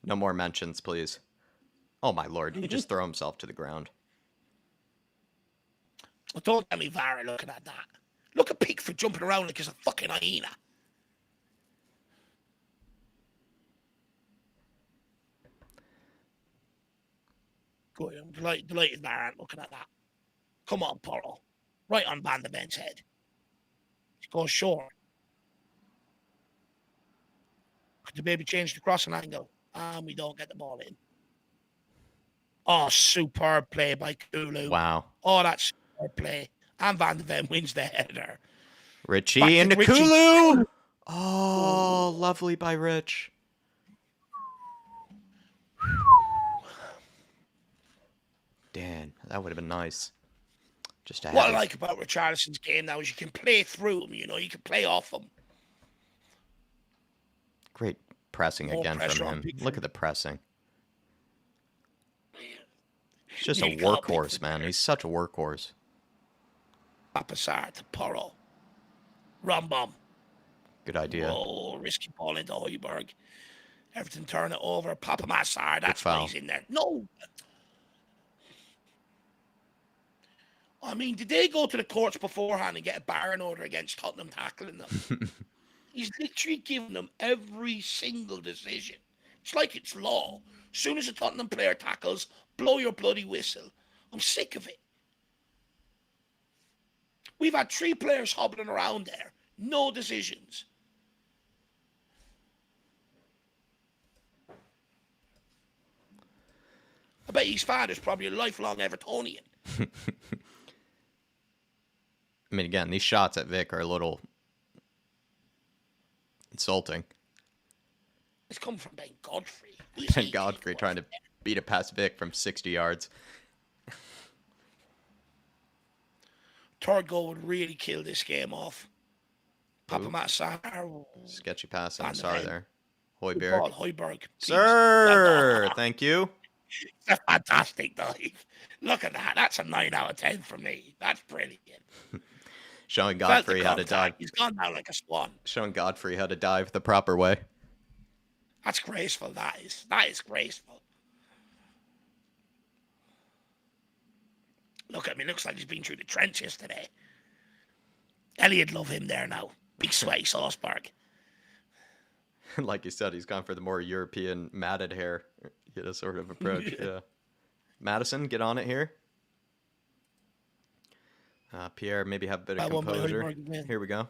no more mentions, please. Oh, my Lord. He just threw himself to the ground. Don't tell me Vara looking at that. Look at Pickford jumping around like he's a fucking hyena. Good. I'm delighted there aren't looking at that. Come on, Porro. Right on Van de Ven's head. He goes short. Could the baby change the crossing angle? And we don't get the ball in. Oh, superb play by Kulu. Wow. Oh, that's superb play. And Van de Ven wins the header. Richie into Kulu. Oh, lovely by Rich. Dan, that would have been nice. Just to have what I like about Richarlison's game now is you can play through him, you know, you can play off him. Great pressing More again pressure from on him. Pickford. Look at the pressing. He's just a Nearly got workhorse, Pickford man. there. He's such a workhorse. Papasar to Porro. Rambam. Good idea. Oh, risky ball into Højbjerg. Everton turn it over. Papa Massar, that's why foul. he's in there. No. I mean, did they go to the courts beforehand and get a barring order against Tottenham tackling them? He's literally giving them every single decision. It's like it's law. As soon as a Tottenham player tackles, blow your bloody whistle. I'm sick of it. We've had 3 players hobbling around there. No decisions. I bet his father's probably a lifelong Evertonian. I mean, again, these shots at Vic are a little insulting. It's come from Ben Godfrey. Ben Godfrey trying to beat it past Vic from 60 yards. Third goal would really kill this game off. Papa Massar. Sketchy pass on Van de Sar Ven. there. Good Højbjerg. ball, Højbjerg. please. Sir, thank you. It's a fantastic dive. Look at that. That's a 9 out of 10 for me. That's brilliant. Showing Felt the Godfrey how to contact. dive. He's gone down like a swan. Showing Godfrey how to dive the proper way. That's graceful. That is graceful. Look at me. Looks like he's been through the trenches today. Elliot love him there now. Big sweaty Salzburg. Like you said, he's gone for the more European matted hair, sort of approach. Yeah. Madison, get on it here. Pierre, maybe have a bit of Well, one by composure. Højbjerg again. Here we go.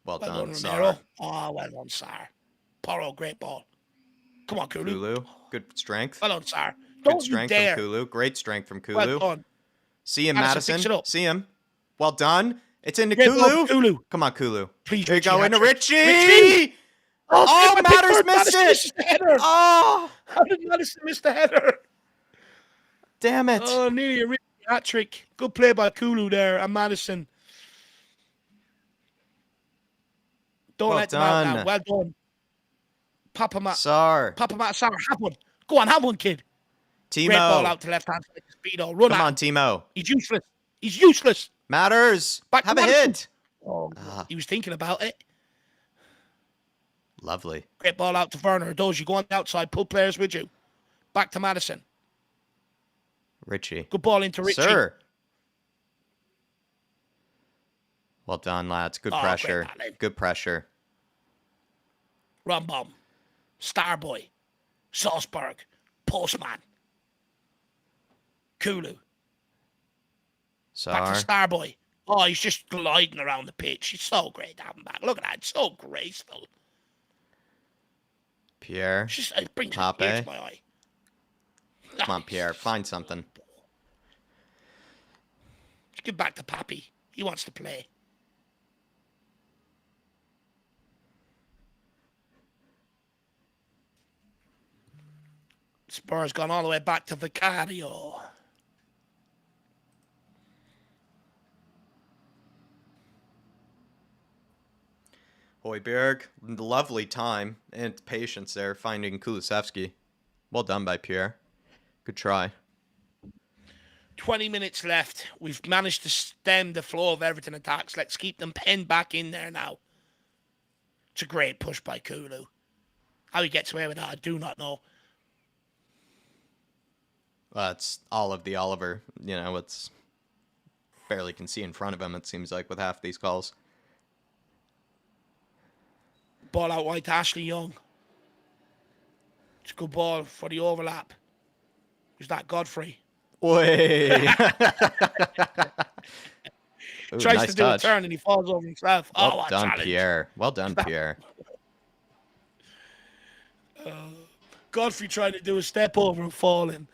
Well Well done, done, Sar. Romero. Oh, well done, Sar. Porro, great ball. Come on, Kulu. Kulu, good strength. Well done, Sar. Good Don't you strength dare. from Kulu. Great strength from Well Kulu. done. See him, Madison, Madison. fix it up. See him. Well done. It's into Great ball Kulu. for Kulu. Come on, Kulu. Please, Here you Richie, go into hat-trick. Richie. Richie! Oh, Pickford, Matters missed Madison it. misses the header. Oh, How did Madison miss the header? damn it. Oh, nearly a Richie hat-trick. Good play by Kulu there and Madison. Don't Well let them out done. now. Well done. Papa Sar. Massar, have one. Go on, have one, kid. Great ball Timo. out to left-hand side. Speedo. Run Come at on, him. Timo. He's useless. He's useless. Matters. Back to Have a Madison. hit. Oh, he was thinking about it. Lovely. Great ball out to Werner. Dozy, go on the outside. Pull players with you. Back to Madison. Richie. Good ball into Richie. Sir. Well done, lads. Good Oh, pressure. great batting. Good pressure. Rambam. Starboy. Salzburg. Postman. Kulu. Back Sar. to Starboy. Oh, he's just gliding around the pitch. He's so great to have him back. Look at that. It's so graceful. Pierre. It's just, it brings a Pape. tear to my eye. Come on, Pierre. Find something. Just give back to Pappy. He wants to play. Spurs gone all the way back to Vicario. Højbjerg. Lovely time and patience there finding Kulusevski. Well done by Pierre. Good try. 20 minutes left. We've managed to stem the flow of Everton attacks. Let's keep them penned back in there now. It's a great push by Kulu. How he gets away with that, I do not know. Well, it's all of the Oliver. It's barely can see in front of him, it seems like, with half these calls. Ball out wide to Ashley Young. It's a good ball for the overlap. Who's that? Godfrey. Way. Ooh, Tries nice to do touch. a turn and he falls over himself. Well What done, challenge. Pierre. Well done, Pierre. Godfrey tried to do a step over and falling.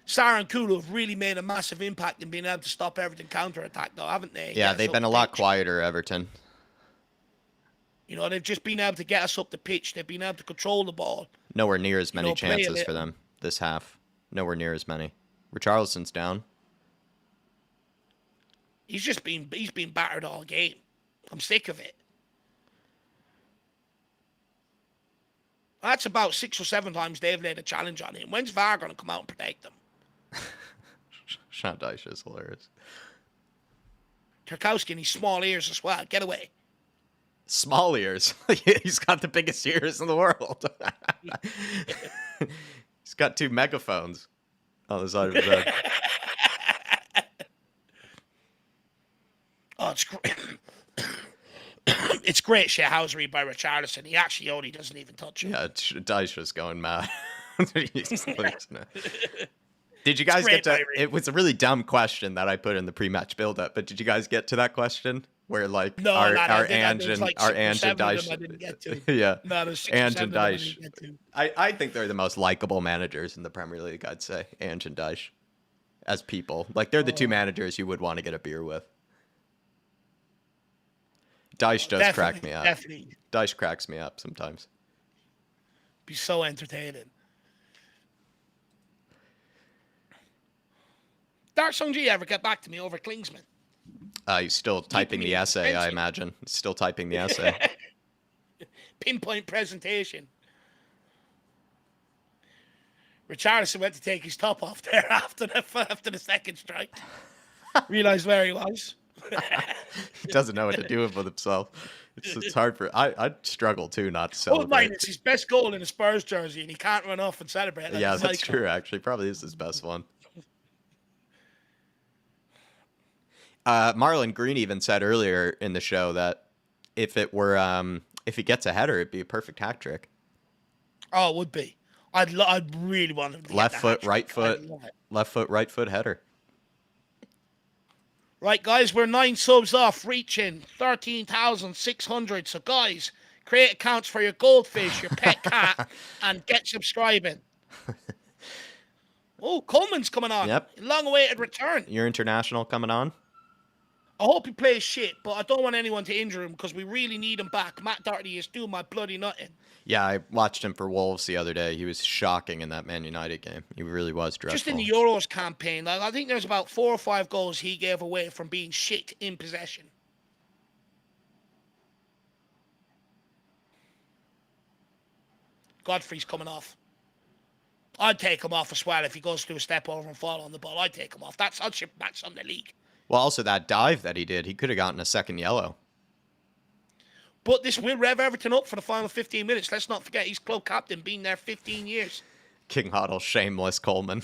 Sarah and Kulu have really made a massive impact in being able to stop Everton counter-attack, though, haven't they? Yeah, Get they've us been up a the lot pitch. quieter, Everton. You know, they've just been able to get us up the pitch. They've been able to control the ball. Nowhere near as many play a chances for little. them this half. Nowhere near as many. Richarlison's down. He's been battered all game. I'm sick of it. That's about 6 or 7 times they've laid a challenge on him. When's VAR going to come out and protect them? Sean Dyche is hilarious. Tarkowski and his small ears as well. Get away. Small ears. He's got the biggest ears in the world. He's got 2 megaphones on the side of his head. Oh, it's great. It's great shithousery by Richarlison. He actually only doesn't even touch him. Yeah, Dyche was going mad. Did you guys great, get to? Byron. It was a really dumb question that I put in the pre-match build-up, but did you guys get to that question where like No, our no, Ange there's and like our 6 or Ange 7 and of them I didn't get to. Dyche? Yeah, No, there's 6 or Ange 7 and of them I Dyche. didn't get to. I think they're the most likable managers in the Premier League. I'd say Ange and Dyche, as people, like they're the 2 managers you would want to get a beer with. Dyche does crack me up. Definitely. Dyche cracks me up sometimes. Be so entertaining. Dark Song G ever get back to me over Klingsman? He's still typing the essay, I imagine. He's still typing the essay. Pinpoint presentation. Richarlison went to take his top off there after the second strike. Realised where he was. He doesn't know what to do with himself. It's hard for I'd struggle too not to Oh, mine, celebrate. it's his best goal in a Spurs jersey, and he can't run off and celebrate. Like Yeah, a that's psycho. true. Actually, probably is his best one. Marlon Green even said earlier in the show that if he gets a header, it'd be a perfect hat trick. Oh, it would be. I'd really want him to get Left the foot, hat-trick. right foot, I'd love it. left foot, right foot header. Right, guys, we're 9 subs off, reaching 13,600. So, guys, create accounts for your goldfish, your pet cat, and get subscribing. Oh, Coleman's coming on. Yep. Long-awaited return. Your international coming on. I hope he plays shit, but I don't want anyone to injure him because we really need him back. Matt Doherty is doing my bloody nothing. Yeah, I watched him for Wolves the other day. He was shocking in that Man United game. He really was dreadful. Just in the Euros campaign, like, I think there's about 4 or 5 goals he gave away from being shit in possession. Godfrey's coming off. I'd take him off as well if he goes to do a step over and fall on the ball. I'd take him off. I'd ship back on the league. Well, also that dive that he did, he could have gotten a second yellow. But this will rev Everton up for the final 15 minutes. Let's not forget he's club captain, been there 15 years. King Hoddle, shameless Coleman.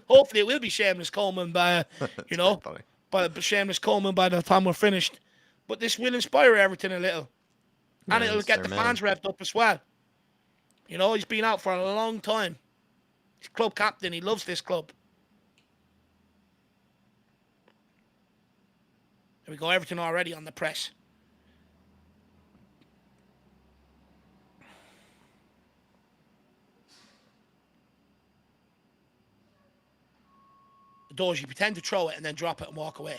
Hopefully it will be shameless Coleman by, Funny. shameless Coleman by the time we're finished. But this will inspire Everton a little. And Yeah, it'll he's get their the man. fans revved up as well. You know, he's been out for a long time. He's club captain. He loves this club. There we go. Everton already on the press. Doors, you pretend to throw it and then drop it and walk away.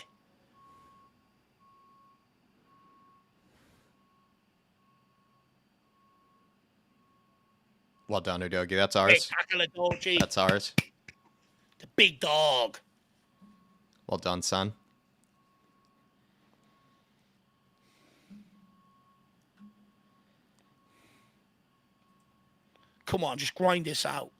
Well done, Udogi. That's Great ours. tackle, Adoji. That's ours. The big dog. Well done, son. Come on, just grind this out.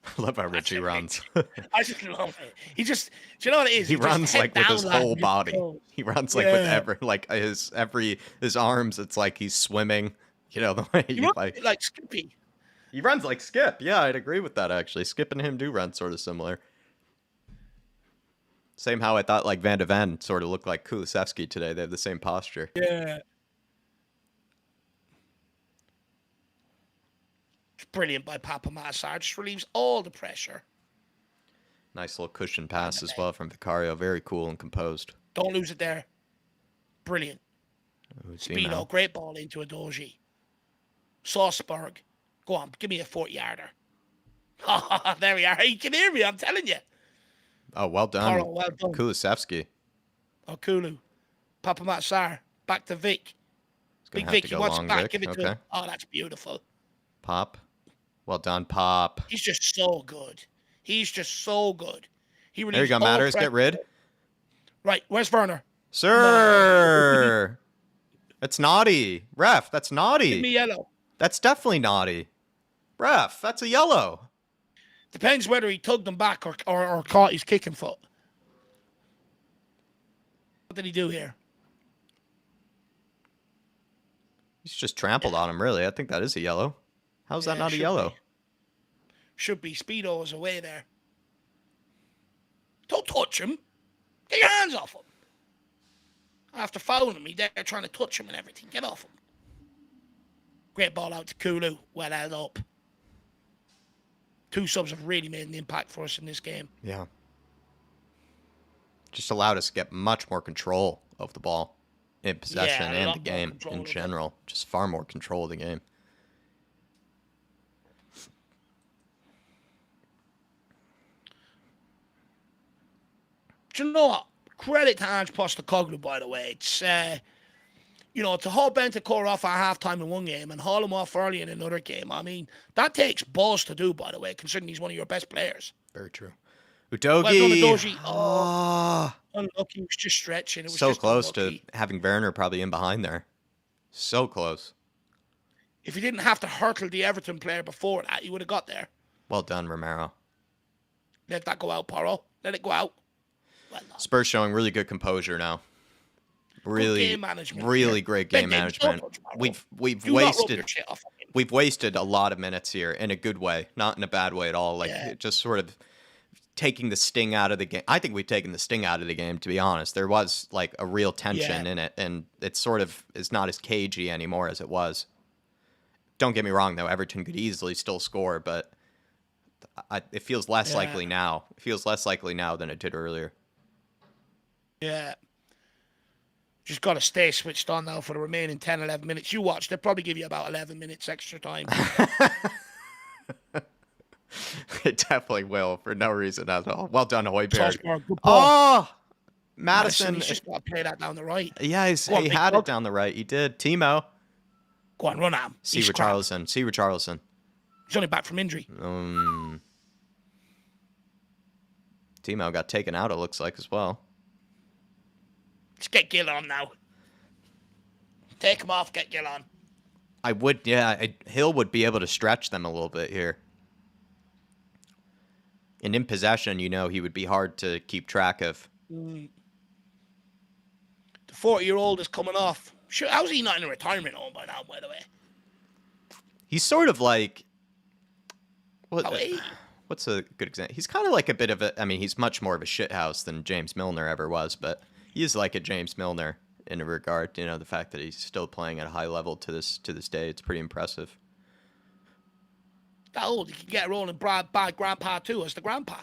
I love how Richie runs. I just love it. He just, do you know what it is? He just runs head like with his down, lad, whole and body. just goes. He runs like with his arms. It's like he's swimming. You know, the way He he runs a like bit like Skippy. he runs like Skip. Yeah, I'd agree with that actually. Skip and him do run sort of similar. Same how I thought like Van de Ven sort of looked like Kulusevski today. They have the same posture. Yeah. It's brilliant by Papa Massar. Just relieves all the pressure. Nice little cushion pass as well from Vicario. Very cool and composed. Don't lose it there. Brilliant. Ooh, Speedo, great ball into a doji. Sauceberg. Go on, give me a 40-yarder. There we are. You can hear me, I'm telling you. Oh, well done. Toro, well done. Kulusevski. Oh, Kulu. Papa Matsar. Back to Vic. Big Vic, he wants it back. Give it to him. Oh, that's beautiful. Pop. Well done, Pop. He's just so good. He's just so good. He there you go, Matters. Get rid. Right, where's Werner? Sir! No. That's naughty. Ref, that's naughty. Give me yellow. That's definitely naughty. Ref, that's a yellow. Depends whether he tugged him back or caught his kicking foot. What did he do here? He's just trampled on him, really. I think that is a yellow. How's that not a yellow? Should be. Speedo is away there. Don't touch him. Get your hands off him. After fouling him, they're trying to touch him and everything. Get off him. Great ball out to Kulu. Well held up. Two subs have really made an impact for us in this game. Yeah. Just allowed us to get much more control of the ball in possession and the game in general. Just far more control of the game. Do you know what? Credit to Ange Postecoglou, by the way. It's, to haul Bentancur off at halftime in one game and haul him off early in another game. I mean, that takes balls to do, by the way, considering he's one of your best players. Very true. Udogie. Well done, Udogie. Unlucky. He was just stretching. It was so just close unlucky. To having Werner probably in behind there. So close. If he didn't have to hurtle the Everton player before that, he would have got there. Well done, Romero. Let that go out, Porro. Let it go out. Well done. Spurs showing really good composure now. Really, game management. Really great game management. We've wasted a lot of minutes here in a good way, not in a bad way at all. Like just sort of taking the sting out of the game. I think we've taken the sting out of the game, to be honest. There was like a real tension in it, and it sort of is not as cagey anymore as it was. Don't get me wrong, though. Everton could easily still score, but it feels less likely now. It feels less likely now than it did earlier. Yeah. Just got to stay switched on now for the remaining 10, 11 minutes. You watch. They'll probably give you about 11 minutes extra time. It definitely will, for no reason at all. Well done, Højbjerg. Oh! Madison. He's just got to play that down the right. Yeah, he had it down the right. He did. Timo. Go on, run at him. See Richarlison. He's only back from injury. Timo got taken out, it looks like, as well. Let's get Gill on now. Take him off, get Gill on. Hill would be able to stretch them a little bit here. And in possession, he would be hard to keep track of. The 40-year-old is coming off. Sure, how's he not in a retirement home by now, by the way? He's sort of like... What's a good example? He's kind of like a bit of a... I mean, he's much more of a shithouse than James Milner ever was, but he is like a James Milner in a regard. The fact that he's still playing at a high level to this day, it's pretty impressive. That old, he can get a role in Bad Grandpa too, as the grandpa.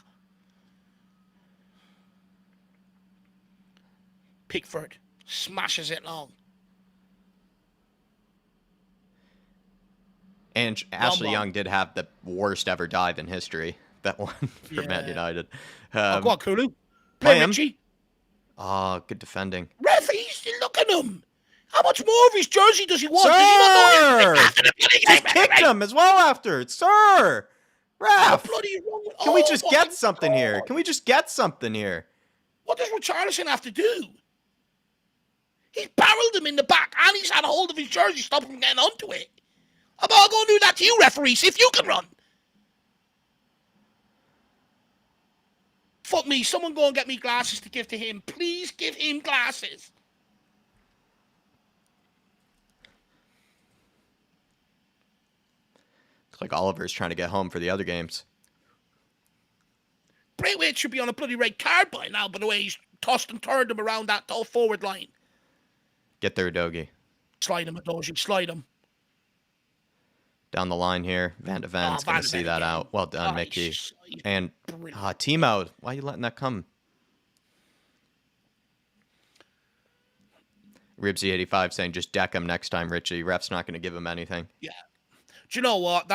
Pickford smashes it long. And Ashley Young did have the worst ever dive in history. That one for Man United. Go on, Kulu. Play Richie. Oh, good defending. Referees, look at him. How much more of his jersey does he want? Sir! He kicked him as well after. Sir! Ref! Can we just get something here? What does Richarlison have to do? He's barreled him in the back and he's had a hold of his jersey, stop him getting onto it. I'm all going to do that to you, referee. See if you can run. Fuck me. Someone go and get me glasses to give to him. Please give him glasses. Looks like Oliver's trying to get home for the other games. Braithwaite should be on a bloody red card by now, by the way he's tossed and turned him around that tall forward line. Get there, Dogie. Slide him, Adoji. Slide him. Down the line here. Van de Ven's going to see that out. Well done, Mickey. He's And brilliant. Timo, why are you letting that come? Ribsy85 saying just deck him next time, Richie. Ref's not going to give him anything. Yeah. Do you know what?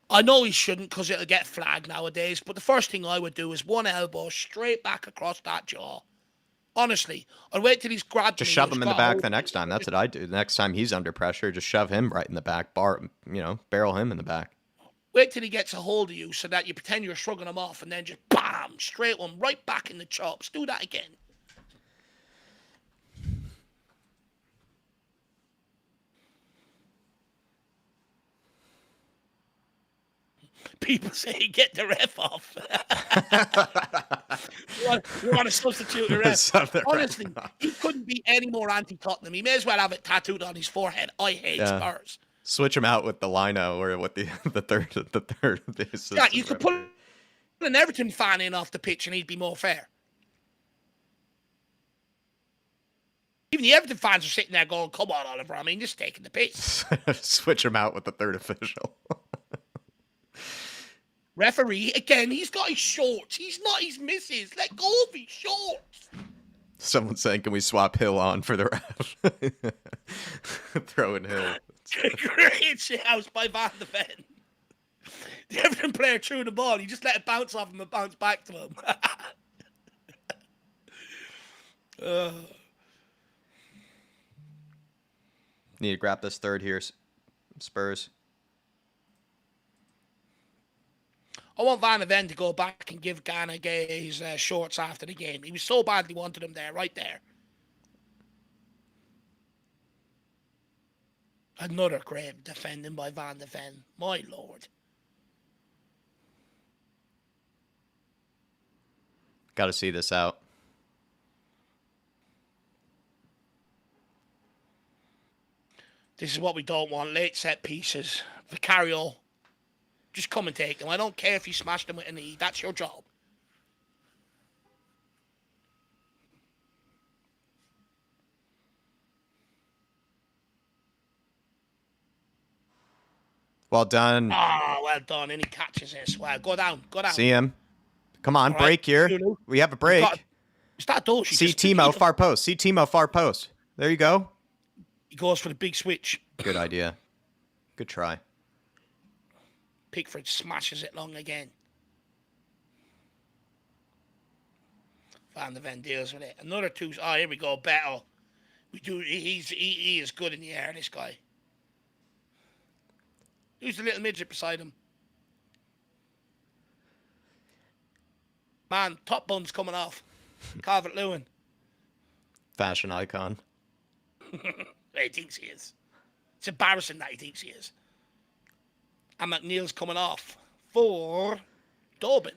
I know he shouldn't because it'll get flagged nowadays, but the first thing I would do is one elbow straight back across that jaw. Honestly, I'd wait till he's grabbed Just me, shove he's him in the got back hold the of next me. time. That's what I do. The next time he's under pressure, just shove him right in the back. Barrel him in the back. Wait till he gets a hold of you so that you pretend you're shrugging him off and then just bam, straight one right back in the chops. Do that again. People say get the ref off. we want to substitute the ref. Honestly, he couldn't be any more anti-Tottenham. He may as well have it tattooed on his forehead. I hate Spurs. Switch him out with the lino or with the third. Yeah, you could put an Everton fan in off the pitch and he'd be more fair. Even the Everton fans are sitting there going, "Come on, Oliver. I mean, just taking the piss." Switch him out with the third official. Referee, again, he's got his shorts. He's not his missus. Let go of his shorts. Someone's saying, can we swap Hill on for the ref? Throw in Hill. Great shit house by Van de Ven. The Everton player threw the ball. He just let it bounce off him and bounce back to him. Need to grab this third here, Spurs. I want Van de Ven to go back and give Ghana his shorts after the game. He was so badly wanted him there, right there. Another great defending by Van de Ven. My lord. Got to see this out. This is what we don't want. Late set pieces. Vicario. Just come and take them. I don't care if you smash them with a knee. That's your job. Well done. Ah, well done. And he catches this. Well, go down. Go down. See him. Come on, All break right. here. We have a break. Is that Doshi? See Timo, far post. See Timo, far post. There you go. He goes for the big switch. Good idea. Good try. Pickford smashes it long again. Van de Ven deals with it. Another two. Oh, here we go. Better. We do. He is good in the air. This guy. Who's the little midget beside him? Man, top bun's coming off. Calvert-Lewin. Fashion icon. He thinks he is. It's embarrassing that he thinks he is. And McNeil's coming off for Dobby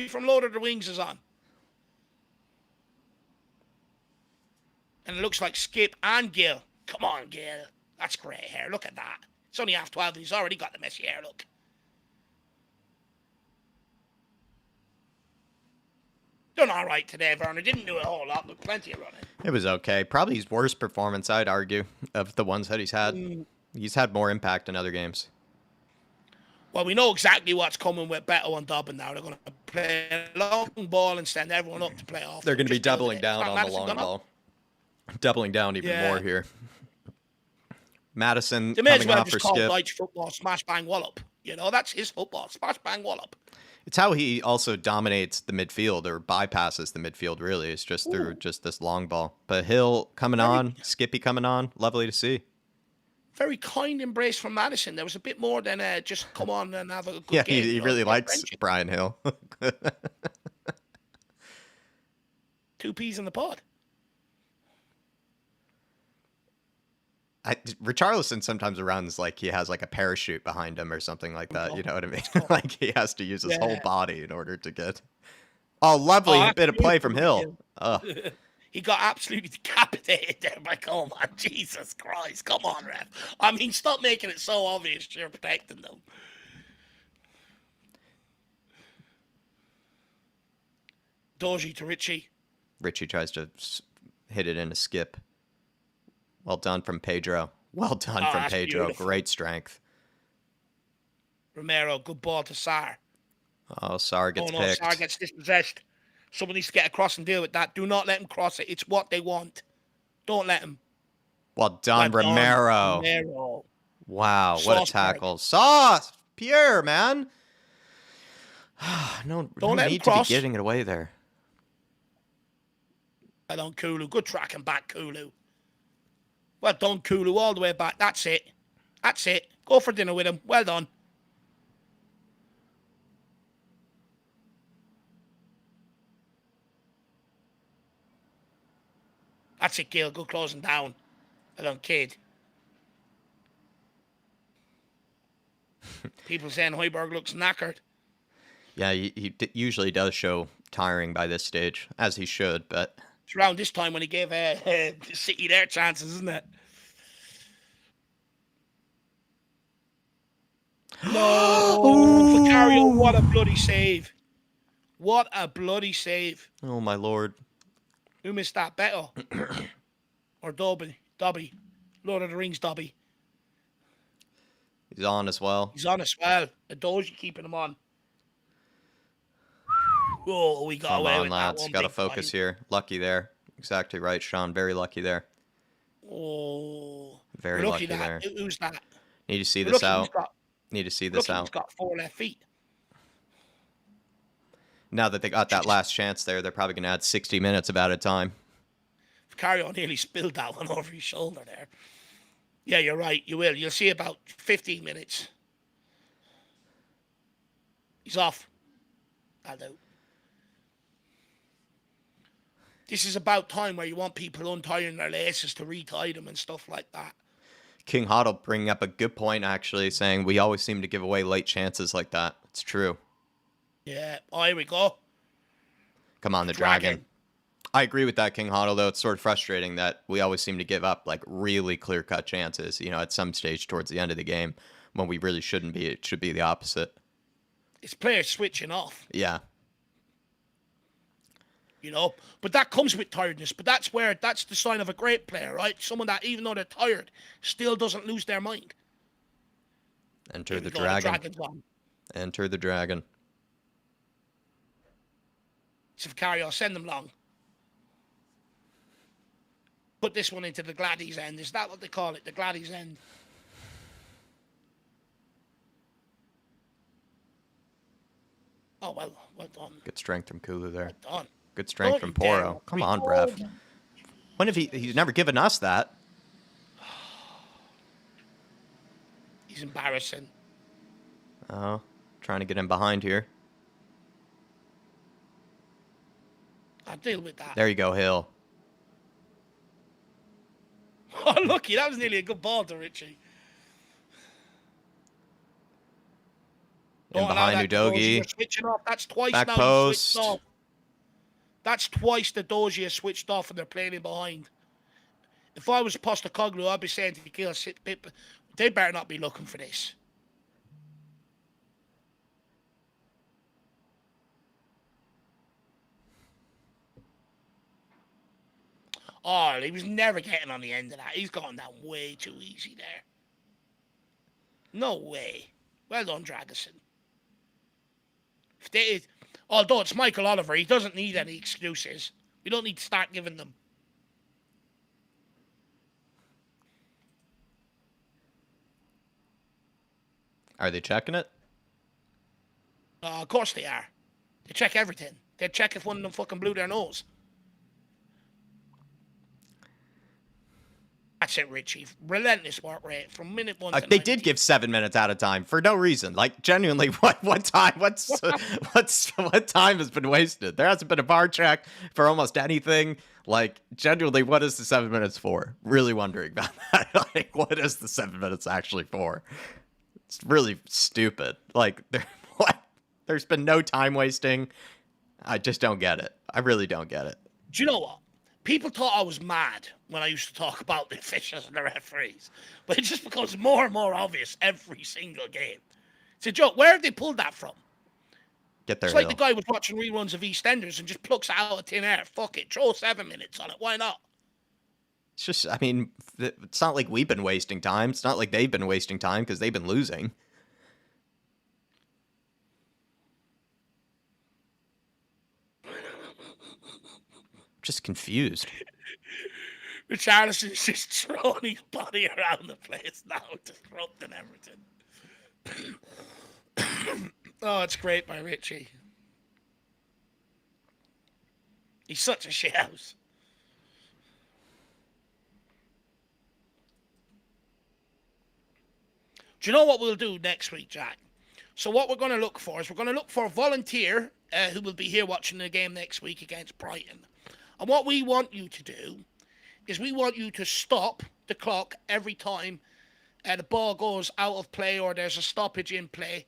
from Lord of the Rings is on. And it looks like Skip and Gil. Come on, Gil. That's great hair. Look at that. It's only half 12 and he's already got the messy hair look. Done all right today, Werner. Didn't do a whole lot, but plenty of running. It was okay. Probably his worst performance, I'd argue, of the ones that he's had. He's had more impact in other games. Well, we know exactly what's coming with Beto and Dobbin now. They're going to play a long ball and send everyone up to play off. They're going to be doubling down on the long ball. Doubling down even more here. Madison they may coming as well off for just call Skip. Leitch football smash bang wallop. You know, that's his football. Smash bang wallop. It's how he also dominates the midfield or bypasses the midfield, really. It's just through just this long ball. But Hill coming on, Skippy coming on. Lovely to see. Very kind embrace from Madison. There was a bit more than just come on and have a good Yeah, game. he really likes friendship. Brian Hill. 2 peas in the pod. Richarlison sometimes runs like he has like a parachute behind him or something like that. You know what I mean? Like he has to use his whole body in order to get. Oh, lovely bit of play from Hill. He got absolutely decapitated there by Coleman. Jesus Christ. Come on, ref. I mean, stop making it so obvious you're protecting them. Doji to Richie. Richie tries to hit it in a skip. Well done from Pedro. Well done from Pedro. Beautiful. Great strength. Romero, good ball to Sarr. Oh, Sarr gets picked. Sarr gets dispossessed. Someone needs to get across and deal with that. Do not let him cross it. It's what they want. Don't let him. Well done, Romero. Romero. Wow, what a tackle. Sauce! Pierre, man. no need to be getting it away there. Well done, Kulu. Good tracking back, Kulu. Well done, Kulu, all the way back. That's it. That's it. Go for dinner with him. Well done. That's it, Gil. Good closing down. Well done, kid. People saying Højbjerg looks knackered. Yeah, he usually does show tiring by this stage, as he should, but... It's around this time when he gave City their chances, isn't it? No! Vicario, what a bloody save. What a bloody save. Oh, my lord. Who missed that? Beto? Or Dobby? Lord of the Rings Dobby. He's on as well. He's on as well. Adoji keeping him on. Oh, we got away with lads. that one. Got to focus here. Lucky there. Exactly right, Sean. Very lucky there. Oh. Very lucky there. Who's that? Need to see this out. Need to see this out. He's got 4 left feet. Now that they got that last chance there, they're probably going to add 60 minutes of added time. Vicario nearly spilled that one over his shoulder there. Yeah, you're right. You will. You'll see about 15 minutes. He's off. I'll do. This is about time where you want people untying their laces to retie them and stuff like that. King Hoddle bringing up a good point, actually, saying we always seem to give away late chances like that. It's true. Yeah. Oh, here we go. Come on, the Dragon. I agree with that, King Hoddle, though. It's sort of frustrating that we always seem to give up, like, really clear-cut chances, you know, at some stage towards the end of the game when we really shouldn't be. It should be the opposite. It's players switching off. Yeah. You know, but that comes with tiredness. But that's the sign of a great player, right? Someone that, even though they're tired, still doesn't lose their mind. Enter the Dragon. Enter the Dragon. Vicario, send them long. Put this one into the Gladys end. Is that what they call it? The Gladys end. Oh, well done. Good strength from Kulu there. Well done. Good strength from Poro. Come on, ref. When have he's never given us that? He's embarrassing. Oh, trying to get him behind here. I'll deal with that. There you go, Hill. Oh, lucky. That was nearly a good ball to Richie. In behind Udogie. Switching off. That's twice back now. Post. Off. That's twice the Dozier switched off and they're playing in behind. If I was Postecoglou, I'd be saying to the Gil, they better not be looking for this. Oh, he was never getting on the end of that. He's gone down way too easy there. No way. Well done, Dragosin. Although it's Michael Oliver, he doesn't need any excuses. We don't need to start giving them. Are they checking it? Of course they are. They check everything. They check if one of them fucking blew their nose. That's it, Richie. Relentless work rate from minute 1 to 90. They did give 7 minutes at a time for no reason. Like, genuinely, what time? What time has been wasted? There hasn't been a bar check for almost anything. Like, genuinely, what is the 7 minutes for? Really wondering about that. Like, what is the 7 minutes actually for? It's really stupid. Like, there's been no time wasting. I just don't get it. I really don't get it. Do you know what? People thought I was mad when I used to talk about the officials and the referees, but it just becomes more and more obvious every single game. It's a joke. Where have they pulled that from? Get their It's like the hill. guy was watching reruns of EastEnders and just plucks it out of thin air. Fuck it, throw 7 minutes on it. Why not? It's just, I mean, it's not like we've been wasting time. It's not like they've been wasting time because they've been losing. Just confused. Richarlison's just throwing his body around the place now, disrupting everything. Oh, it's great by Richie. He's such a shithouse. Do you know what we'll do next week, Jack? So what we're going to look for is we're going to look for a volunteer who will be here watching the game next week against Brighton. And what we want you to do is we want you to stop the clock every time the ball goes out of play or there's a stoppage in play.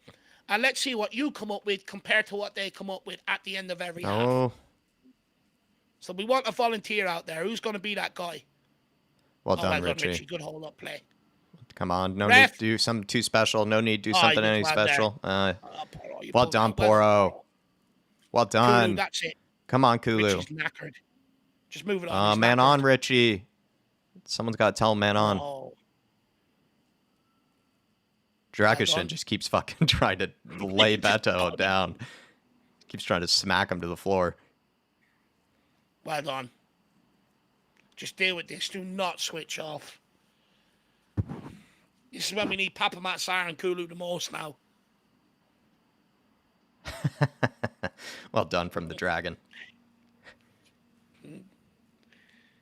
And let's see what you come up with compared to what they come up with at the end of every half. So we want a volunteer out there. Who's going to be that guy? Well done, Richie. Good hold-up play. Come on. No need to do something too special. No need to do something any special. Well done, Poro. Well done. Kulu, that's it. Come on, Kulu. Richie's knackered. Just move it on. Man on, Richie. Someone's got to tell him man on. Oh. Drakishin just keeps fucking trying to lay Beto down. Keeps trying to smack him to the floor. Well done. Just deal with this. Do not switch off. This is when we need Papa Matsar and Kulu the most now. Well done from the Dragon.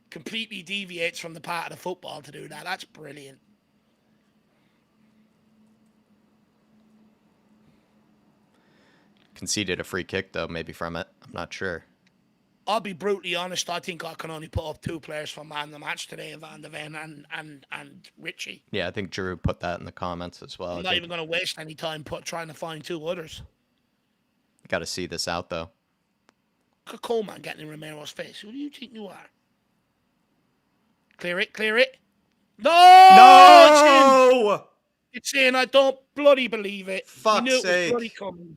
Completely deviates from the part of the football to do that. That's brilliant. Conceded a free kick, though, maybe from it. I'm not sure. I'll be brutally honest. I think I can only put up 2 players for man of the match today, Van de Ven and Richie. Yeah, I think Drew put that in the comments as well. I'm not even going to waste any time trying to find 2 others. Got to see this out, though. Look at Coleman getting in Romero's face. Who do you think you are? Clear it, clear it. No! No! It's in. I don't bloody believe it. Fuck's knew it sake. was bloody coming.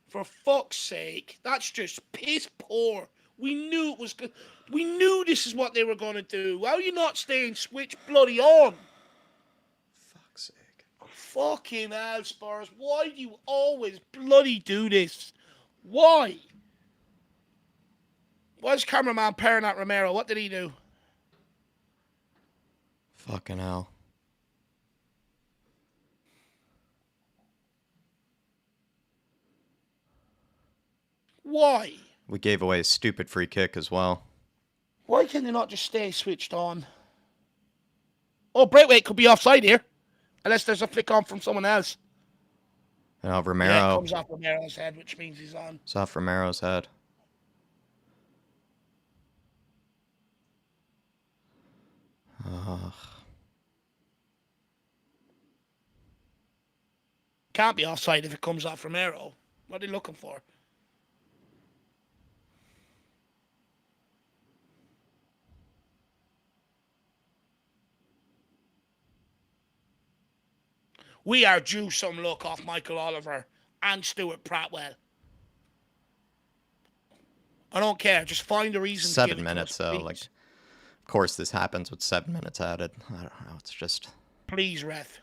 For fuck's sake. That's just piss poor. We knew it was good. We knew this is what they were going to do. How are you not staying switch bloody on? Fuck's sake. Fucking hell, Spurs. Why do you always bloody do this? Why? Why's cameraman pairing at Romero? What did he do? Fucking hell. Why? We gave away a stupid free kick as well. Why can they not just stay switched on? Oh, Braithwaite could be offside here. Unless there's a flick on from someone else. Oh, Romero. Yeah, it comes off Romero's head, which means he's on. It's off Romero's head. Can't be offside if it comes off Romero. What are they looking for? We are due some look off Michael Oliver and Stuart Pratwell. I don't care. Just find a reason. 7 minutes, though. Like, of course, this happens with 7 minutes added. I don't know. It's just. Please, ref.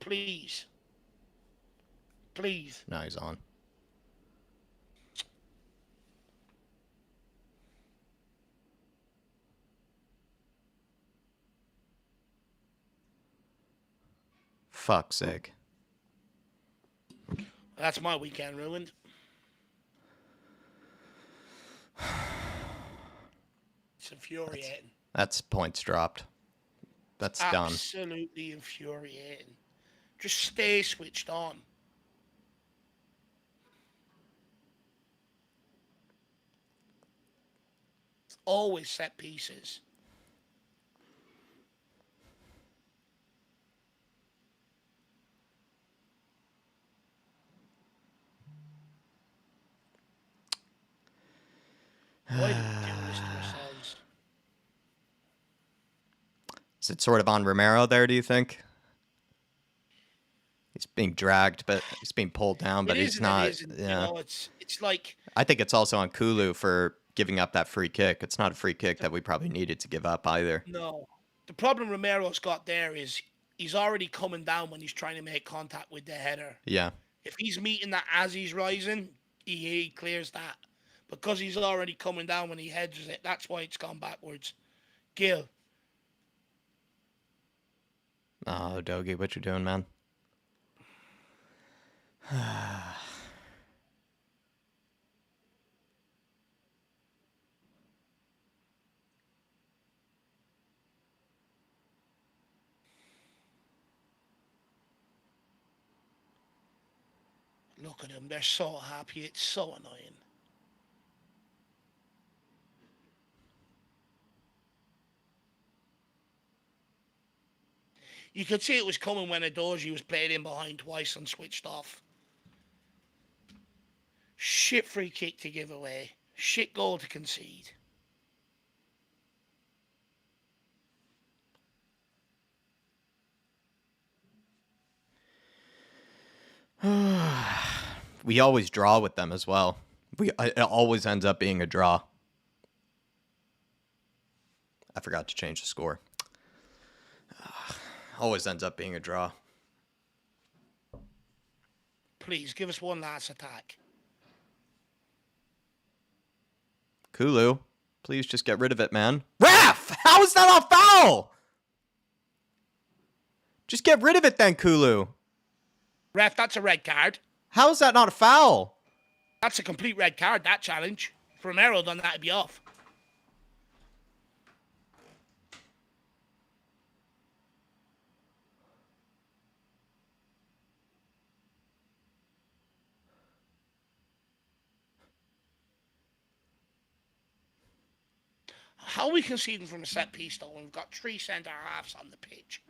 Please. Please. Now he's on. Fuck's sake. That's my weekend ruined. It's infuriating. That's points dropped. That's done. Absolutely infuriating. Just stay switched on. It's always set pieces. Why do we do this to ourselves? Is it sort of on Romero there, do you think? He's being dragged, but he's being pulled down, but he's not. It isn't. You Yeah. know, it's like I think it's also on Kulu for giving up that free kick. It's not a free kick that we probably needed to give up either. no. The problem Romero's got there is he's already coming down when he's trying to make contact with the header. Yeah. If he's meeting that as he's rising, he clears that. Because he's already coming down when he heads it, that's why it's gone backwards. Gil. Oh, Dogie, what you doing, man? Look at them. They're so happy. It's so annoying. You could see it was coming when Adoji was played in behind twice and switched off. Shit free kick to give away. Shit goal to concede. We always draw with them as well. It always ends up being a draw. I forgot to change the score. Always ends up being a draw. Please, give us one last attack. Kulu, please just get rid of it, man. Ref! How is that not foul? Just get rid of it then, Kulu. Ref, that's a red card. How is that not a foul? That's a complete red card, that challenge. If Romero done that, it'd be off. How are we conceding from a set piece, though, when we've got 3 centre-halves on the pitch?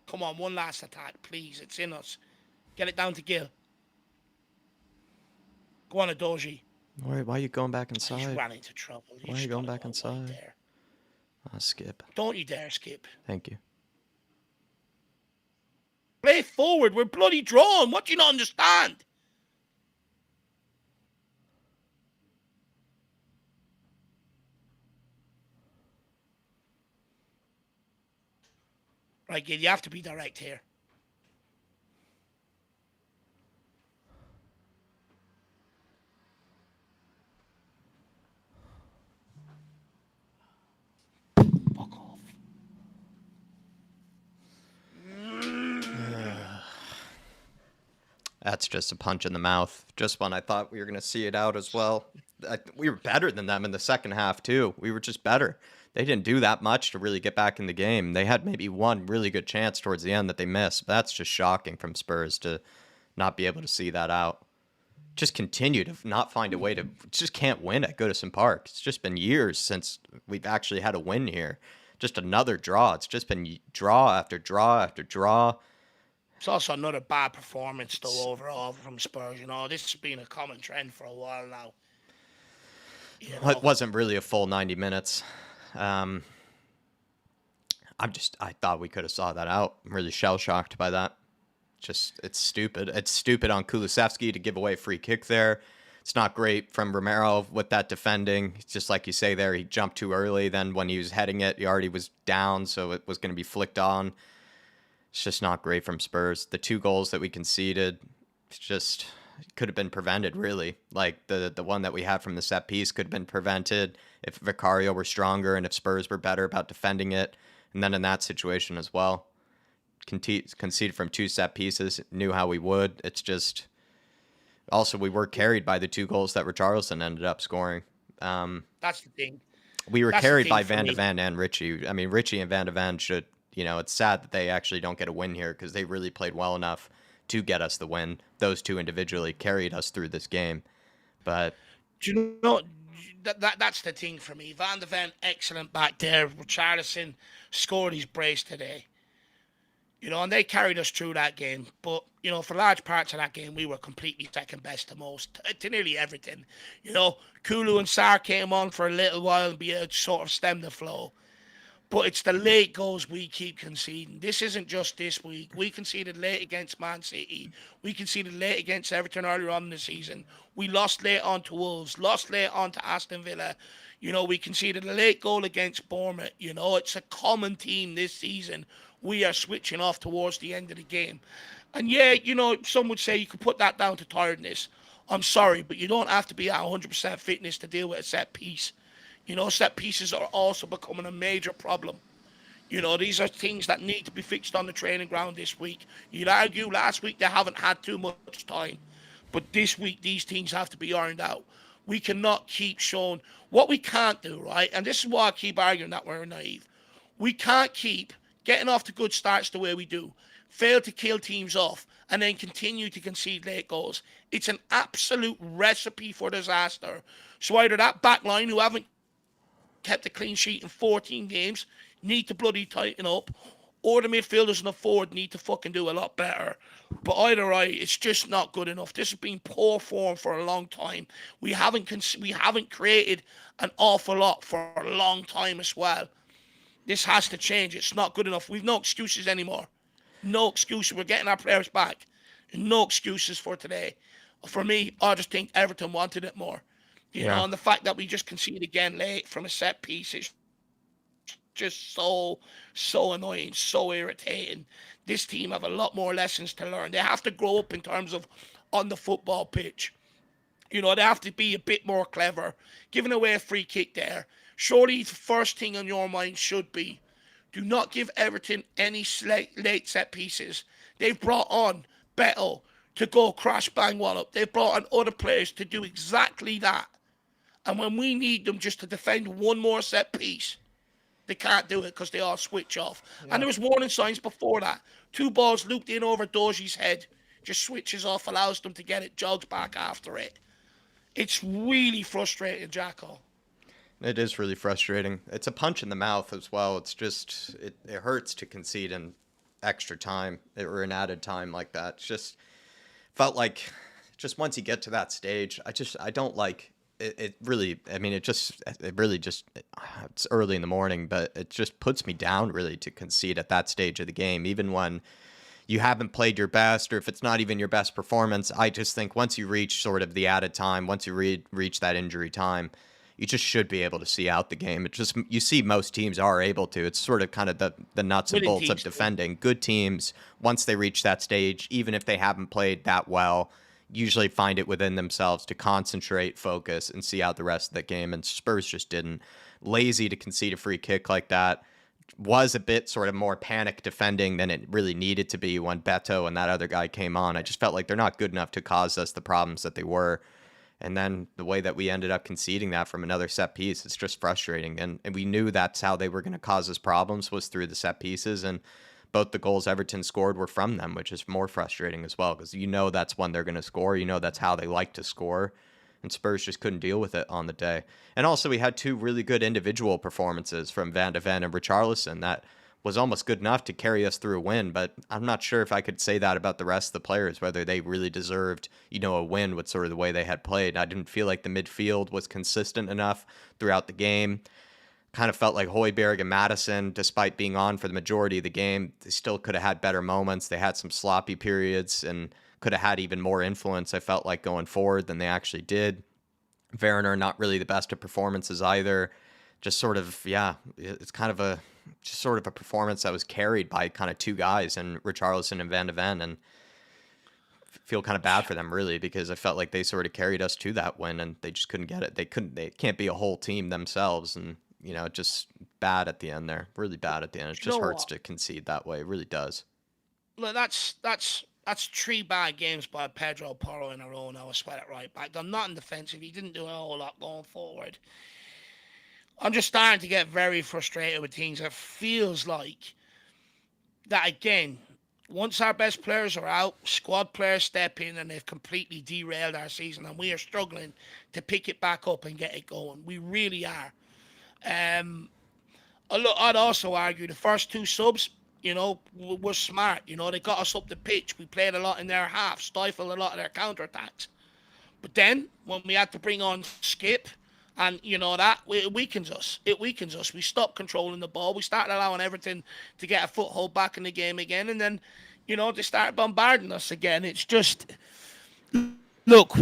Come on, one last attack, please. It's in us. Get it down to Gil. Go on, Adoji. Why are you going back inside? He's ran into trouble. Why are you going back inside? There. Oh, skip. Don't you dare skip. Thank you. Play forward. We're bloody drawn. What do you not understand? Right, Gil, you have to be direct here. Fuck off. That's just a punch in the mouth. Just when I thought we were going to see it out as well. We were better than them in the second half, too. We were just better. They didn't do that much to really get back in the game. They had maybe one really good chance towards the end that they missed. That's just shocking from Spurs to not be able to see that out. Just continue to not find a way to... Just can't win at Goodison Park. It's just been years since we've actually had a win here. Just another draw. It's just been draw after draw after draw. It's also another bad performance, though, overall from Spurs. You know, this has been a common trend for a while now. You know? It wasn't really a full 90 minutes. I thought we could have saw that out. I'm really shell-shocked by that. It's stupid. It's stupid on Kulusevski to give away a free kick there. It's not great from Romero with that defending. It's just like you say there, he jumped too early. Then when he was heading it, he already was down, so it was going to be flicked on. It's just not great from Spurs. The 2 goals that we conceded, it's just could have been prevented, really. Like the one that we had from the set piece could have been prevented if Vicario were stronger and if Spurs were better about defending it. And then in that situation as well, conceded from 2 set pieces, knew how we would. It's just... Also, we were carried by the 2 goals that Richarlison ended up scoring. That's the thing. We were That's carried by for Van de me. Ven and Richie. I mean, Richie and Van de Ven should... You know, it's sad that they actually don't get a win here because they really played well enough to get us the win. Those 2 individually carried us through this game. But... Do you know, that's the thing for me. Van de Ven, excellent back there. Richarlison scored his brace today. And they carried us through that game. But, for large parts of that game, we were completely second best to nearly everything. Kulu and Sar came on for a little while and be able to sort of stem the flow. But it's the late goals we keep conceding. This isn't just this week. We conceded late against Man City. We conceded late against Everton earlier on in the season. We lost late on to Wolves, lost late on to Aston Villa. We conceded a late goal against Bournemouth. It's a common theme this season. We are switching off towards the end of the game. And yeah, some would say you could put that down to tiredness. I'm sorry, but you don't have to be at 100% fitness to deal with a set piece. Set pieces are also becoming a major problem. These are things that need to be fixed on the training ground this week. You'd argue last week they haven't had too much time. But this week, these things have to be ironed out. We cannot keep showing what we can't do, right? And this is why I keep arguing that we're naive. We can't keep getting off to good starts the way we do, fail to kill teams off, and then continue to concede late goals. It's an absolute recipe for disaster. So either that back line, who haven't kept a clean sheet in 14 games, need to bloody tighten up, or the midfielders and the forward need to fucking do a lot better. But either way, it's just not good enough. This has been poor form for a long time. We haven't created an awful lot for a long time as well. This has to change. It's not good enough. We've no excuses anymore. No excuses. We're getting our players back. No excuses for today. For me, I just think Everton wanted it more. And the fact that we just conceded again late from a set piece is just so annoying, so irritating. This team have a lot more lessons to learn. They have to grow up in terms of on the football pitch. They have to be a bit more clever. Giving away a free kick there. Surely the first thing on your mind should be, do not give Everton any late set pieces. They've brought on Beto to go crash bang wallop. They've brought on other players to do exactly that. And when we need them just to defend one more set piece, they can't do it because they all switch off. Yeah. And there was warning signs before that. 2 balls looped in over Dozi's head, just switches off, allows them to get it, jogs back after it. It's really frustrating, Jacko. It is really frustrating. It's a punch in the mouth as well. It's just, it hurts to concede in extra time or an added time like that. It's just felt like just once you get to that stage, I don't like it really, I mean, it's early in the morning, but it just puts me down really to concede at that stage of the game, even when you haven't played your best, or if it's not even your best performance. I just think once you reach sort of the added time, once you reach that injury time, you just should be able to see out the game. It just, you see most teams are able to. It's sort of kind of the nuts and bolts of defending. Good teams, once they reach that stage, even if they haven't played that well, usually find it within themselves to concentrate, focus, and see out the rest of the game. And Spurs just didn't. Lazy to concede a free kick like that. Was a bit sort of more panic defending than it really needed to be when Beto and that other guy came on. I just felt like they're not good enough to cause us the problems that they were. And then the way that we ended up conceding that from another set piece, it's just frustrating. And we knew that's how they were going to cause us problems, was through the set pieces. And both the goals Everton scored were from them, which is more frustrating as well, because that's when they're going to score. That's how they like to score. And Spurs just couldn't deal with it on the day. And also we had 2 really good individual performances from Van de Ven and Richarlison that was almost good enough to carry us through a win, but I'm not sure if I could say that about the rest of the players, whether they really deserved, a win with sort of the way they had played. I didn't feel like the midfield was consistent enough throughout the game. Kind of felt like Højbjerg and Madison, despite being on for the majority of the game, they still could have had better moments. They had some sloppy periods and could have had even more influence, I felt like, going forward than they actually did. Werner, not really the best of performances either. Just sort of, it's kind of a performance that was carried by kind of 2 guys, and Richarlison and Van de Ven, and feel kind of bad for them really, because I felt like they sort of carried us to that win and they just couldn't get it. They can't be a whole team themselves, and just bad at the end there. Really bad at the end. It just hurts to concede that way. It really does. Look, that's 3 bad games by Pedro Porro in a row now. I sweat it right back. I'm not in defensive. He didn't do a whole lot going forward. I'm just starting to get very frustrated with things. It feels like that, again, once our best players are out, squad players step in and they've completely derailed our season, and we are struggling to pick it back up and get it going. We really are. I'd also argue the first 2 subs, we're smart. They got us up the pitch. We played a lot in their half, stifled a lot of their counterattacks. But then when we had to bring on Skip, and that it weakens us. It weakens us. We stop controlling the ball. We start allowing everything to get a foothold back in the game again, and then they start bombarding us again. It's just look.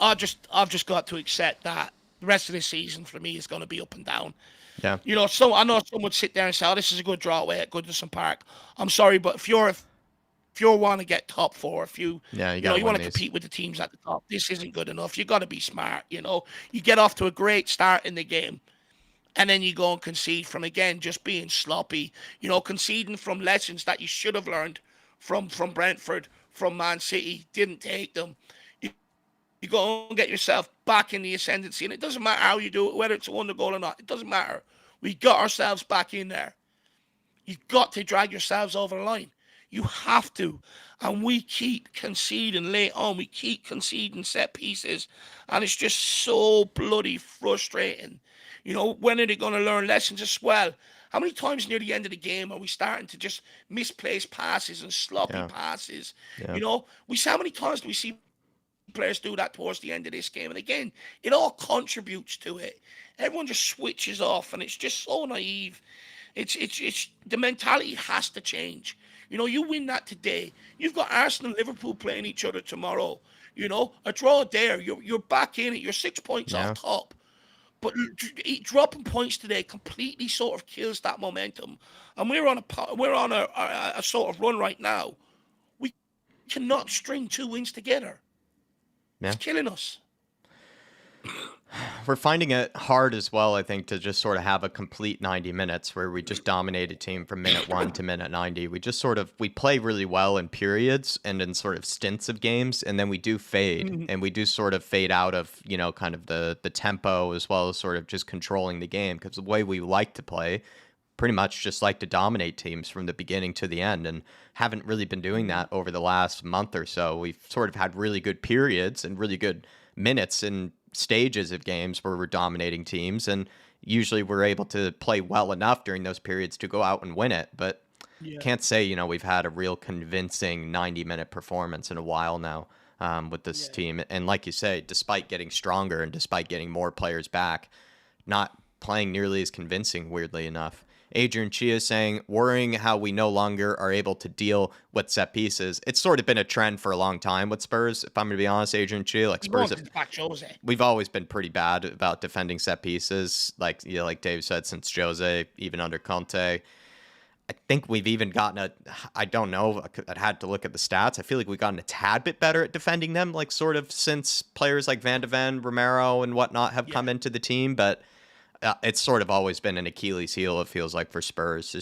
I've just got to accept that the rest of the season for me is going to be up and down. Yeah. So I know some would sit there and say, "Oh, this is a good draw away at Goodison Park." I'm sorry, but if you want to get top four, if you you want to compete with the teams at the top, this isn't good enough. You got to be smart. You get off to a great start in the game, and then you go and concede from again just being sloppy. Conceding from lessons that you should have learned from Brentford, from Man City, didn't take them. You go and get yourself back in the ascendancy, and it doesn't matter how you do it, whether it's a wonder goal or not. It doesn't matter. We got ourselves back in there. You've got to drag yourselves over the line. You have to. And we keep conceding late on. We keep conceding set pieces. And it's just so bloody frustrating. When are they going to learn lessons as well? How many times near the end of the game are we starting to just misplace passes and sloppy passes? Yeah. We see how many times do we see players do that towards the end of this game? And again, it all contributes to it. Everyone just switches off, and it's just so naive. It's the mentality has to change. You win that today. You've got Arsenal and Liverpool playing each other tomorrow. A draw there. You're back in it. You're 6 points off top. But dropping points today completely sort of kills that momentum. And we're on a sort of run right now. We cannot string 2 wins together. Yeah. It's killing us. We're finding it hard as well, I think, to just sort of have a complete 90 minutes where we just dominate a team from minute 1 to minute 90. We just we play really well in periods and in sort of stints of games, and then we do fade, and we do sort of fade out of, kind of the tempo as well as sort of just controlling the game, because the way we like to play, pretty much just like to dominate teams from the beginning to the end, and haven't really been doing that over the last month or so. We've sort of had really good periods and really good minutes and stages of games where we're dominating teams, and usually we're able to play well enough during those periods to go out and win it. But can't say we've had a real convincing 90-minute performance in a while now with this team. And like you say, despite getting stronger and despite getting more players back, not playing nearly as convincing, weirdly enough. Adrian Chia saying, worrying how we no longer are able to deal with set pieces. It's sort of been a trend for a long time with Spurs, if I'm going to be honest, Adrian Chia. Like Spurs, we've always been pretty bad about defending set pieces. Like Dave said, since Jose, even under Conte. I think we've even gotten I don't know, I'd had to look at the stats. I feel like we've gotten a tad bit better at defending them, like sort of since players like Van de Ven, Romero, and whatnot have come into the team. But it's sort of always been an Achilles heel, it feels like, for Spurs.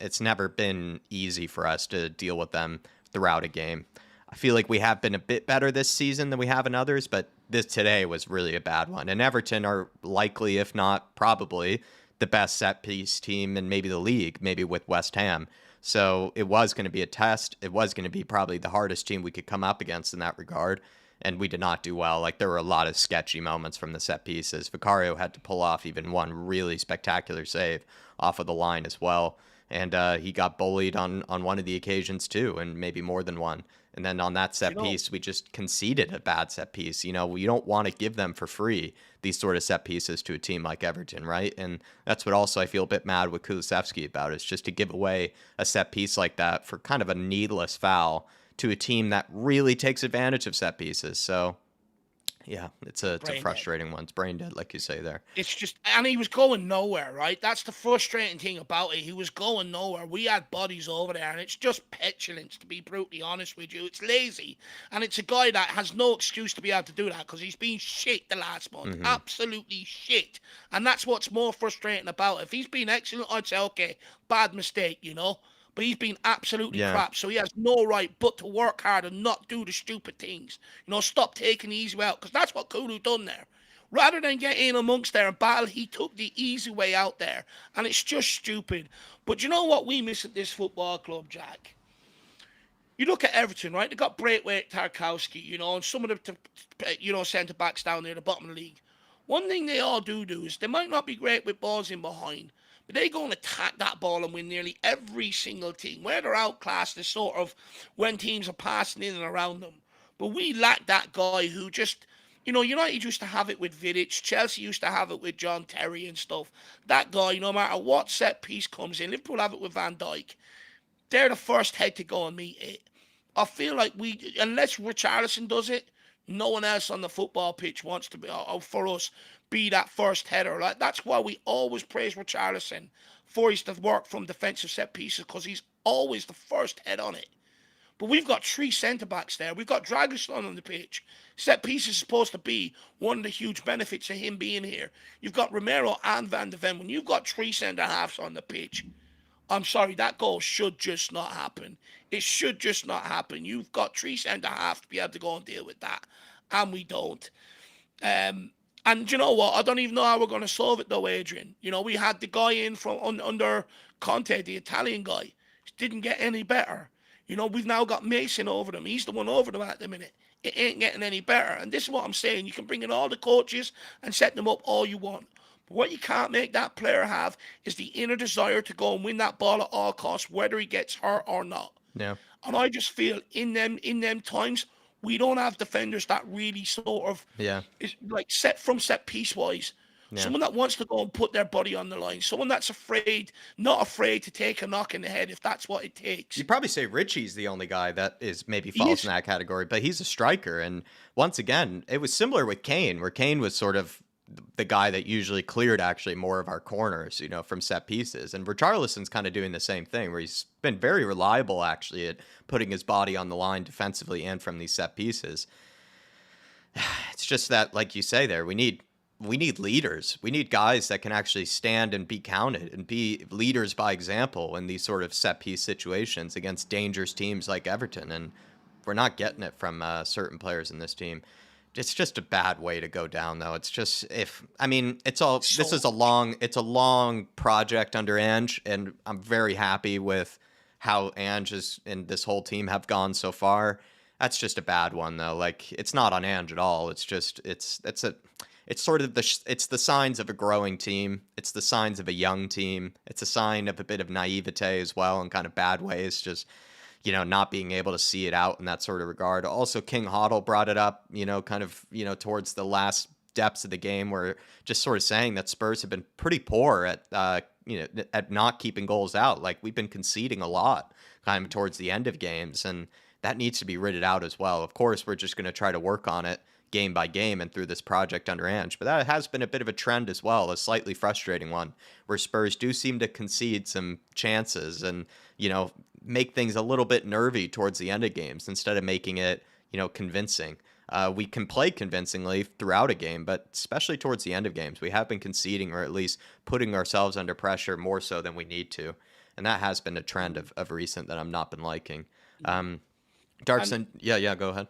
It's never been easy for us to deal with them throughout a game. I feel like we have been a bit better this season than we have in others, but this today was really a bad one. And Everton are likely, if not probably, the best set piece team in maybe the league, maybe with West Ham. So it was going to be a test. It was going to be probably the hardest team we could come up against in that regard. And we did not do well. Like, there were a lot of sketchy moments from the set pieces. Vicario had to pull off even one really spectacular save off of the line as well. And he got bullied on one of the occasions too, and maybe more than one. And then on that set piece, we just conceded a bad set piece. You don't want to give them for free these sort of set pieces to a team like Everton, right? And that's what also I feel a bit mad with Kulusevski about, is just to give away a set piece like that for kind of a needless foul to a team that really takes advantage of set pieces. So, yeah, it's a frustrating one. It's brain dead, like you say there. It's just, and he was going nowhere, right? That's the frustrating thing about it. He was going nowhere. We had bodies over there, and it's just petulance, to be brutally honest with you. It's lazy, and it's a guy that has no excuse to be able to do that, because he's been shit the last month. Absolutely shit. And that's what's more frustrating about it. If he's been excellent, I'd say, okay, bad mistake, But he's been absolutely crap, so he has no right but to work hard and not do the stupid things. Stop taking the easy way out, because that's what Kulu done there. Rather than get in amongst there and battle, he took the easy way out there, and it's just stupid. But you know what we miss at this football club, Jack? You look at Everton, right? They got Braithwaite, Tarkowski, and some of the centre-backs down there at the bottom of the league. One thing they all do is they might not be great with balls in behind, But they go and attack that ball and win nearly every single team. Where they're outclassed is sort of when teams are passing in and around them. But we lack that guy who just, United used to have it with Vidic. Chelsea used to have it with John Terry and stuff. That guy, no matter what set piece comes in, Liverpool have it with Van Dijk. They're the first head to go and meet it. I feel like unless Richarlison does it, no one else on the football pitch wants to be, or for us, be that first header. Like, that's why we always praise Richarlison for his work from defensive set pieces, because he's always the first head on it. But we've got 3 centre-backs there. We've got Dragic on the pitch. Set piece is supposed to be one of the huge benefits of him being here. You've got Romero and Van de Ven. When you've got 3 centre-halves on the pitch, I'm sorry, that goal should just not happen. It should just not happen. You've got 3 centre-halves to be able to go and deal with that. And we don't. And you know what? I don't even know how we're going to solve it, though, Adrian. We had the guy in from under Conte, the Italian guy. Didn't get any better. We've now got Mason over them. He's the one over them at the minute. It ain't getting any better. And this is what I'm saying. You can bring in all the coaches and set them up all you want. But what you can't make that player have is the inner desire to go and win that ball at all costs, whether he gets hurt or not. Yeah. And I just feel in them times, we don't have defenders that really sort of is like set piece wise. Yeah. Someone that wants to go and put their body on the line. Someone that's not afraid to take a knock in the head if that's what it takes. You'd probably say Richie's the only guy that maybe falls in that category, but he's a striker. And once again, it was similar with Kane, where Kane was sort of the guy that usually cleared actually more of our corners, from set pieces. And Richarlison's kind of doing the same thing, where he's been very reliable actually at putting his body on the line defensively and from these set pieces. It's just that, like you say there, we need leaders. We need guys that can actually stand and be counted and be leaders by example in these sort of set piece situations against dangerous teams like Everton. And we're not getting it from certain players in this team. It's just a bad way to go down, though. It's just this is a long project under Ange, and I'm very happy with how Ange and this whole team have gone so far. That's just a bad one, though. Like, it's not on Ange at all. It's just it's sort of it's the signs of a growing team. It's the signs of a young team. It's a sign of a bit of naivete as well in kind of bad ways. Just not being able to see it out in that sort of regard. Also, King Hoddle brought it up, towards the last depths of the game, where just sort of saying that Spurs have been pretty poor at, at not keeping goals out. Like, we've been conceding a lot kind of towards the end of games, and that needs to be ritted out as well. Of course, we're just going to try to work on it game by game and through this project under Ange. But that has been a bit of a trend as well, a slightly frustrating one, where Spurs do seem to concede some chances and, make things a little bit nervy towards the end of games instead of making it, convincing. We can play convincingly throughout a game, but especially towards the end of games, we have been conceding or at least putting ourselves under pressure more so than we need to. And that has been a trend of recent that I've not been liking. Darkson, yeah, go ahead.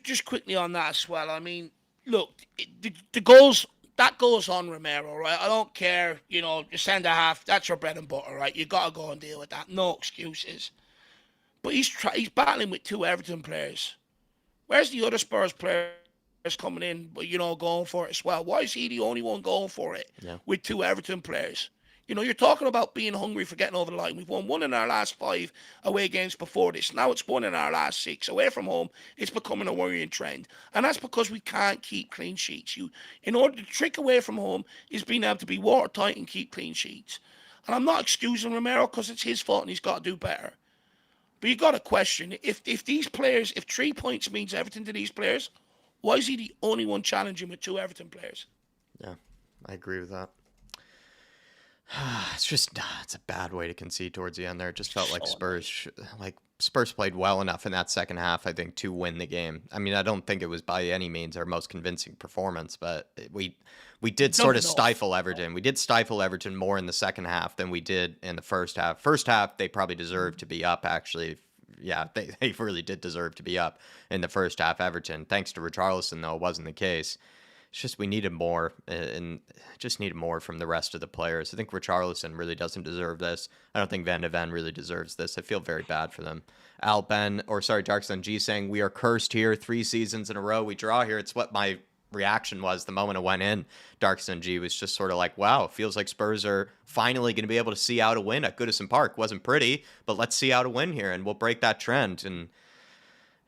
Just quickly on that as well. I mean, look, the goals, that goes on Romero, right? I don't care, you send a half, that's your bread and butter, right? You got to go and deal with that. No excuses. But he's battling with 2 Everton players. Where's the other Spurs players coming in, going for it as well? Why is he the only one going for it with 2 Everton players? You're talking about being hungry for getting over the line. We've won 1 in our last 5 away games before this. Now it's 1 in our last 6. Away from home, it's becoming a worrying trend. And that's because we can't keep clean sheets. In order to trick away from home is being able to be watertight and keep clean sheets. And I'm not excusing Romero because it's his fault and he's got to do better. But you got to question, if these players, if 3 points means everything to these players, why is he the only one challenging with 2 Everton players? Yeah, I agree with that. It's a bad way to concede towards the end there. It just felt like Spurs played well enough in that second half, I think, to win the game. I mean, I don't think it was by any means our most convincing performance, but we did sort of stifle Everton. We did stifle Everton more in the second half than we did in the first half. First half, they probably deserved to be up, actually. Yeah, they really did deserve to be up in the first half, Everton. Thanks to Richarlison, though, it wasn't the case. It's just we needed more, and just needed more from the rest of the players. I think Richarlison really doesn't deserve this. I don't think Van de Ven really deserves this. I feel very bad for them. Darkson G saying, we are cursed here 3 seasons in a row. We draw here. It's what my reaction was the moment it went in. Dark Sun G was just sort of like, wow, feels like Spurs are finally going to be able to see out a win at Goodison Park. Wasn't pretty, but let's see out a win here and we'll break that trend. And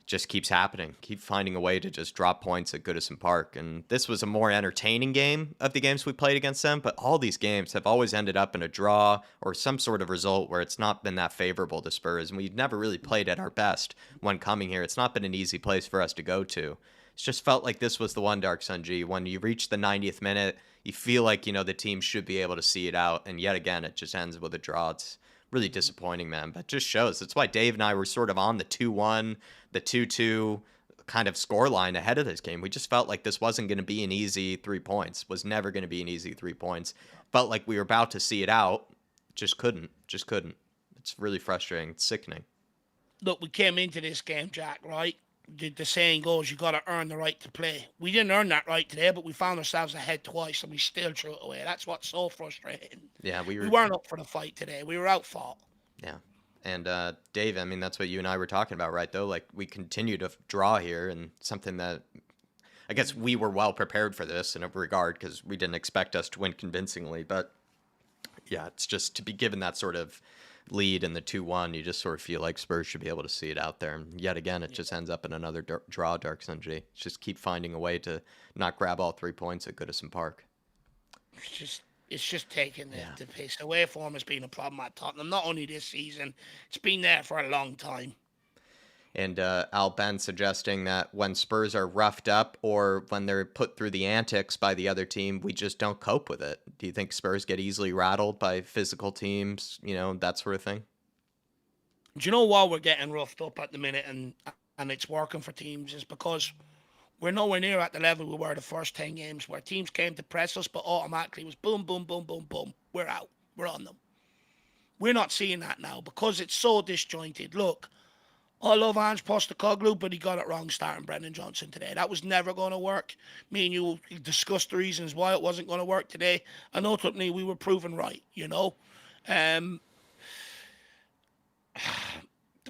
just keeps happening. Keep finding a way to just drop points at Goodison Park. And this was a more entertaining game of the games we played against them, but all these games have always ended up in a draw or some sort of result where it's not been that favorable to Spurs. And we've never really played at our best when coming here. It's not been an easy place for us to go to. It's just felt like this was the one, Dark Sun G. When you reach the 90th minute, you feel like, the team should be able to see it out. And yet again, it just ends with a draw. It's really disappointing, man. But just shows. That's why Dave and I were sort of on the 2-1, the 2-2 kind of score line ahead of this game. We just felt like this wasn't going to be an easy 3 points. Was never going to be an easy 3 points. Felt like we were about to see it out. Just couldn't. It's really frustrating. It's sickening. Look, we came into this game, Jack, right? The saying goes, you got to earn the right to play. We didn't earn that right today, but we found ourselves ahead twice, and we still threw it away. That's what's so frustrating. Yeah, we weren't up for the fight today. We were outfought. Yeah. And Dave, I mean, that's what you and I were talking about, right, though? Like, we continue to draw here, and something that I guess we were well prepared for this in a regard because we didn't expect us to win convincingly. But, yeah, it's just to be given that sort of lead in the 2-1, you just sort of feel like Spurs should be able to see it out there. And yet again, it just ends up in another draw, Dark Sun G. Just keep finding a way to not grab all 3 points at Goodison Park. It's just taking the pace. The away form has been a problem at Tottenham, not only this season, it's been there for a long time. And Al Ben suggesting that when Spurs are roughed up or when they're put through the antics by the other team, we just don't cope with it. Do you think Spurs get easily rattled by physical teams, that sort of thing? Do you know why we're getting roughed up at the minute and it's working for teams is because we're nowhere near at the level we were the first 10 games where teams came to press us, but automatically it was boom, boom, boom, boom, boom. We're out. We're on them. We're not seeing that now because it's so disjointed. Look, I love Ange Postecoglou, but he got it wrong starting Brendan Johnson today. That was never going to work. Me and you discussed the reasons why it wasn't going to work today, and ultimately we were proven right, The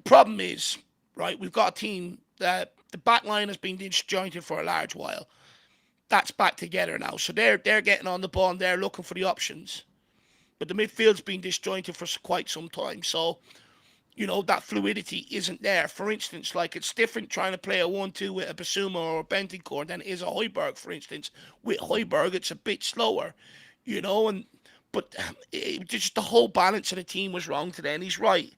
problem is, right, we've got a team that the back line has been disjointed for a large while. That's back together now. So they're getting on the ball and they're looking for the options. But the midfield's been disjointed for quite some time. So that fluidity isn't there. For instance, like it's different trying to play a 1-2 with a Basuma or a Bentancur than it is a Højbjerg, for instance. With Højbjerg, it's a bit slower, but just the whole balance of the team was wrong today, and he's right.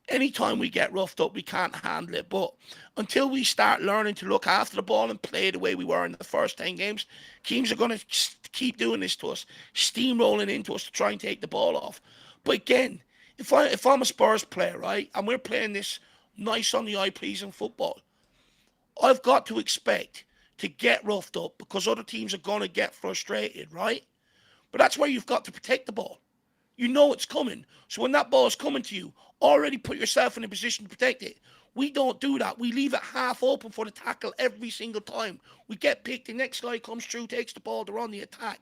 Anytime we get roughed up, we can't handle it. But until we start learning to look after the ball and play the way we were in the first 10 games, teams are going to keep doing this to us, steamrolling into us to try and take the ball off. But again, if I'm a Spurs player, right, and we're playing this nice on the eye pleasing football, I've got to expect to get roughed up because other teams are going to get frustrated, right? But that's where you've got to protect the ball. You know it's coming. So when that ball is coming to you, already put yourself in a position to protect it. We don't do that. We leave it half open for the tackle every single time. We get picked. The next guy comes through, takes the ball. They're on the attack.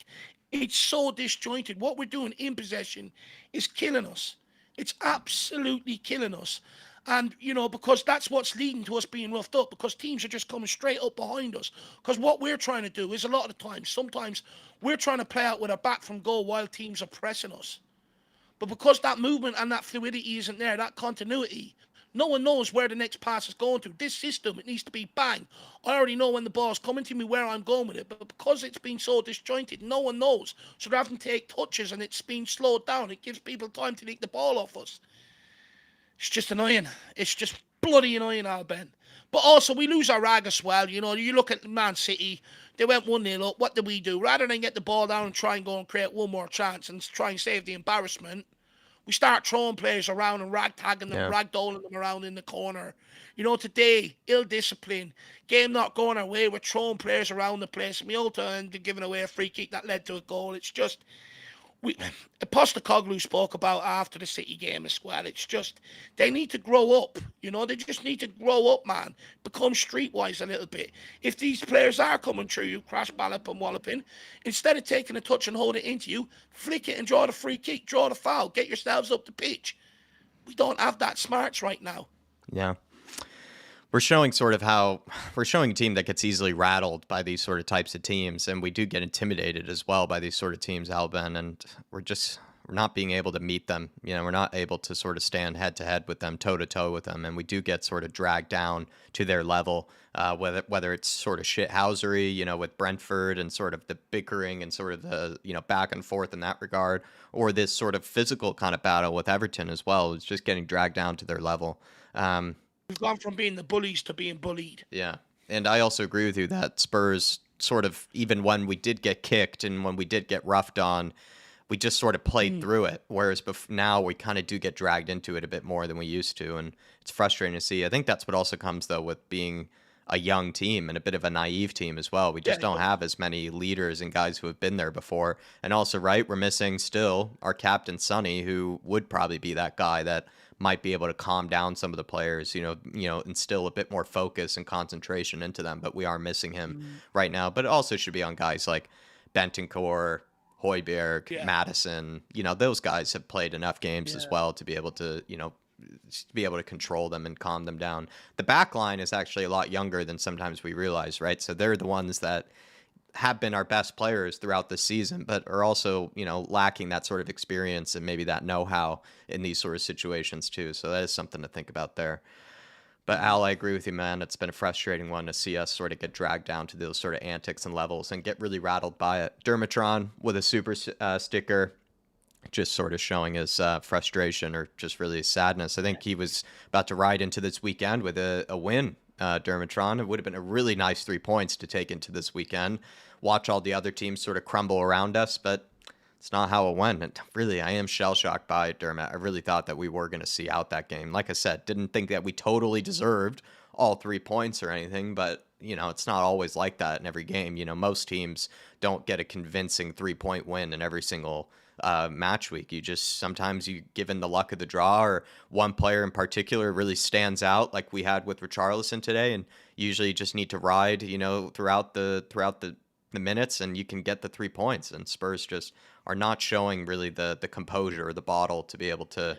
It's so disjointed. What we're doing in possession is killing us. It's absolutely killing us. And, because that's what's leading to us being roughed up, because teams are just coming straight up behind us. Because what we're trying to do is a lot of the time, sometimes we're trying to play out with our back from goal while teams are pressing us. But because that movement and that fluidity isn't there, that continuity, no one knows where the next pass is going to. This system, it needs to be bang. I already know when the ball's coming to me where I'm going with it. But because it's been so disjointed, no one knows. So they're having to take touches and it's been slowed down. It gives people time to take the ball off us. It's just annoying. It's just bloody annoying, Al Ben. But also, we lose our rag as well. You look at Man City. They went 1-0 up. What did we do? Rather than get the ball down and try and go and create one more chance and try and save the embarrassment, we start throwing players around and ragtagging them, ragdolling them around in the corner. Today, ill-discipline, game not going our way, we're throwing players around the place. Miota and giving away a free kick that led to a goal. It's just... Postecoglou spoke about after the City game as well. It's just they need to grow up. They just need to grow up, man. Become streetwise a little bit. If these players are coming through you, crash ballop and walloping, instead of taking a touch and hold it into you, flick it and draw the free kick, draw the foul, get yourselves up the pitch. We don't have that smarts right now. Yeah. we're showing sort of how we're showing a team that gets easily rattled by these sort of types of teams, and we do get intimidated as well by these sort of teams, Alben, and we're not being able to meet them. We're not able to sort of stand head to head with them, toe to toe with them, and we do get sort of dragged down to their level. Whether it's sort of shithousery, with Brentford and sort of the bickering and sort of the back and forth in that regard, or this sort of physical kind of battle with Everton as well. It's just getting dragged down to their level. We've gone from being the bullies to being bullied. Yeah. And I also agree with you that Spurs sort of, even when we did get kicked and when we did get roughed on, we just sort of played through it. Whereas now we kind of do get dragged into it a bit more than we used to. And it's frustrating to see. I think that's what also comes, though, with being a young team and a bit of a naive team as well. We just don't have as many leaders and guys who have been there before. And also, right, we're missing still our captain, Sonny, who would probably be that guy that might be able to calm down some of the players, instill a bit more focus and concentration into them. But we are missing him right now. But it also should be on guys like Bentancur, Højbjerg, Madison. Those guys have played enough games as well to be able to, control them and calm them down. The back line is actually a lot younger than sometimes we realize, right? So they're the ones that have been our best players throughout the season, but are also, lacking that sort of experience and maybe that know-how in these sort of situations too. So that is something to think about there. But Al, I agree with you, man. It's been a frustrating one to see us sort of get dragged down to those sort of antics and levels and get really rattled by it. Dermatron with a super sticker, just sort of showing his frustration or just really his sadness. I think he was about to ride into this weekend with a win. Dermatron. It would have been a really nice 3 points to take into this weekend. Watch all the other teams sort of crumble around us, but it's not how it went. And really, I am shell-shocked by it, Dermot. I really thought that we were going to see out that game. Like I said, didn't think that we totally deserved all 3 points or anything, but, it's not always like that in every game. Most teams don't get a convincing 3-point win in every single match week. Sometimes you given the luck of the draw, or one player in particular really stands out, like we had with Richarlison today, and usually you just need to ride, throughout the minutes, and you can get the 3 points. And Spurs just are not showing really the composure or the bottle to be able to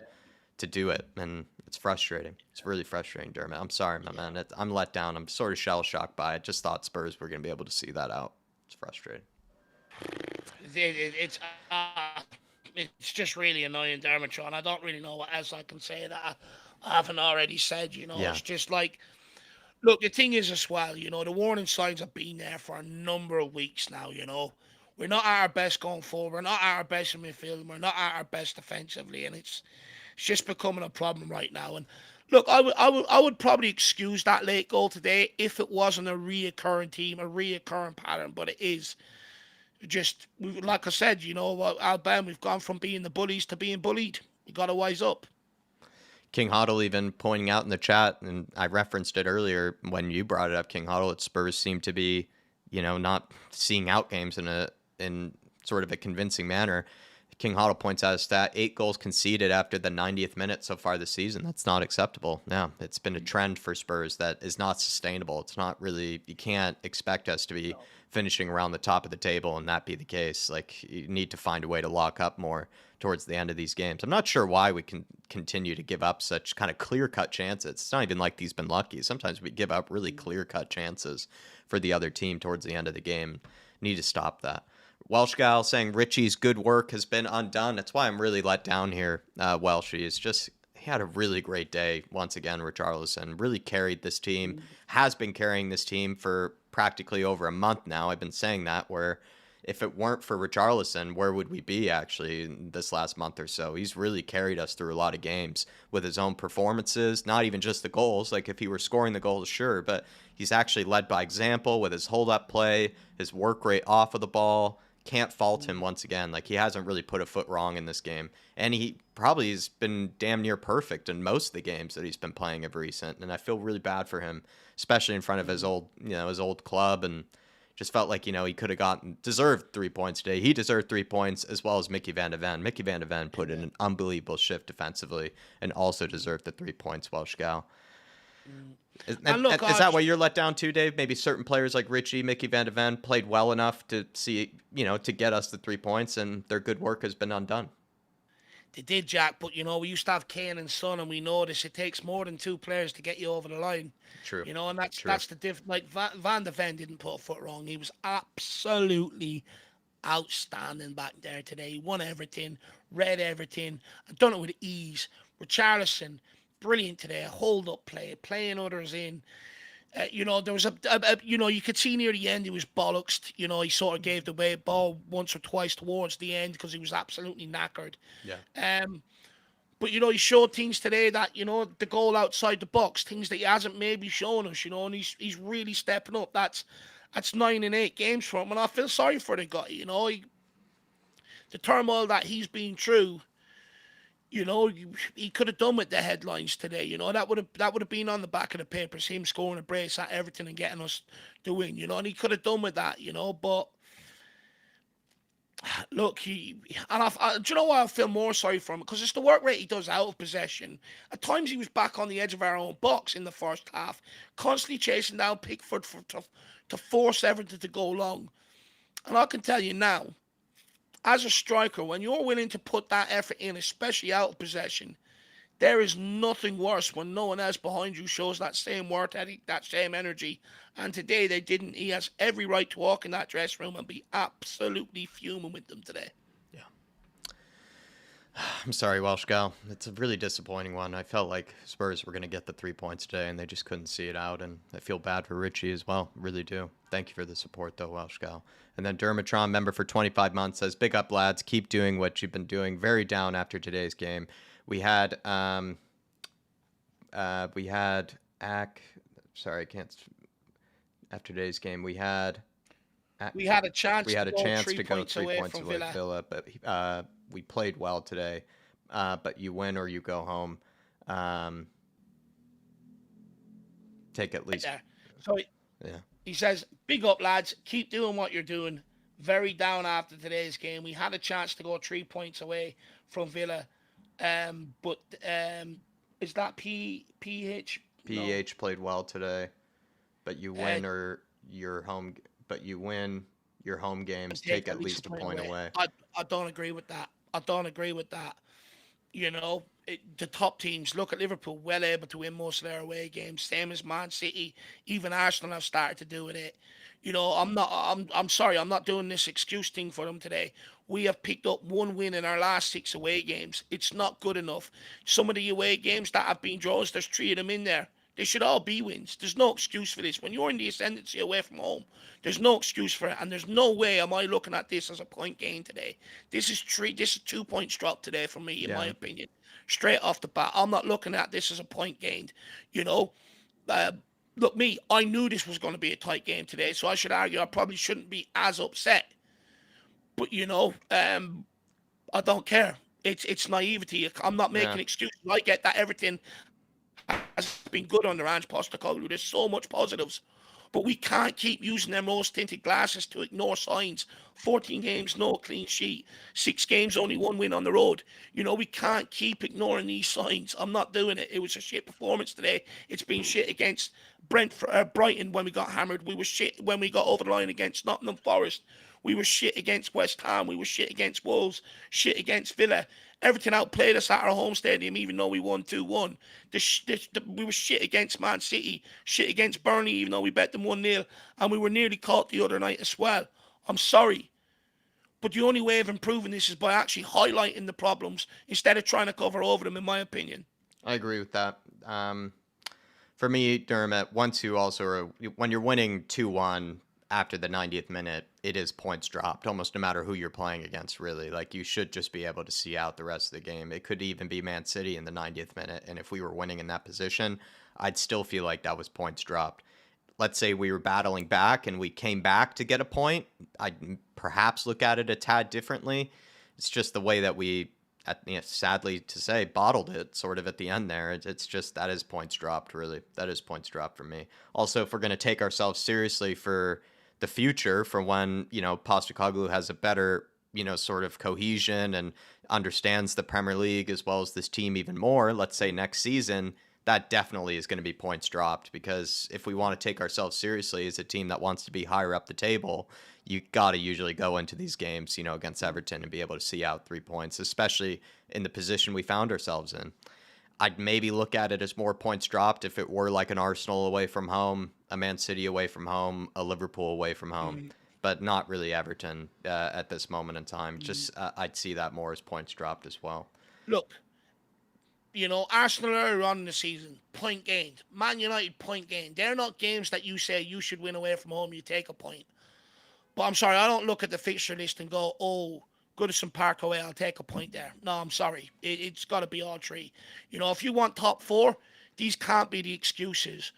do it, and it's frustrating. It's really frustrating, Dermot. I'm sorry, my man. I'm let down. I'm sort of shell shocked by it. Just thought Spurs were going to be able to see that out. It's frustrating. It's just really annoying, Dermatron. I don't really know what else I can say that I haven't already said. It's just like, look, the thing is as well, the warning signs have been there for a number of weeks now. We're not at our best going forward. We're not at our best in midfield. We're not at our best defensively, and it's just becoming a problem right now. And look, I would probably excuse that late goal today if it wasn't a reoccurring team, a reoccurring pattern, but it is. Just, like I said, Alban, we've gone from being the bullies to being bullied. We got to wise up. King Hoddle even pointing out in the chat, and I referenced it earlier when you brought it up, King Hoddle, that Spurs seem to be, not seeing out games in sort of a convincing manner. King Hoddle points out a stat: 8 goals conceded after the 90th minute so far this season. That's not acceptable. No, it's been a trend for Spurs that is not sustainable. It's not really, you can't expect us to be finishing around the top of the table and that be the case. Like, you need to find a way to lock up more towards the end of these games. I'm not sure why we can continue to give up such kind of clear-cut chances. It's not even like these been lucky. Sometimes we give up really clear-cut chances for the other team towards the end of the game. Need to stop that. Welsh Gal saying Richie's good work has been undone. That's why I'm really let down here, Welshie. It's just, he had a really great day once again, Richarlison. Really carried this team, has been carrying this team for practically over a month now. I've been saying that, where if it weren't for Richarlison, where would we be actually in this last month or so? He's really carried us through a lot of games with his own performances, not even just the goals. Like, if he were scoring the goals, sure, but he's actually led by example with his hold-up play, his work rate off of the ball. Can't fault him once again. Like, he hasn't really put a foot wrong in this game. And he probably has been damn near perfect in most of the games that he's been playing of recent. And I feel really bad for him, especially in front of his old club. And just felt like, he could have deserved 3 points today. He deserved 3 points, as well as Mickey van de Ven. Mickey van de Ven put in an unbelievable shift defensively and also deserved the 3 points, Welsh Gal. Is that why you're let down too, Dave? Maybe certain players like Richie, Mickey van de Ven played well enough to see, to get us the 3 points, and their good work has been undone. They did, Jack, but we used to have Kane and Son, and we know this. It takes more than two players to get you over the line. True. And that's True. the diff. Like Van de Ven didn't put a foot wrong. He was absolutely outstanding back there today. He won everything, read everything, and done it with ease. Richarlison, brilliant today. Hold up play, playing others in. There was you could see near the end he was bollocksed. He sort of gave the away ball once or twice towards the end because he was absolutely knackered. Yeah. But he showed things today that the goal outside the box, things that he hasn't maybe shown us. And he's really stepping up. That's 9 and 8 games for him, and I feel sorry for the guy. The turmoil that he's been through. He could have done with the headlines today. That would have been on the back of the papers. Him scoring a brace at Everton and getting us the win. And he could have done with that. But look, do you know why I feel more sorry for him? Because it's the work rate he does out of possession. At times he was back on the edge of our own box in the first half, constantly chasing down Pickford to force Everton to go long. And I can tell you now, as a striker, when you're willing to put that effort in, especially out of possession, there is nothing worse when no one else behind you shows that same work ethic, that same energy. And today they didn't. He has every right to walk in that dressing room and be absolutely fuming with them today. Yeah. I'm sorry, Welsh Gal. It's a really disappointing one. I felt like Spurs were going to get the 3 points today, and they just couldn't see it out. And I feel bad for Richie as well. Really do. Thank you for the support, though, Welsh Gal. And then Dermatron, member for 25 months, says, "Big up, lads. Keep doing what you've been doing. Very down after today's game. We had sorry, I can't. After today's game, we had a chance. We had a chance to go 3 3 points away from Villa, but we played well today. But you win or you go home. Take at least. So yeah. He says, "Big up, lads. Keep doing what you're doing. Very down after today's game. We had a chance to go 3 points away from Villa. But is that PH? PH played well today, but you win or your home. But you win your home games. Take at least a point away. I don't agree with that. The top teams, look at Liverpool, well able to win most of their away games, same as Man City. Even Arsenal have started to do it. I'm sorry, I'm not doing this excuse thing for them today. We have picked up 1 win in our last 6 away games. It's not good enough. Some of the away games that have been draws, there's 3 of them in there. They should all be wins. There's no excuse for this. When you're in the ascendancy away from home, there's no excuse for it. And there's no way am I looking at this as a point gain today. This is 2 points drop today for me, in my opinion. Straight off the bat, I'm not looking at this as a point gained. Look, I knew this was going to be a tight game today, so I should argue I probably shouldn't be as upset. But, I don't care. It's naivety. I'm not making excuses. I get that everything has been good under Ange Postecoglou. There's so much positives. But we can't keep using them rose-tinted glasses to ignore signs. 14 games, no clean sheet. 6 games, only 1 win on the road. We can't keep ignoring these signs. I'm not doing it. It was a shit performance today. It's been shit against Brighton when we got hammered. We were shit when we got over the line against Nottingham Forest. We were shit against West Ham. We were shit against Wolves. Shit against Villa. Everything outplayed us at our home stadium, even though we won 2-1. We were shit against Man City, shit against Burnley, even though we bet them 1-0, and we were nearly caught the other night as well. I'm sorry. But the only way of improving this is by actually highlighting the problems instead of trying to cover over them, in my opinion. I agree with that. For me, Dermot, when you're winning 2-1 after the 90th minute, it is points dropped, almost no matter who you're playing against, really. Like, you should just be able to see out the rest of the game. It could even be Man City in the 90th minute, and if we were winning in that position, I'd still feel like that was points dropped. Let's say we were battling back and we came back to get a point, I'd perhaps look at it a tad differently. It's just the way that we, sadly to say, bottled it sort of at the end there. It's just, that is points dropped, really. That is points dropped for me. Also, if we're going to take ourselves seriously for the future, for when, Postecoglou has a better, sort of cohesion and understands the Premier League as well as this team even more, let's say next season, that definitely is going to be points dropped, because if we want to take ourselves seriously as a team that wants to be higher up the table, you got to usually go into these games, against Everton and be able to see out 3 points, especially in the position we found ourselves in. I'd maybe look at it as more points dropped if it were like an Arsenal away from home, a Man City away from home, a Liverpool away from home, but not really Everton at this moment in time. Just I'd see that more as points dropped as well. Look, Arsenal earlier on in the season, point gained. Man United, point gained. They're not games that you say you should win away from home, you take a point. But I'm sorry, I don't look at the fixture list and go, oh, Goodison Park away, I'll take a point there. No, I'm sorry. It's got to be all three. If you want top four, these can't be the excuses.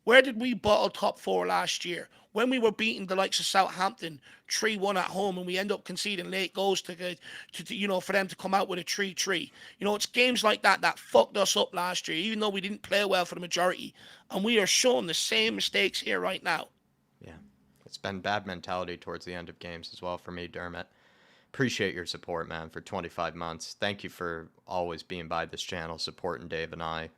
Where did we bottle top four last year? When we were beating the likes of Southampton 3-1 at home, and we end up conceding late goals for them to come out with a 3-3. It's games like that fucked us up last year, even though we didn't play well for the majority. And we are showing the same mistakes here right now. Yeah. It's been bad mentality towards the end of games as well for me, Dermot. Appreciate your support, man, for 25 months. Thank you for always being by this channel, supporting Dave and I,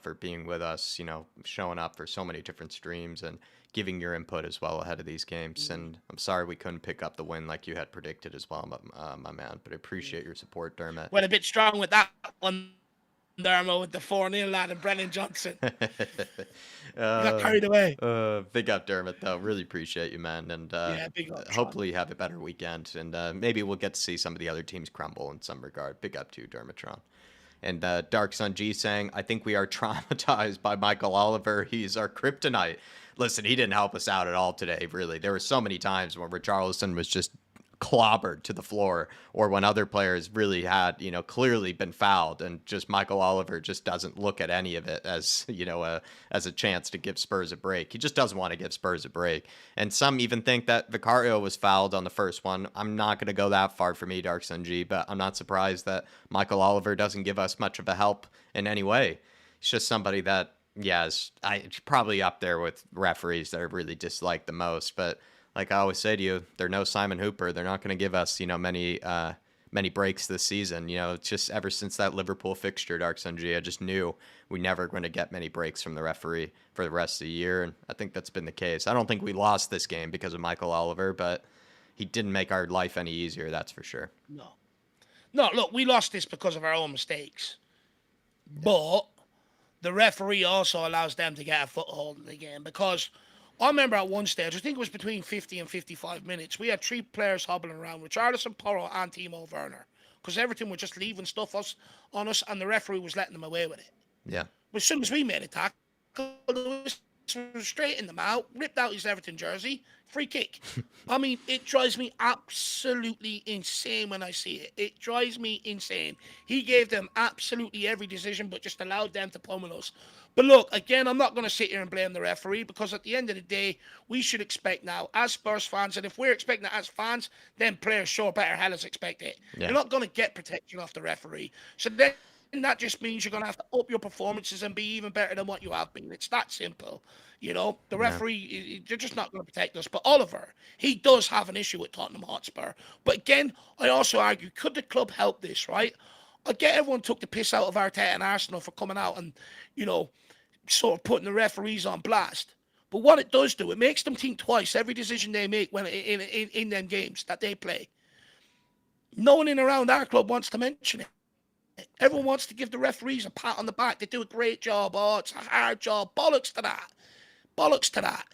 for being with us, showing up for so many different streams and giving your input as well ahead of these games. And I'm sorry we couldn't pick up the win like you had predicted as well, my man. But I appreciate your support, Dermot. Went a bit strong with that one, Dermot, with the 4-0 lad and Brennan Johnson. Got carried away. Big up, Dermot, though. Really appreciate you, man. And big up, hopefully you have a better weekend. And maybe we'll get to see some of the other teams crumble in some regard. Big up to you, Dermatron. And Dark Sun G saying, I think we are traumatized by Michael Oliver. He's our kryptonite. Listen, he didn't help us out at all today, really. There were so many times when Richarlison was just clobbered to the floor, or when other players really had, clearly been fouled, and just Michael Oliver just doesn't look at any of it as, as a chance to give Spurs a break. He just doesn't want to give Spurs a break. And some even think that Vicario was fouled on the first one. I'm not going to go that far for me, Dark Sun G, but I'm not surprised that Michael Oliver doesn't give us much of a help in any way. He's just somebody that, it's probably up there with referees that I really dislike the most, but like I always say to you, they're no Simon Hooper. They're not going to give us, many breaks this season. It's just ever since that Liverpool fixture, Dark Sun G, I just knew we never going to get many breaks from the referee for the rest of the year, and I think that's been the case. I don't think we lost this game because of Michael Oliver, but he didn't make our life any easier, that's for sure. No, look, we lost this because of our own mistakes. Yeah. But the referee also allows them to get a foothold in the game, because I remember at one stage, I think it was between 50 and 55 minutes, we had three players hobbling around, Richarlison, Porro, and Timo Werner, because everything was just leaving stuff on us, and the referee was letting them away with it. Yeah. But as soon as we made a tackle, straightened them out, ripped out his Everton jersey, free kick. I mean, it drives me absolutely insane when I see it. It drives me insane. He gave them absolutely every decision, but just allowed them to pummel us. But look, again, I'm not going to sit here and blame the referee, because at the end of the day, we should expect now, as Spurs fans, and if we're expecting it as fans, then players sure better hell as expect it. Yeah. You're not going to get protection off the referee. So then that just means you're going to have to up your performances and be even better than what you have been. It's that simple. The referee, they're just not going to protect us. But Oliver, he does have an issue with Tottenham Hotspur. But again, I also argue, could the club help this, right? I get everyone took the piss out of Arteta and Arsenal for coming out and, sort of putting the referees on blast. But what it does do, it makes them think twice every decision they make when in them games that they play. No one in around our club wants to mention it. Everyone wants to give the referees a pat on the back. They do a great job. Oh, it's a hard job. Bollocks to that. Bollocks to that.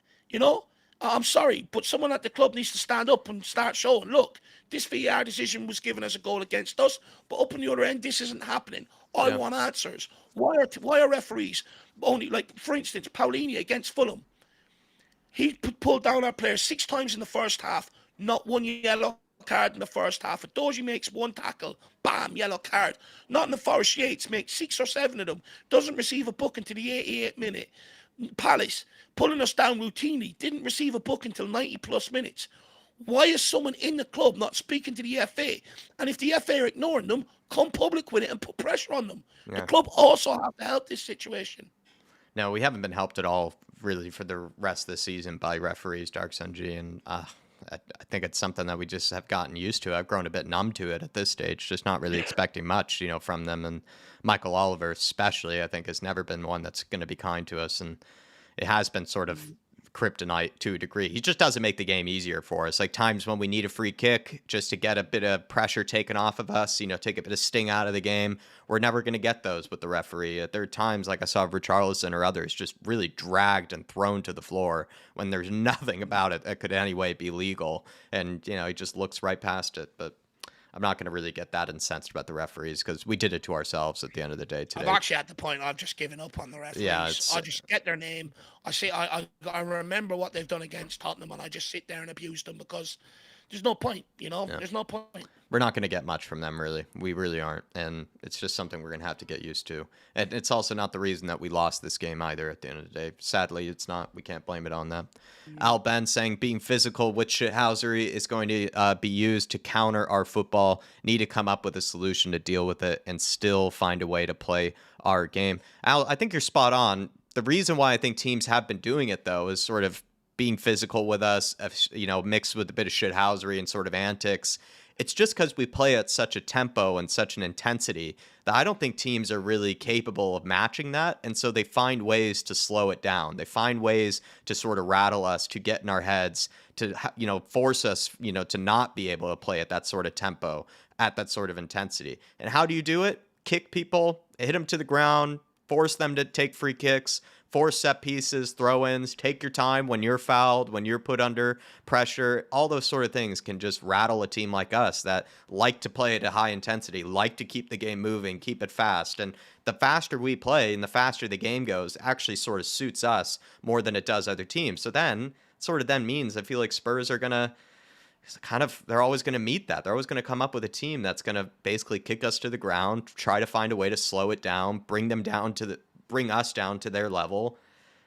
I'm sorry, but someone at the club needs to stand up and start showing, look, this VAR decision was given as a goal against us, but up on the other end, this isn't happening. I want answers. Why are referees only, like, for instance, Paulini against Fulham? He pulled down our players 6 times in the first half, not one yellow card in the first half. Adoji makes one tackle, bam, yellow card. Nottingham Forest Yates makes 6 or 7 of them, doesn't receive a book until the 88th minute. Palace, pulling us down routinely, didn't receive a book until 90 plus minutes. Why is someone in the club not speaking to the FA? And if the FA are ignoring them, come public with it and put pressure on them. Yeah. The club also have to help this situation. No, we haven't been helped at all, really, for the rest of the season by referees, Dark Sun G, and I think it's something that we just have gotten used to. I've grown a bit numb to it at this stage, just not really expecting much, from them. And Michael Oliver, especially, I think has never been one that's going to be kind to us. And it has been sort of kryptonite to a degree. He just doesn't make the game easier for us. Like times when we need a free kick just to get a bit of pressure taken off of us, take a bit of sting out of the game. We're never going to get those with the referee. There are times, like I saw Richarlison or others, just really dragged and thrown to the floor when there's nothing about it that could in any way be legal. And, he just looks right past it. But I'm not going to really get that incensed about the referees because we did it to ourselves at the end of the day today. I'm actually at the point I've just given up on the referees. Yeah, I just get their name. I say I remember what they've done against Tottenham, and I just sit there and abuse them because there's no point. Yeah. There's no point. We're not going to get much from them, really. We really aren't, and it's just something we're going to have to get used to. And it's also not the reason that we lost this game either. At the end of the day, sadly, it's not. We can't blame it on them. Al Ben saying being physical with shithousery is going to be used to counter our football. Need to come up with a solution to deal with it and still find a way to play our game. Al, I think you're spot on. The reason why I think teams have been doing it, though, is sort of being physical with us, mixed with a bit of shithousery and sort of antics. It's just because we play at such a tempo and such an intensity that I don't think teams are really capable of matching that. And so they find ways to slow it down. They find ways to sort of rattle us, to get in our heads, to, force us, to not be able to play at that sort of tempo, at that sort of intensity. And how do you do it? Kick people, hit them to the ground, force them to take free kicks, force set pieces, throw-ins, take your time when you're fouled, when you're put under pressure. All those sort of things can just rattle a team like us that like to play at a high intensity, like to keep the game moving, keep it fast. And the faster we play and the faster the game goes actually sort of suits us more than it does other teams. So then, sort of then means I feel like Spurs are going to they're always going to meet that. They're always going to come up with a team that's going to basically kick us to the ground, try to find a way to slow it down, bring us down to their level.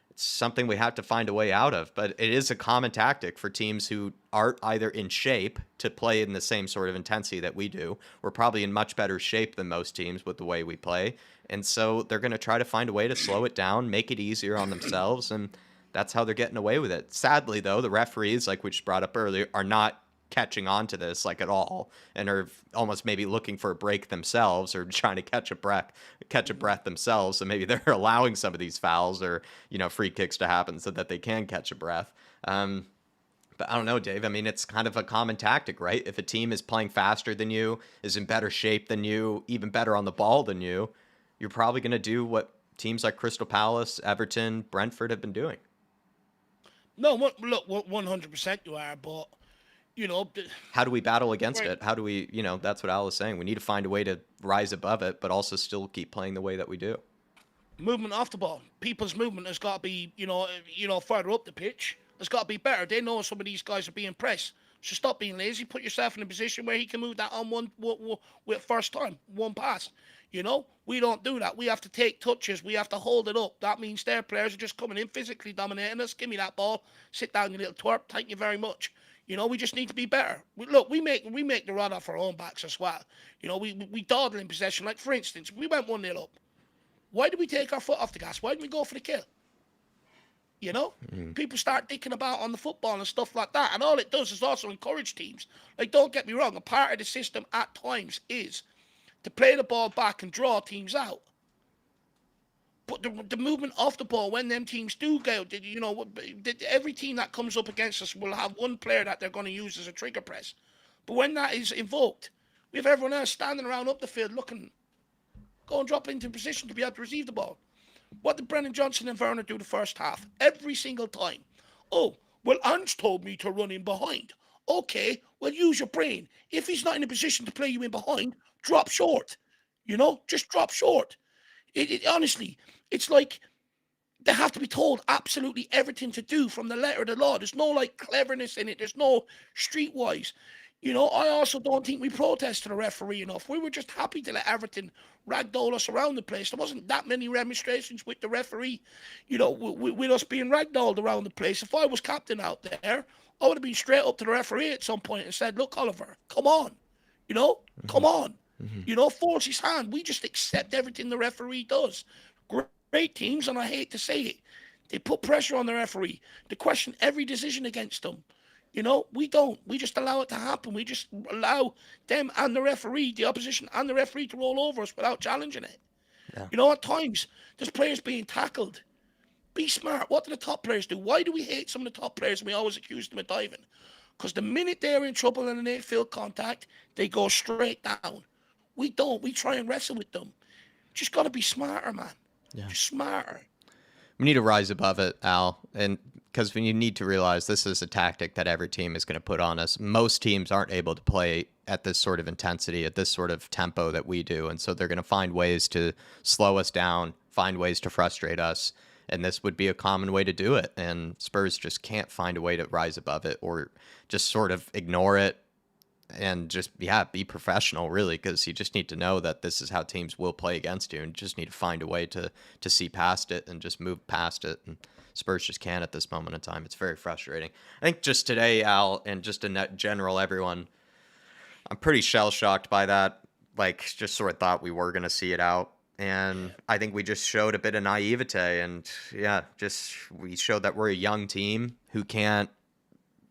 It's something we have to find a way out of, but it is a common tactic for teams who aren't either in shape to play in the same sort of intensity that we do. We're probably in much better shape than most teams with the way we play. And so they're going to try to find a way to slow it down, make it easier on themselves. And that's how they're getting away with it. Sadly, though, the referees, like we just brought up earlier, are not catching on to this like at all, and are almost maybe looking for a break themselves or trying to catch a breath themselves. So maybe they're allowing some of these fouls or free kicks to happen so that they can catch a breath. But I don't know, Dave. I mean, it's kind of a common tactic, right? If a team is playing faster than you, is in better shape than you, even better on the ball than you, you're probably going to do what teams like Crystal Palace, Everton, Brentford have been doing. No, look, 100% you are, but how do we battle against it? How do we, that's what Al was saying. We need to find a way to rise above it, but also still keep playing the way that we do. Movement off the ball. People's movement has got to be, further up the pitch. It's got to be better. They know some of these guys are being pressed. So stop being lazy. Put yourself in a position where he can move that on one with first time, one pass. We don't do that. We have to take touches. We have to hold it up. That means their players are just coming in, physically dominating us. Give me that ball. Sit down, you little twerp. Thank you very much. We just need to be better. We make the run off our own backs as well. We dawdle in possession. Like, for instance, we went 1-0 up. Why did we take our foot off the gas? Why didn't we go for the kill? People start thinking about on the football and stuff like that. And all it does is also encourage teams. Like, don't get me wrong. A part of the system at times is to play the ball back and draw teams out. But the movement off the ball, when them teams do go, every team that comes up against us will have one player that they're going to use as a trigger press. But when that is invoked, we have everyone else standing around up the field looking, go and drop into position to be able to receive the ball. What did Brennan Johnson and Werner do the first half? Every single time. Oh, well, Ange told me to run in behind. Okay, well, use your brain. If he's not in a position to play you in behind, drop short. Just drop short. Honestly, it's like they have to be told absolutely everything to do from the letter of the law. There's no cleverness in it. There's no streetwise. I also don't think we protest to the referee enough. We were just happy to let Everton ragdoll us around the place. There wasn't that many demonstrations with the referee, with us being ragdolled around the place. If I was captain out there, I would have been straight up to the referee at some point and said, look, Oliver, come on. Come on. Force his hand. We just accept everything the referee does. Great teams, and I hate to say it, they put pressure on the referee. They question every decision against them. You know, we don't. We just allow it to happen. We just allow them and the referee, the opposition and the referee, to roll over us without challenging it. Yeah. You know, at times there's players being tackled. Be smart. What do the top players do? Why do we hate some of the top players and we always accuse them of diving? Because the minute they're in trouble and they feel contact, they go straight down. We don't. We try and wrestle with them. Just got to be smarter, man. Yeah. Just smarter. We need to rise above it, Al, and because you need to realize this is a tactic that every team is going to put on us. Most teams aren't able to play at this sort of intensity, at this sort of tempo that we do, and so they're going to find ways to slow us down, find ways to frustrate us, and this would be a common way to do it. And Spurs just can't find a way to rise above it, or just sort of ignore it and just be professional, really, because you just need to know that this is how teams will play against you, and you just need to find a way to see past it and just move past it. And Spurs just can't at this moment in time. It's very frustrating. I think just today, Al, and just in general, everyone, I'm pretty shell shocked by that. Like, just sort of thought we were going to see it out. And I think we just showed a bit of naivete. And yeah, just we showed that we're a young team who can't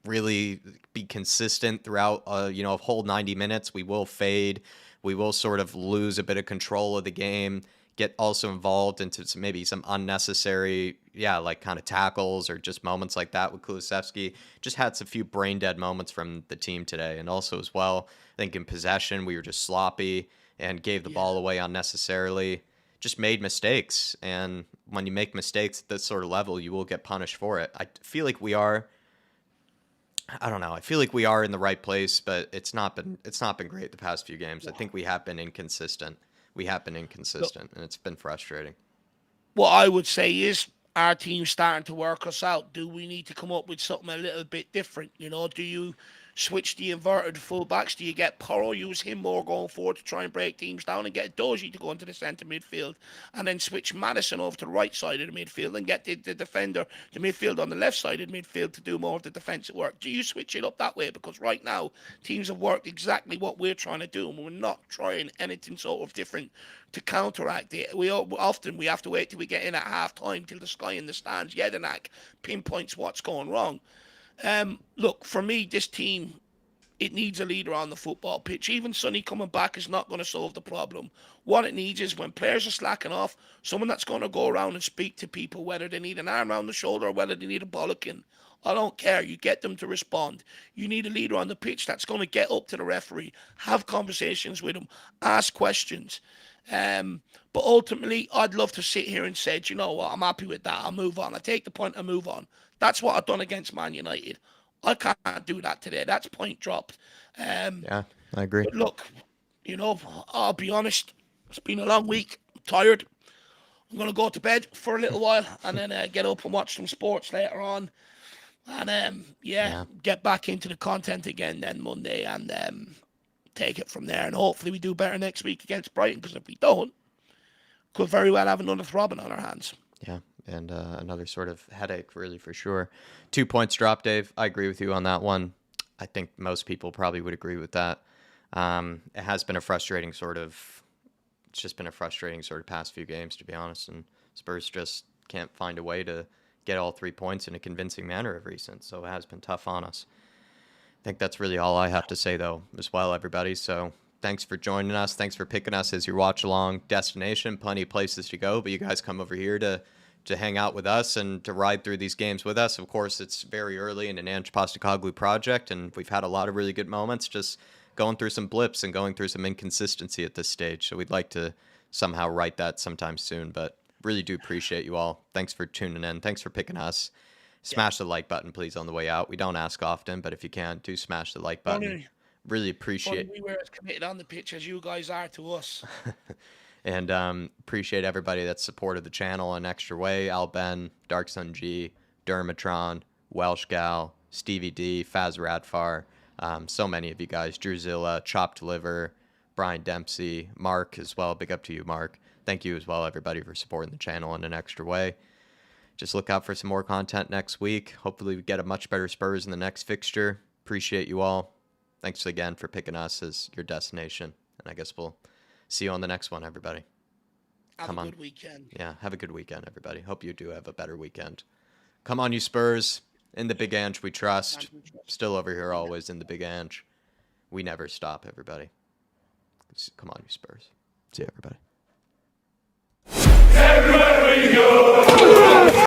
really be consistent throughout a whole 90 minutes. We will fade. We will sort of lose a bit of control of the game, get also involved into maybe some unnecessary, like kind of tackles or just moments like that with Kulusevski. Just had some few brain dead moments from the team today. And also as well, I think in possession, we were just sloppy and gave the ball away unnecessarily. Just made mistakes. And when you make mistakes at this sort of level, you will get punished for it. I feel like we are, I don't know. I feel like we are in the right place, but it's not been great the past few games. I think we have been inconsistent. And it's been frustrating. What I would say is our team's starting to work us out. Do we need to come up with something a little bit different? You know, do you switch the inverted fullbacks? Do you get Porro, use him more going forward to try and break teams down, and get Doji to go into the centre midfield, and then switch Madison over to the right side of the midfield and get the defender, the midfield on the left side of the midfield, to do more of the defensive work? Do you switch it up that way? Because right now teams have worked exactly what we're trying to do, and we're not trying anything sort of different to counteract it. We have to wait till we get in at half time, till the sky in the stands, Jedinak pinpoints what's going wrong. Look, for me, this team, it needs a leader on the football pitch. Even Sonny coming back is not going to solve the problem. What it needs is, when players are slacking off, someone that's going to go around and speak to people, whether they need an arm around the shoulder or whether they need a bollocking. I don't care. You get them to respond. You need a leader on the pitch that's going to get up to the referee, have conversations with him, ask questions. But ultimately, I'd love to sit here and say, you know what, I'm happy with that. I'll move on. I take the point and move on. That's what I've done against Man United. I can't do that today. That's point dropped. Yeah, I agree. But look, I'll be honest. It's been a long week. I'm tired. I'm going to go to bed for a little while and then get up and watch some sports later on. And, get back into the content again then Monday and take it from there. And hopefully we do better next week against Brighton, because if we don't, could very well have another throbbing on our hands. Yeah, and another sort of headache, really, for sure. 2 points drop, Dave. I agree with you on that one. I think most people probably would agree with that. It has been a frustrating it's just been a frustrating sort of past few games, to be honest. And Spurs just can't find a way to get all 3 points in a convincing manner of recent. So it has been tough on us. I think that's really all I have to say, though, as well, everybody. So thanks for joining us. Thanks for picking us as your watch-along destination. Plenty of places to go, but you guys come over here to hang out with us and to ride through these games with us. Of course, it's very early in an Ange Postecoglou project, and we've had a lot of really good moments, just going through some blips and going through some inconsistency at this stage. So we'd like to somehow right that sometime soon, but really do appreciate you all. Thanks for tuning in. Thanks for picking us. Smash the like button, please, on the way out. We don't ask often, but if you can, do smash the like button. Really appreciate. We were as committed on the pitch as you guys are to us. And appreciate everybody that supported the channel in extra way. Al Ben, Dark Sun G, Dermatron, Welsh Gal, Stevie D, Faz Radfar. So many of you guys. Druzilla, Chopped Liver, Brian Dempsey, Mark as well. Big up to you, Mark. Thank you as well, everybody, for supporting the channel in an extra way. Just look out for some more content next week. Hopefully we get a much better Spurs in the next fixture. Appreciate you all. Thanks again for picking us as your destination. And I guess we'll see you on the next one, everybody. Have a good weekend. Yeah, have a good weekend, everybody. Hope you do have a better weekend. Come on, you Spurs. In the Big Ange we trust. Still over here always in the Big Ange. We never stop, everybody. Come on, you Spurs. See you, everybody. Everywhere we go.